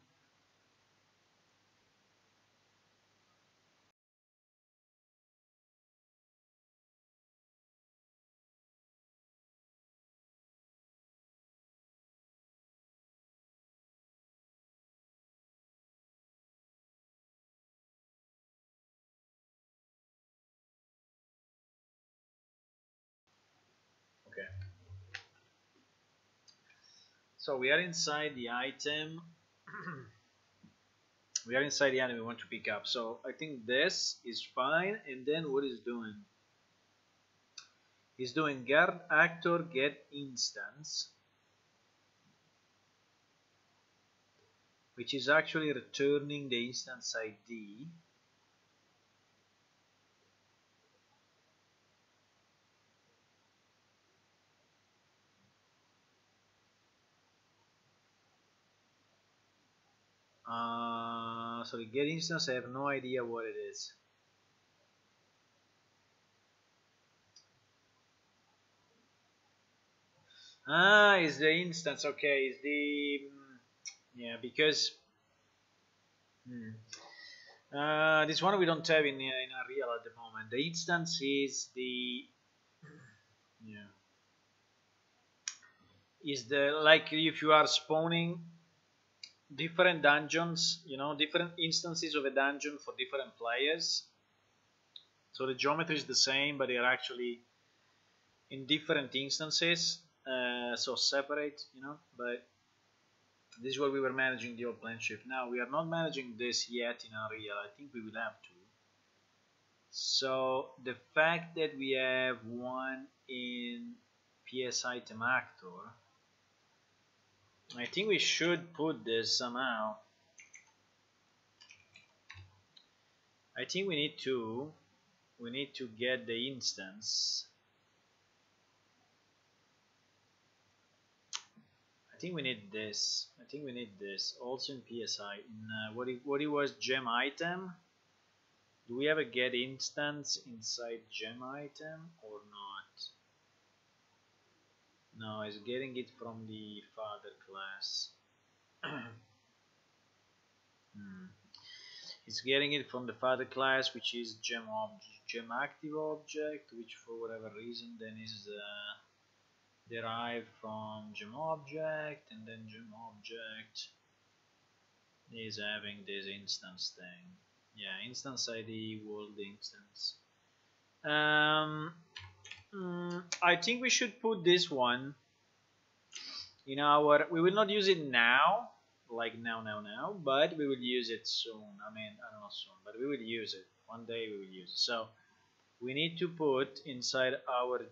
Okay. So we are inside the item. We are inside the item we want to pick up. So I think this is fine. And then what is doing? He's doing guard actor get instance, which is actually returning the instance ID. Sorry, get instance, I have no idea what it is. Is the instance, okay, is the, yeah, because, this one we don't have in Unreal at the moment. The instance is the, yeah, is the, like if you are spawning different dungeons, different instances of a dungeon for different players. So the geometry is the same, but they are actually in different instances, so separate, but this is what we were managing the old PlanShift. Now we are not managing this yet in Unreal. I think we will have to. So the fact that we have one in PS item actor, I think we should put this somehow. I think we need to we need to get the instance. I think we need this. I think we need this also in PSI. In what it was, gem item. Do we have a get instance inside gem item or not? No, it's getting it from the father class. It's getting it from the father class, which is gem active object, which for whatever reason then is derived from gem object, and then gem object is having this instance thing. Yeah, instance ID world instance. I think we should put this one in our. We will not use it now, like now, but we will use it soon. I mean, I don't know soon, but we will use it. One day we will use it. So we need to put inside our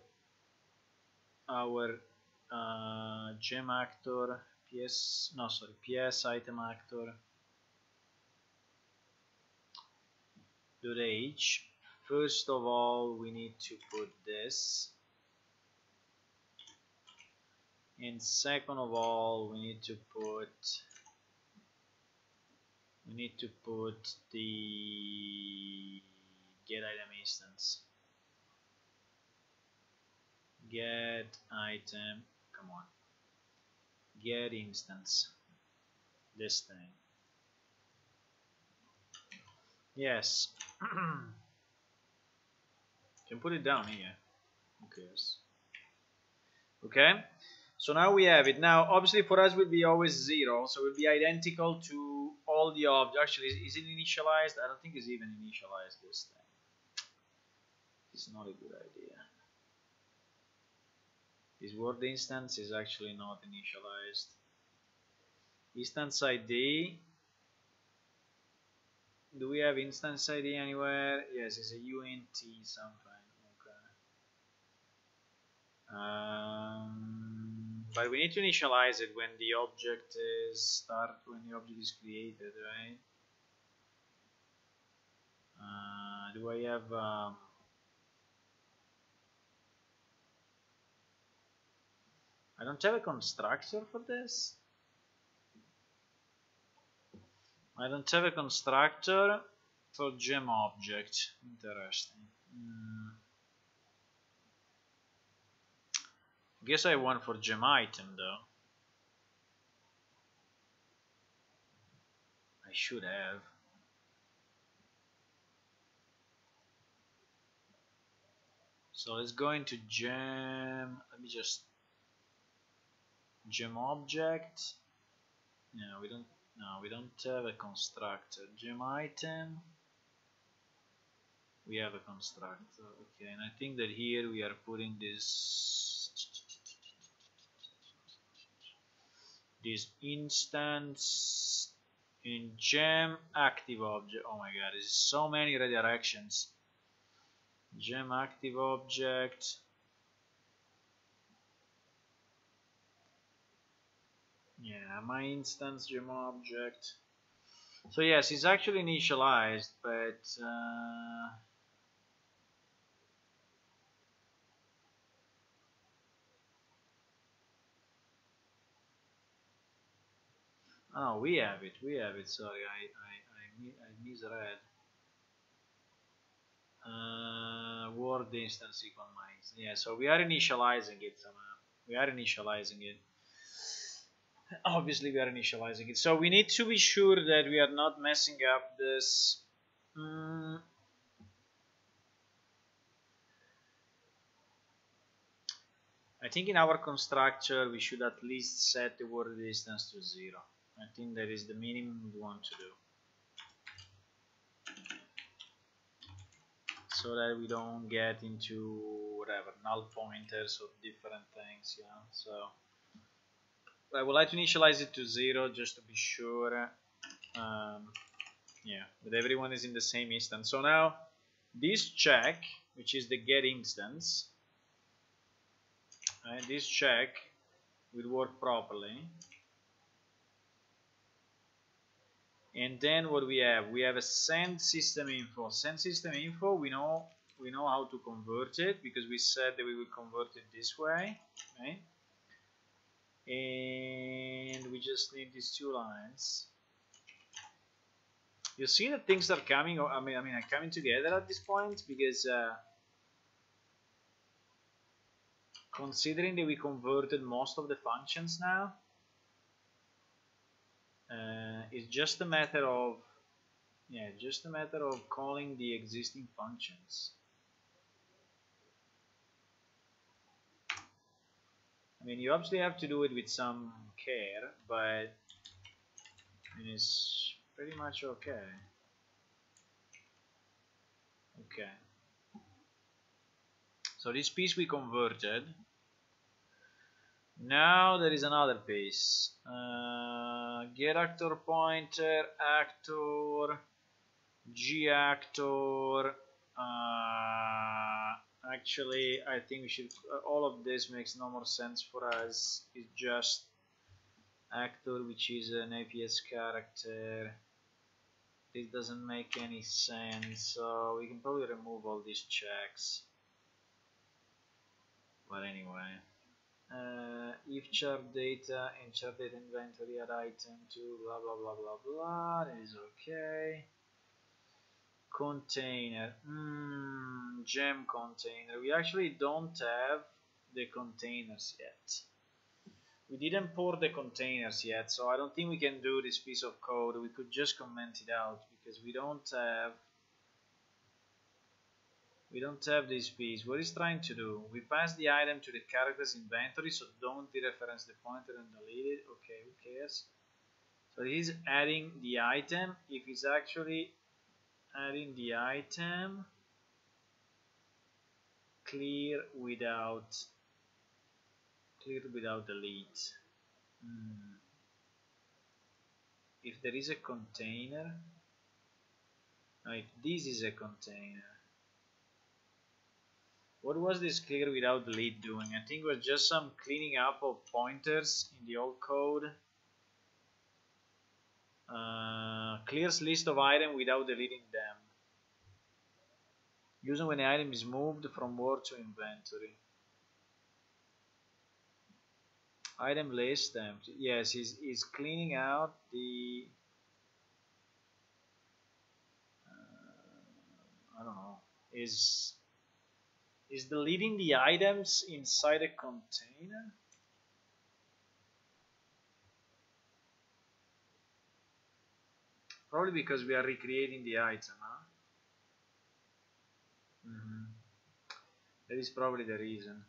gem actor PS item actor .h. First of all, we need to put this, and second of all, we need to put the get item instance. Get item, come on, get instance, this thing. Yes. Can put it down here. Who cares? Okay. So now we have it. Now, obviously, for us, will be always 0, so it will be identical to all the objects. Actually, is it initialized? I don't think it's even initialized. This thing. It's not a good idea. This word instance is actually not initialized. Instance ID. Do we have instance ID anywhere? Yes, it's a uint something. Okay. But we need to initialize it when the object is created, right? Do I have? I don't have a constructor for this. I don't have a constructor for gem object. Interesting. I guess I have one for gem item though. I should have. So let's go into gem. Let me just gem object. No, we don't. No, we don't have a constructor. Gem item. We have a constructor. Okay, and I think that here we are putting this instance in gem active object. Oh my god, there's so many redirections. Gem active object. Yeah, my instance gem object. So yes, it's actually initialized, but oh, we have it. Sorry, I misread. Word instance equal mines. Yeah, so we are initializing it somehow. We are initializing it. Obviously, we are initializing it. So we need to be sure that we are not messing up this. I think in our constructor we should at least set the word distance to 0. I think that is the minimum we want to do, so that we don't get into whatever null pointers or different things, you know. So I would like to initialize it to 0 just to be sure. Yeah, that everyone is in the same instance. So now this check, which is the get instance, this check will work properly. And then what we have a send system info. Send system info, we know we know how to convert it because we said that we will convert it this way, right? And we just need these two lines. You see that things are coming. I mean, are coming together at this point because considering that we converted most of the functions now, it's just a matter of calling the existing functions. I mean, you obviously have to do it with some care, but I mean, it's pretty much okay. Okay. So this piece we converted. Now there is another piece. Get actor pointer, actor, G actor. Actually, I think we should. All of this makes no more sense for us. It's just actor, which is an APS character. This doesn't make any sense, so we can probably remove all these checks. But anyway, if chart data and chart data inventory add item to blah blah blah blah blah, that is okay. Container, gem container. We actually don't have the containers yet. We didn't import the containers yet, so I don't think we can do this piece of code. We could just comment it out because we don't have this piece. What is trying to do? We pass the item to the characters inventory, so don't dereference the pointer and delete it. Okay, who cares? So he's adding the item. If he's actually adding the item, clear without delete. If there is a container, if this is a container, what was this clear without delete doing? I think it was just some cleaning up of pointers in the old code. Clears list of items without deleting them. Using when the item is moved from word to inventory. Item list empty. Yes, he's cleaning out the I don't know. Is deleting the items inside a container? Probably because we are recreating the item, huh? That is probably the reason.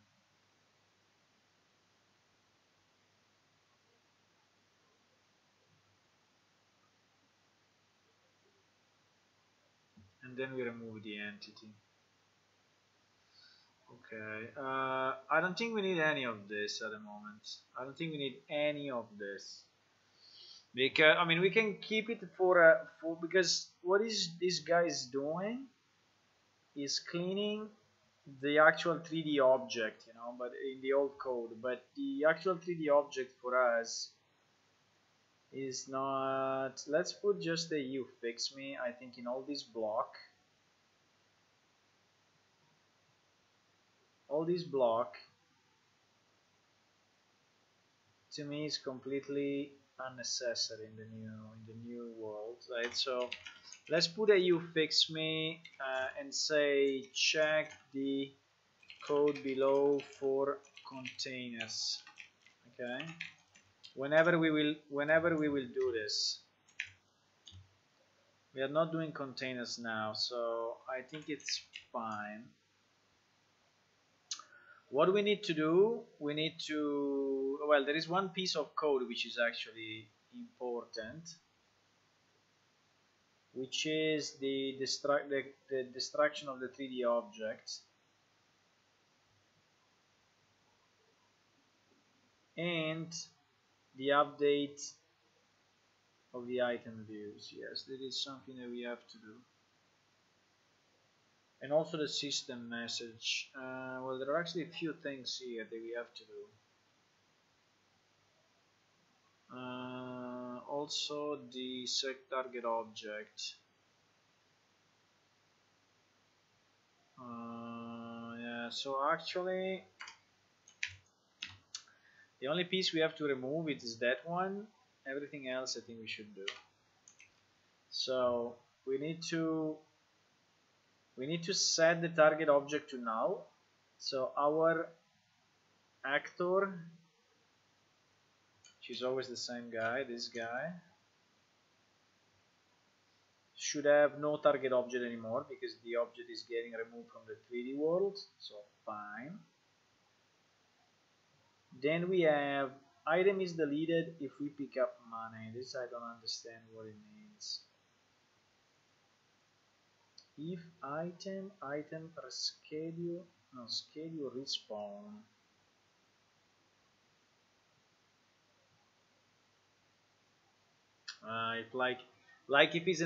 And then we remove the entity. Okay, I don't think we need any of this at the moment. I don't think we need any of this. Because, I mean, we can keep it for because what is this guy is doing is cleaning the actual 3D object, you know, but in the old code. But the actual 3D object for us is not. Let's put just the you fix me. I think in all this block. All this block to me is completely unnecessary in the new world, right? So let's put a you fix me and say check the code below for containers. Okay, whenever we will do this. We are not doing containers now, so I think it's fine. What we need to do, well, there is one piece of code which is actually important, which is the destruction of the 3D object and the update of the item views. Yes, that is something that we have to do. And also the system message. Well, there are actually a few things here that we have to do. Also the set target object. Yeah, so actually the only piece we have to remove it is that one. Everything else I think we should do. So we need to set the target object to null. So our actor, which is always the same guy, this guy, should have no target object anymore because the object is getting removed from the 3D world. So fine. Then we have item is deleted if we pick up money. This I don't understand what it means. If item schedule respawn. It like if it's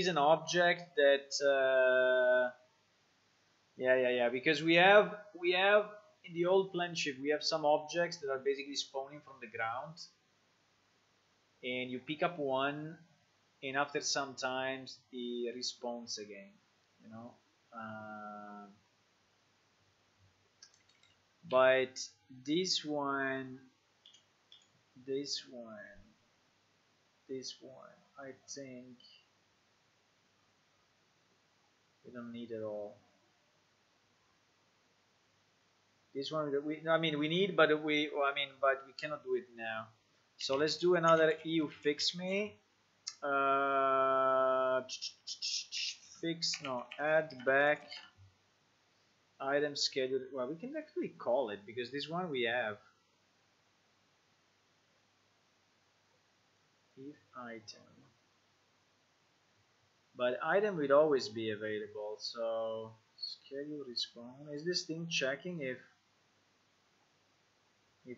an object that yeah, because we have in the old Planeshift we have some objects that are basically spawning from the ground, and you pick up one, and after some times it respawns again, you know. Uh, but this one, this one, this one, I think we don't need at all. This one I mean we need, but but we cannot do it now. So let's do another EU fix me. Fix no add back item schedule. Well, we can actually call it because this one we have. If item, but item will always be available. So schedule respawn. Is this thing checking if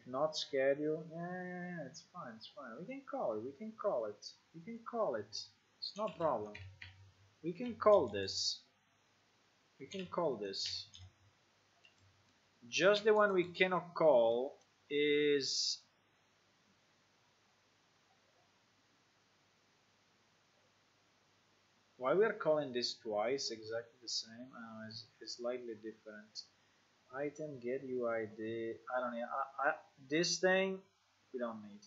not schedule? Yeah, it's fine, it's fine. We can call it. We can call it. We can call it. It's no problem. We can call this. We can call this. Just the one we cannot call is why we are calling this twice exactly the same. It's slightly different. Item get UID. I don't know. This thing we don't need.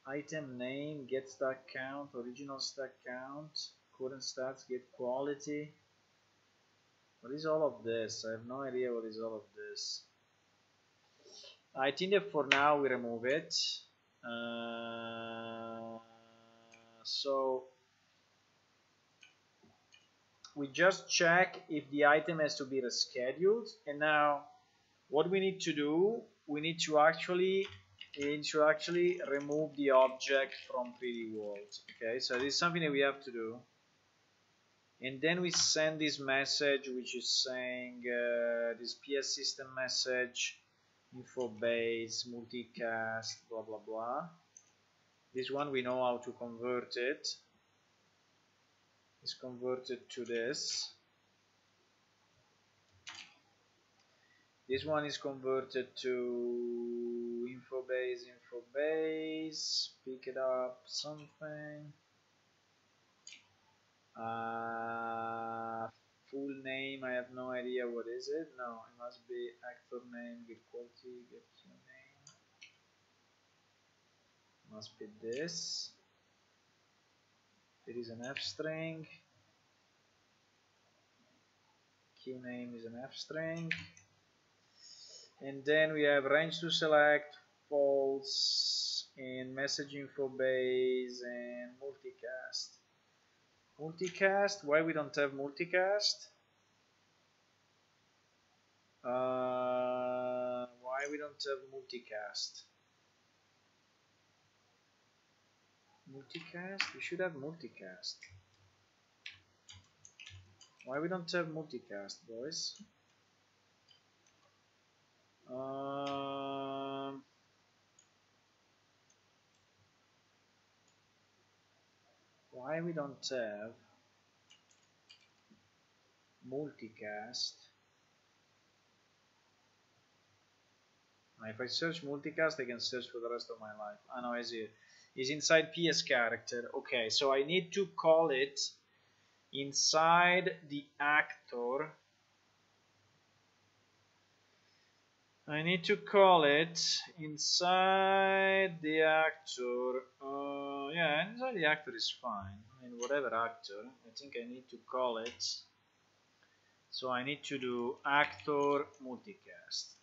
Item name get stack count, original stack count, current stats get quality. What is all of this? I have no idea what is all of this. I think that for now we remove it. So we just check if the item has to be rescheduled, and now what we need to do, we need to actually remove the object from 3D world. Okay, so this is something that we have to do, and then we send this message which is saying this PS system message, info base multicast blah blah blah. This one we know how to convert it. It's converted to this. This one is converted to info base, pick it up, something. Full name, I have no idea what is it. No, it must be actor name, get quality, get your name. Must be this. It is an F string. Key name is an F string. And then we have range to select, false, and message info base, and multicast. Multicast, why we don't have multicast? Why we don't have multicast? Multicast, we should have multicast. Why we don't have multicast, boys? Why we don't have multicast? If I search multicast, I can search for the rest of my life. I know, I see it. is inside PS character. Okay, so I need to call it inside the actor. I need to call it inside the actor. Yeah, inside the actor is fine. I mean, whatever actor. I think I need to call it. So I need to do actor multicast.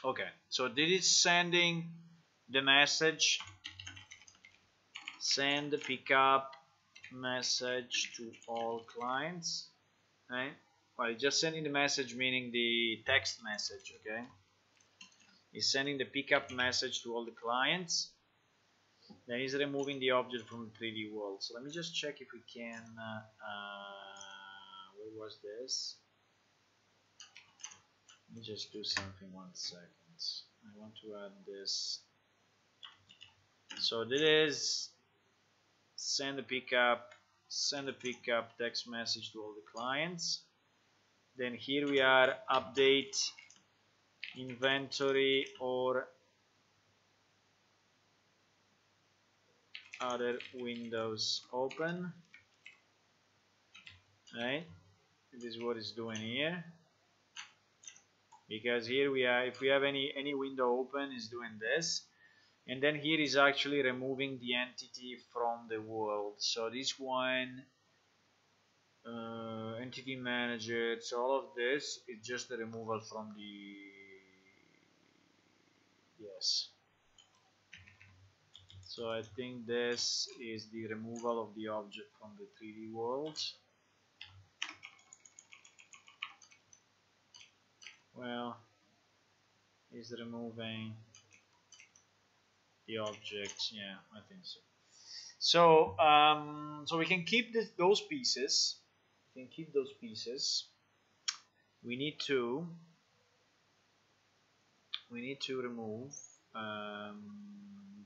Okay, so this is sending the message. Send the pickup message to all clients. Right? Well, just sending the message, meaning the text message, okay? It's sending the pickup message to all the clients. Then it's removing the object from the 3D world. So let me just check if we can. Where was this? Let me just do something 1 second. I want to add this. So this is send the pickup text message to all the clients. Then here we are update inventory or other windows open. Right? This is what it's doing here. Because here we are, if we have any window open, it's doing this. And then here is actually removing the entity from the world. So this one, entity manager, so all of this is just a removal from the, yes. So I think this is the removal of the object from the 3D world. Well, is removing the object, yeah, I think so. So, so we can keep those pieces. We can keep those pieces. We need to remove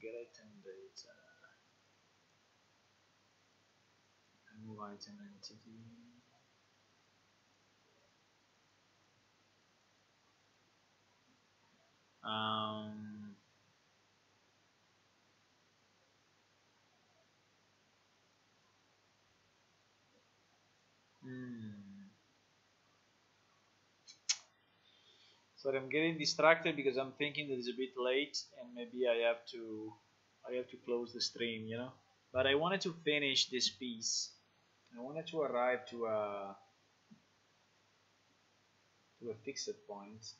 get item data, remove item entity. Sorry, I'm getting distracted because I'm thinking that it's a bit late and maybe I have to close the stream, you know. But I wanted to finish this piece. I wanted to arrive to a fixed point.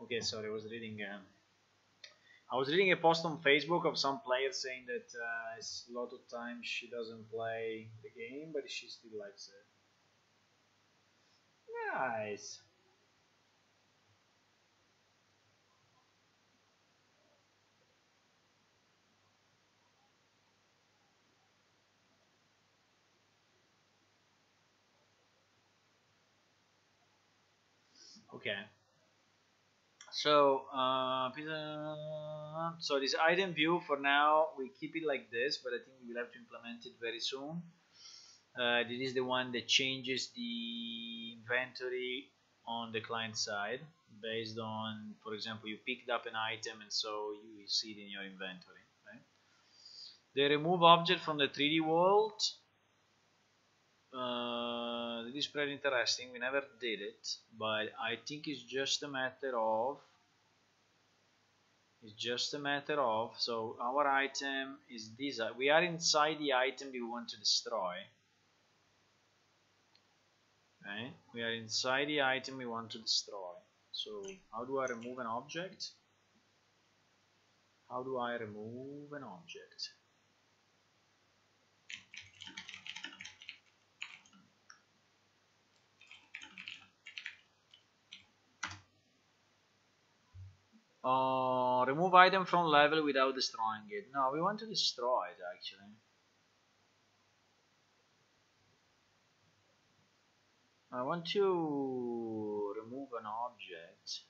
Okay, sorry, I was reading a post on Facebook of some player saying that it's a lot of times she doesn't play the game, but she still likes it. Nice. Okay. So, so this item view for now we keep it like this, but I think we will have to implement it very soon. This is the one that changes the inventory on the client side based on, for example, you picked up an item and so you see it in your inventory. Right? The remove object from the 3D world. This is pretty interesting. We never did it, but I think it's just a matter of. So our item is this. We are inside the item we want to destroy. Right? We are inside the item we want to destroy. So how do I remove an object? How do I remove an object? No, remove item from level without destroying it. No, we want to destroy it actually. I want to remove an object.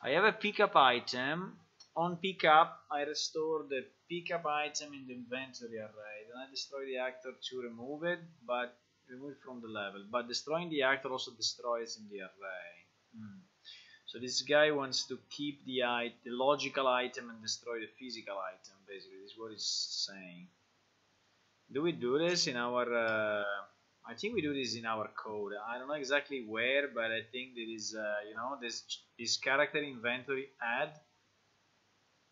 I have a pickup item. On pickup, I restore the pickup item in the inventory array. Then I destroy the actor to remove it, but remove it from the level. But destroying the actor also destroys in the array. So this guy wants to keep the logical item and destroy the physical item. Basically, this is what he's saying. Do we do this in our? I think we do this in our code. I don't know exactly where, but I think that is, you know, this character inventory add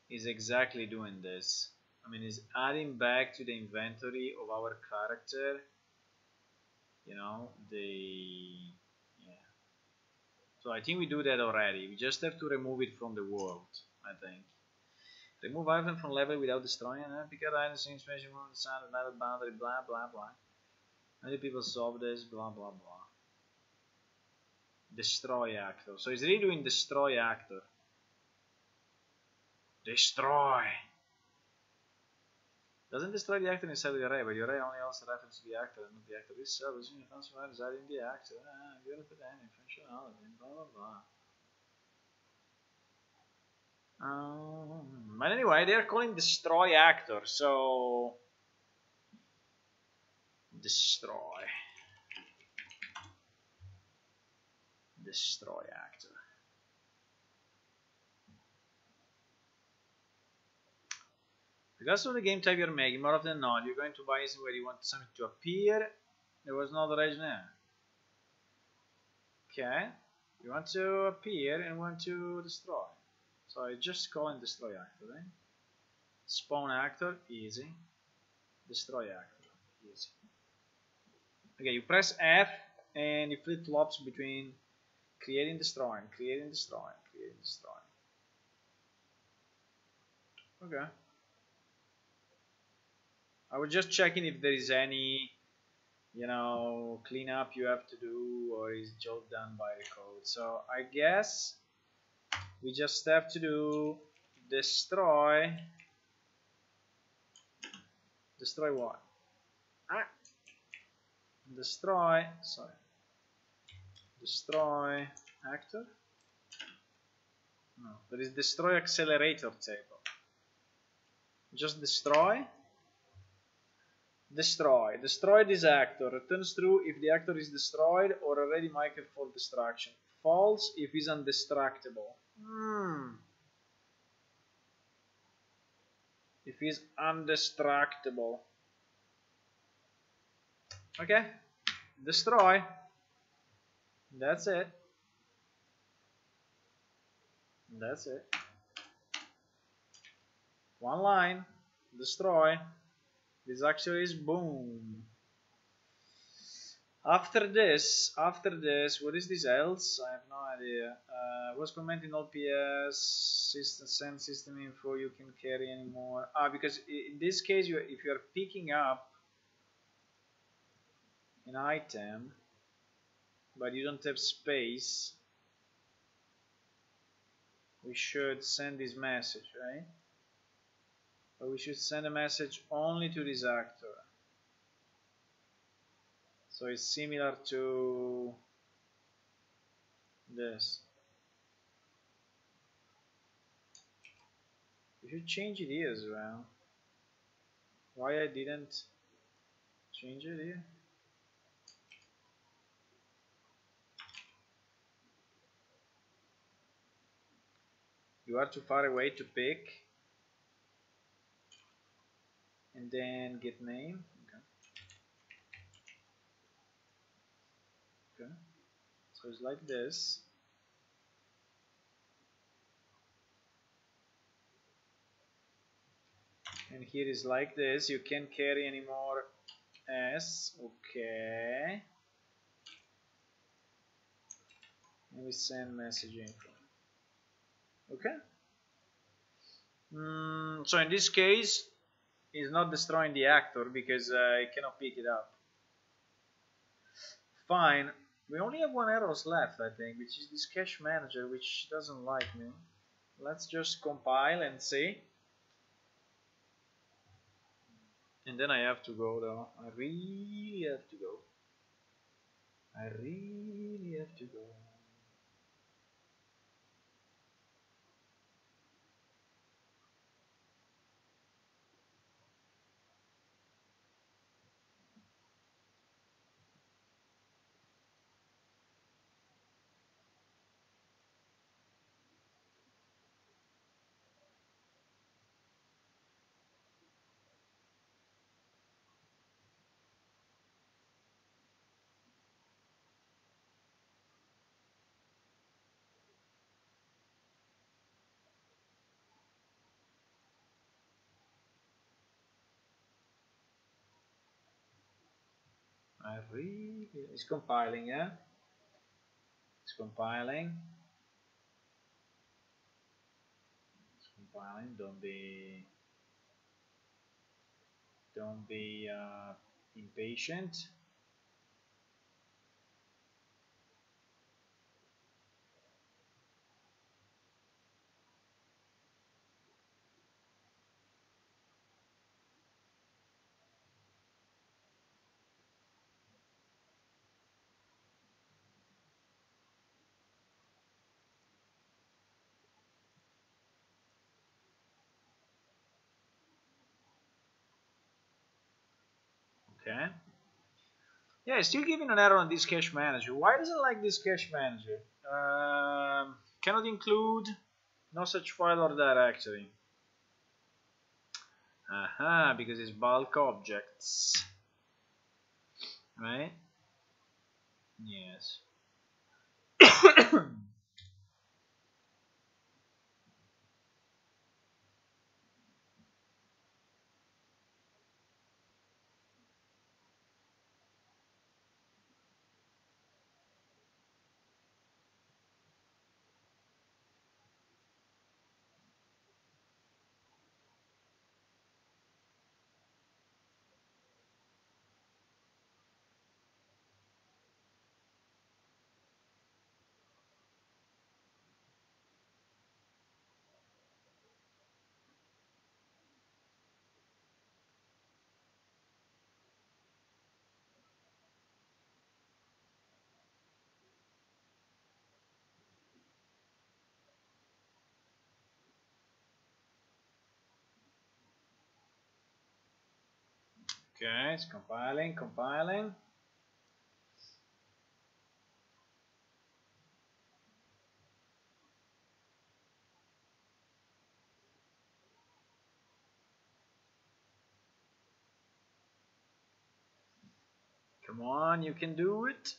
is exactly doing this. I mean, is adding back to the inventory of our character, you know, yeah. So I think we do that already. We just have to remove it from the world, I think. Remove item from level without destroying it. Pick up items, information from the sound of level boundary, blah, blah, blah. Many people solve this, blah blah blah. Destroy actor. So it's really doing destroy actor. Destroy. Doesn't destroy the actor inside the array, but the array only also references the actor and not the actor itself. Is in transfer residing in the actor. You gotta put any functionality, blah blah blah. But anyway, they are calling destroy actor, so destroy. Destroy actor. Because of the game type you're making, more often than not, you're going to buy something where you want something to appear. There was no reg there. Okay, you want to appear and want to destroy. So I just call and destroy actor. Right? Spawn actor, easy. Destroy actor, easy. Okay, you press F and you flip flops between creating, destroying, creating, destroying, creating, destroying. Okay. I was just checking if there is any, you know, cleanup you have to do, or is it all done by the code. So I guess we just have to do destroy. Destroy what? Destroy. Sorry. Destroy actor. No, there is destroy accelerator table. Just destroy. Destroy. Destroy this actor. Returns true if the actor is destroyed or already marked for destruction. False if he's undestructible. If he's undestructible. Okay. Destroy. That's it. That's it. One line. Destroy. This actually is boom. After this, what is this else? I have no idea. Was commenting all PS system, send system info, you can carry anymore. Because in this case, if you are picking up an item, but you don't have space, we should send this message, right? But we should send a message only to this actor. So it's similar to this. We should change it here as well. Why I didn't change it here? You are too far away to pick. And then get name. Okay. So it's like this. And here is like this. You can't carry anymore S. Okay. And we send message info. Okay. So in this case, it's not destroying the actor because I cannot pick it up. Fine. We only have one error left, I think, which is this cache manager, which doesn't like me. Let's just compile and see. And then I have to go, though. I really have to go. I really have to go. I really... It's compiling, yeah? It's compiling. It's compiling. Don't be impatient. Okay. Yeah, it's still giving an error on this cache manager. Why does it like this cache manager? Cannot include no such file or directory. Aha, because it's bulk objects. Right? Yes. Okay, it's compiling. Come on, you can do it.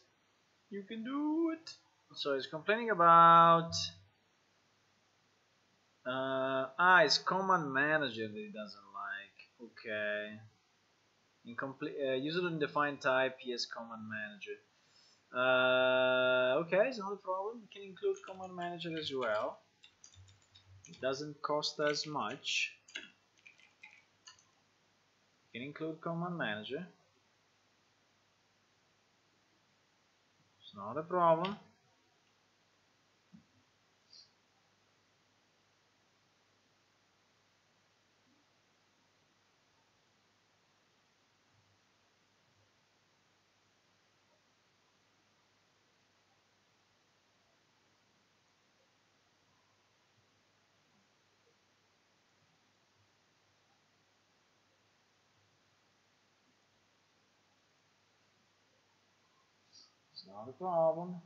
You can do it. So it's complaining about it's command manager that it doesn't like. Okay. Incomplete user undefined type, yes, command manager. Okay, it's not a problem. We can include command manager as well. It doesn't cost as much. We can include command manager. It's not a problem. It's not a problem.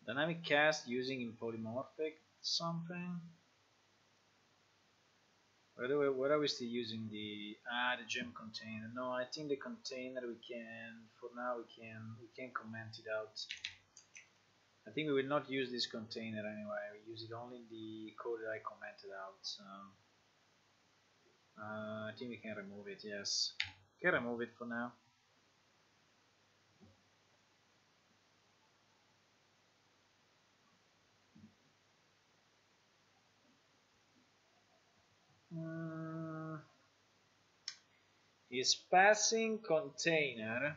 Dynamic cast using in polymorphic something. Where are we still using the gem container? No, I think the container we can, for now we can comment it out. I think we will not use this container anyway. We use it only in the code that I commented out. So I think we can remove it. Yes, we can remove it for now. is passing container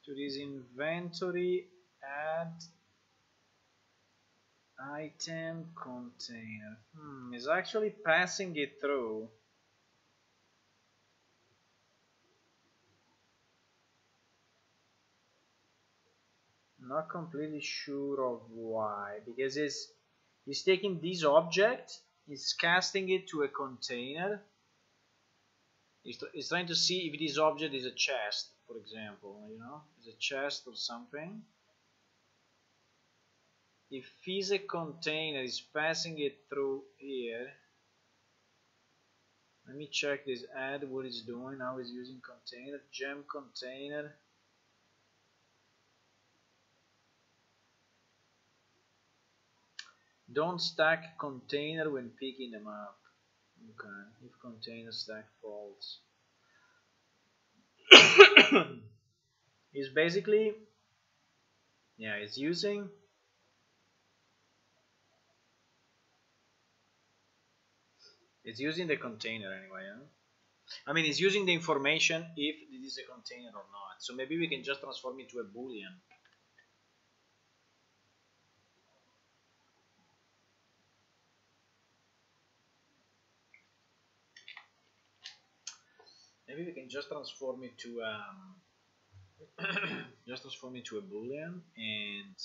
to this inventory add item container. Is actually passing it through. Not completely sure of why, because he's taking this object, he's casting it to a container. He's trying to see if this object is a chest, for example, you know, is a chest or something. If he's a container, he's passing it through here. Let me check this add, what it's doing. Now he's using container, gem container. Don't stack container when picking them up. Okay, if container stack false. It's basically, yeah, it's using the container anyway. Huh? I mean, it's using the information if it is a container or not. So maybe we can just transform it to a boolean. Maybe we can just transform it to just transform it to a boolean, and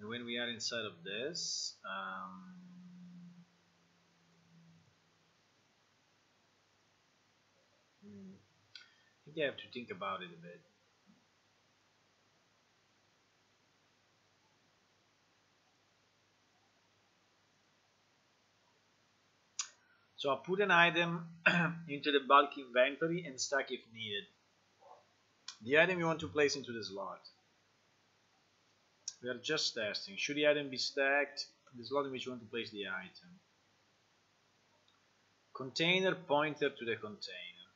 when we are inside of this, I think I have to think about it a bit. So I'll put an item into the bulk inventory and stack if needed. The item you want to place into the slot. We are just testing. Should the item be stacked in the slot in which you want to place the item? Container pointer to the container.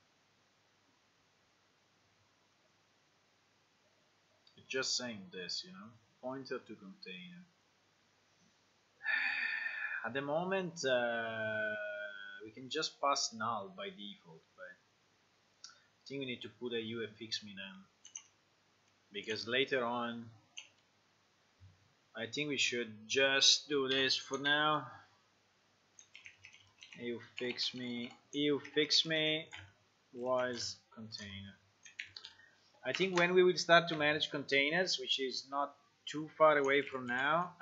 It's just saying this, you know, pointer to container. At the moment, we can just pass null by default, but I think we need to put a UFXME then, because later on I think we should just do this for now. UFXME was container. I think when we will start to manage containers, which is not too far away from now,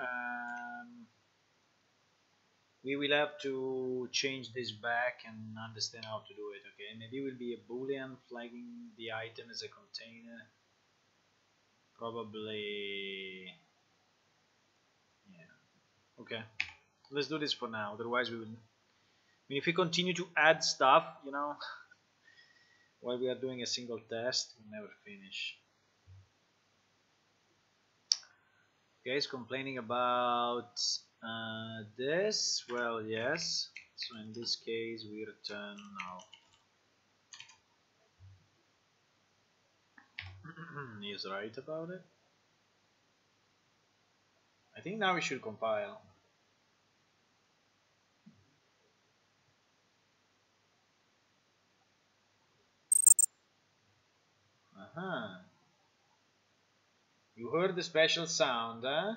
we will have to change this back and understand how to do it. Okay, maybe it will be a boolean flagging the item as a container. Probably, yeah. Okay, let's do this for now. Otherwise, we will. I mean, if we continue to add stuff, you know, while we are doing a single test, we'll never finish. Okay, it's complaining about this. Well, yes. So in this case, we return null. He's right about it. I think now we should compile. You heard the special sound, huh?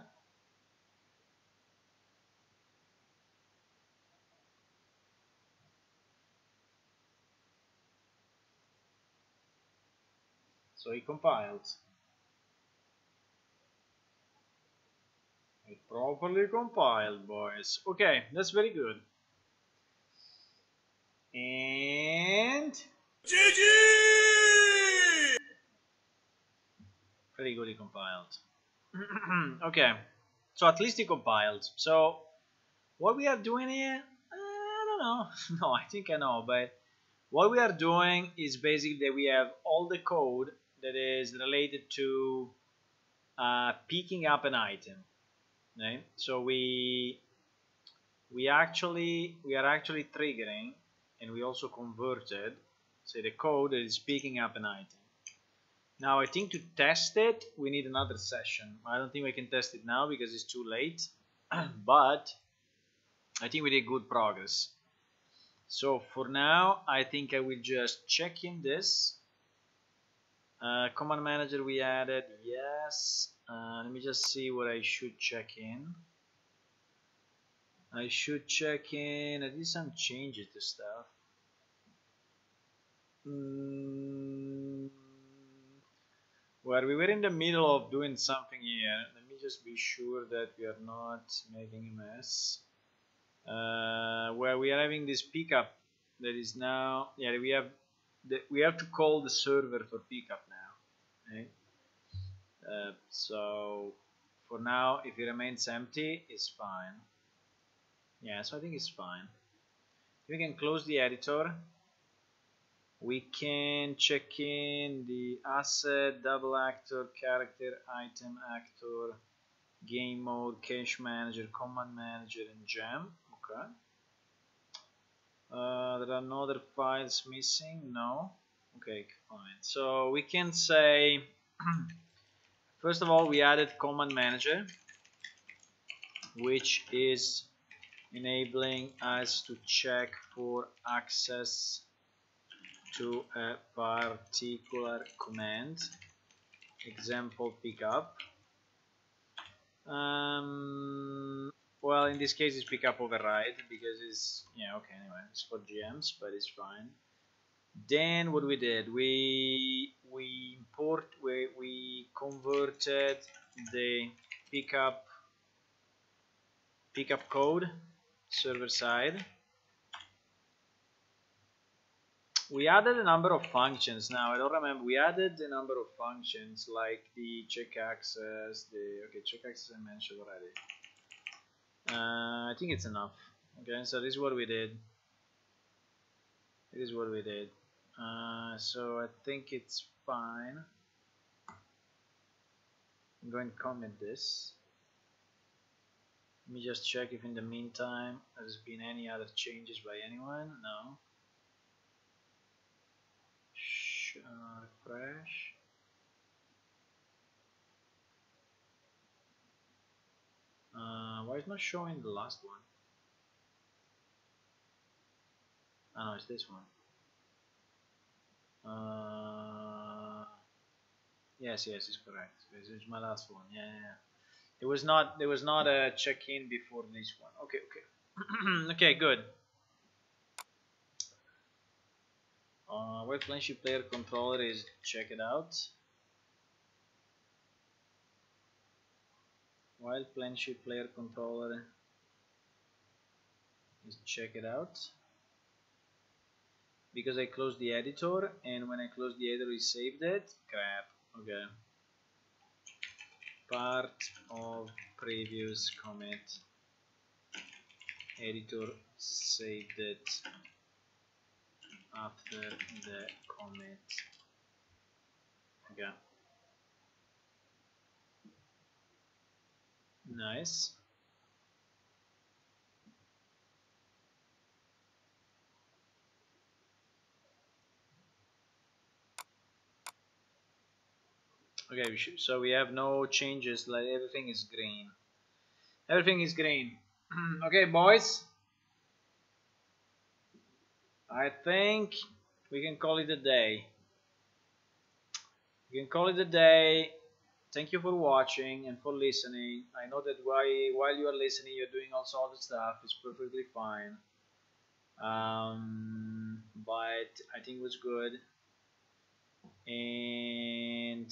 So he compiled. It properly compiled, boys. Okay, that's very good. And GG! Very good, he compiled. Okay, so at least he compiled. So what we are doing here, I don't know. No, I think I know, but what we are doing is basically that we have all the code that is related to picking up an item. Right? So we are actually triggering, and we also converted, say, the code that is picking up an item. Now I think to test it, we need another session. I don't think we can test it now because it's too late, but I think we did good progress. So for now, I think I will just check in this. Command manager we added, yes. Let me just see what I should check in. I should check in. I did some changes to stuff. Well, we were in the middle of doing something here. Let me just be sure that we are not making a mess. Where we are having this pickup that is now, yeah, we have to call the server for pickup now. Right? So for now, if it remains empty, it's fine. Yeah, so I think it's fine. We can close the editor. We can check in the asset, double actor, character, item, actor, game mode, cache manager, command manager, and gem. Okay. There are no other files missing. No. Okay, fine. So we can say, first of all, we added command manager, which is enabling us to check for access to a particular command. Example pickup. Well, in this case, it's pickup override because it's, yeah, okay, anyway, it's for GMs, but it's fine. Then what we did, we converted the pickup code server side. We added a number of functions. Now I don't remember. We added a number of functions like the check access. Check access I mentioned already. I think it's enough. Okay, so this is what we did. It is what we did. So I think it's fine. I'm going to comment this. Let me just check if in the meantime there's been any other changes by anyone. No. Refresh. Why is not showing the last one? Oh no, it's this one. Yes, it's correct. It's my last one. Yeah. There was not a check-in before this one. Okay. Okay, good. Where Planeship player controller is, check it out. While Planeship player controller is, check it out. Because I closed the editor, and when I closed the editor, it saved it. Crap. Okay. Part of previous commit. Editor saved it after the commit. Okay. Nice. Okay, so we have no changes, like everything is green. Everything is green. Okay, boys. I think we can call it a day. We can call it a day. Thank you for watching and for listening. I know that while you are listening, you're doing all sorts of stuff. It's perfectly fine. But I think it was good. And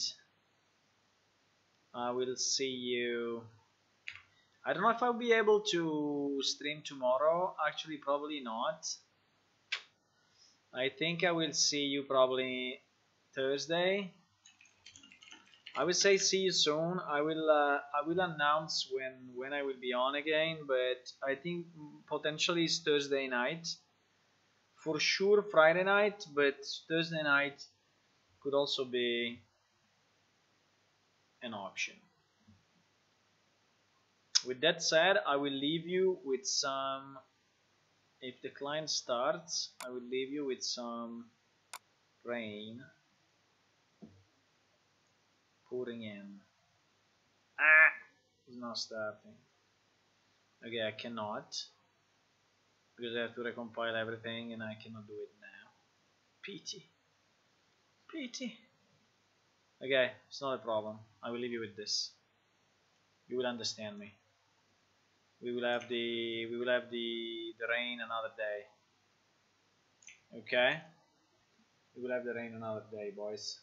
I will see you. I don't know if I'll be able to stream tomorrow. Actually, probably not. I think I will see you probably Thursday. I will say see you soon. I will announce when I will be on again, but I think potentially it's Thursday night. For sure Friday night, but Thursday night could also be an option. With that said, I will leave you with some, if the client starts, I will leave you with some rain pouring in. It's not starting. Okay, I cannot. because I have to recompile everything and I cannot do it now. Pity. Pity. Okay, it's not a problem. I will leave you with this. You will understand me. We will have the rain another day. Okay? We will have the rain another day, boys.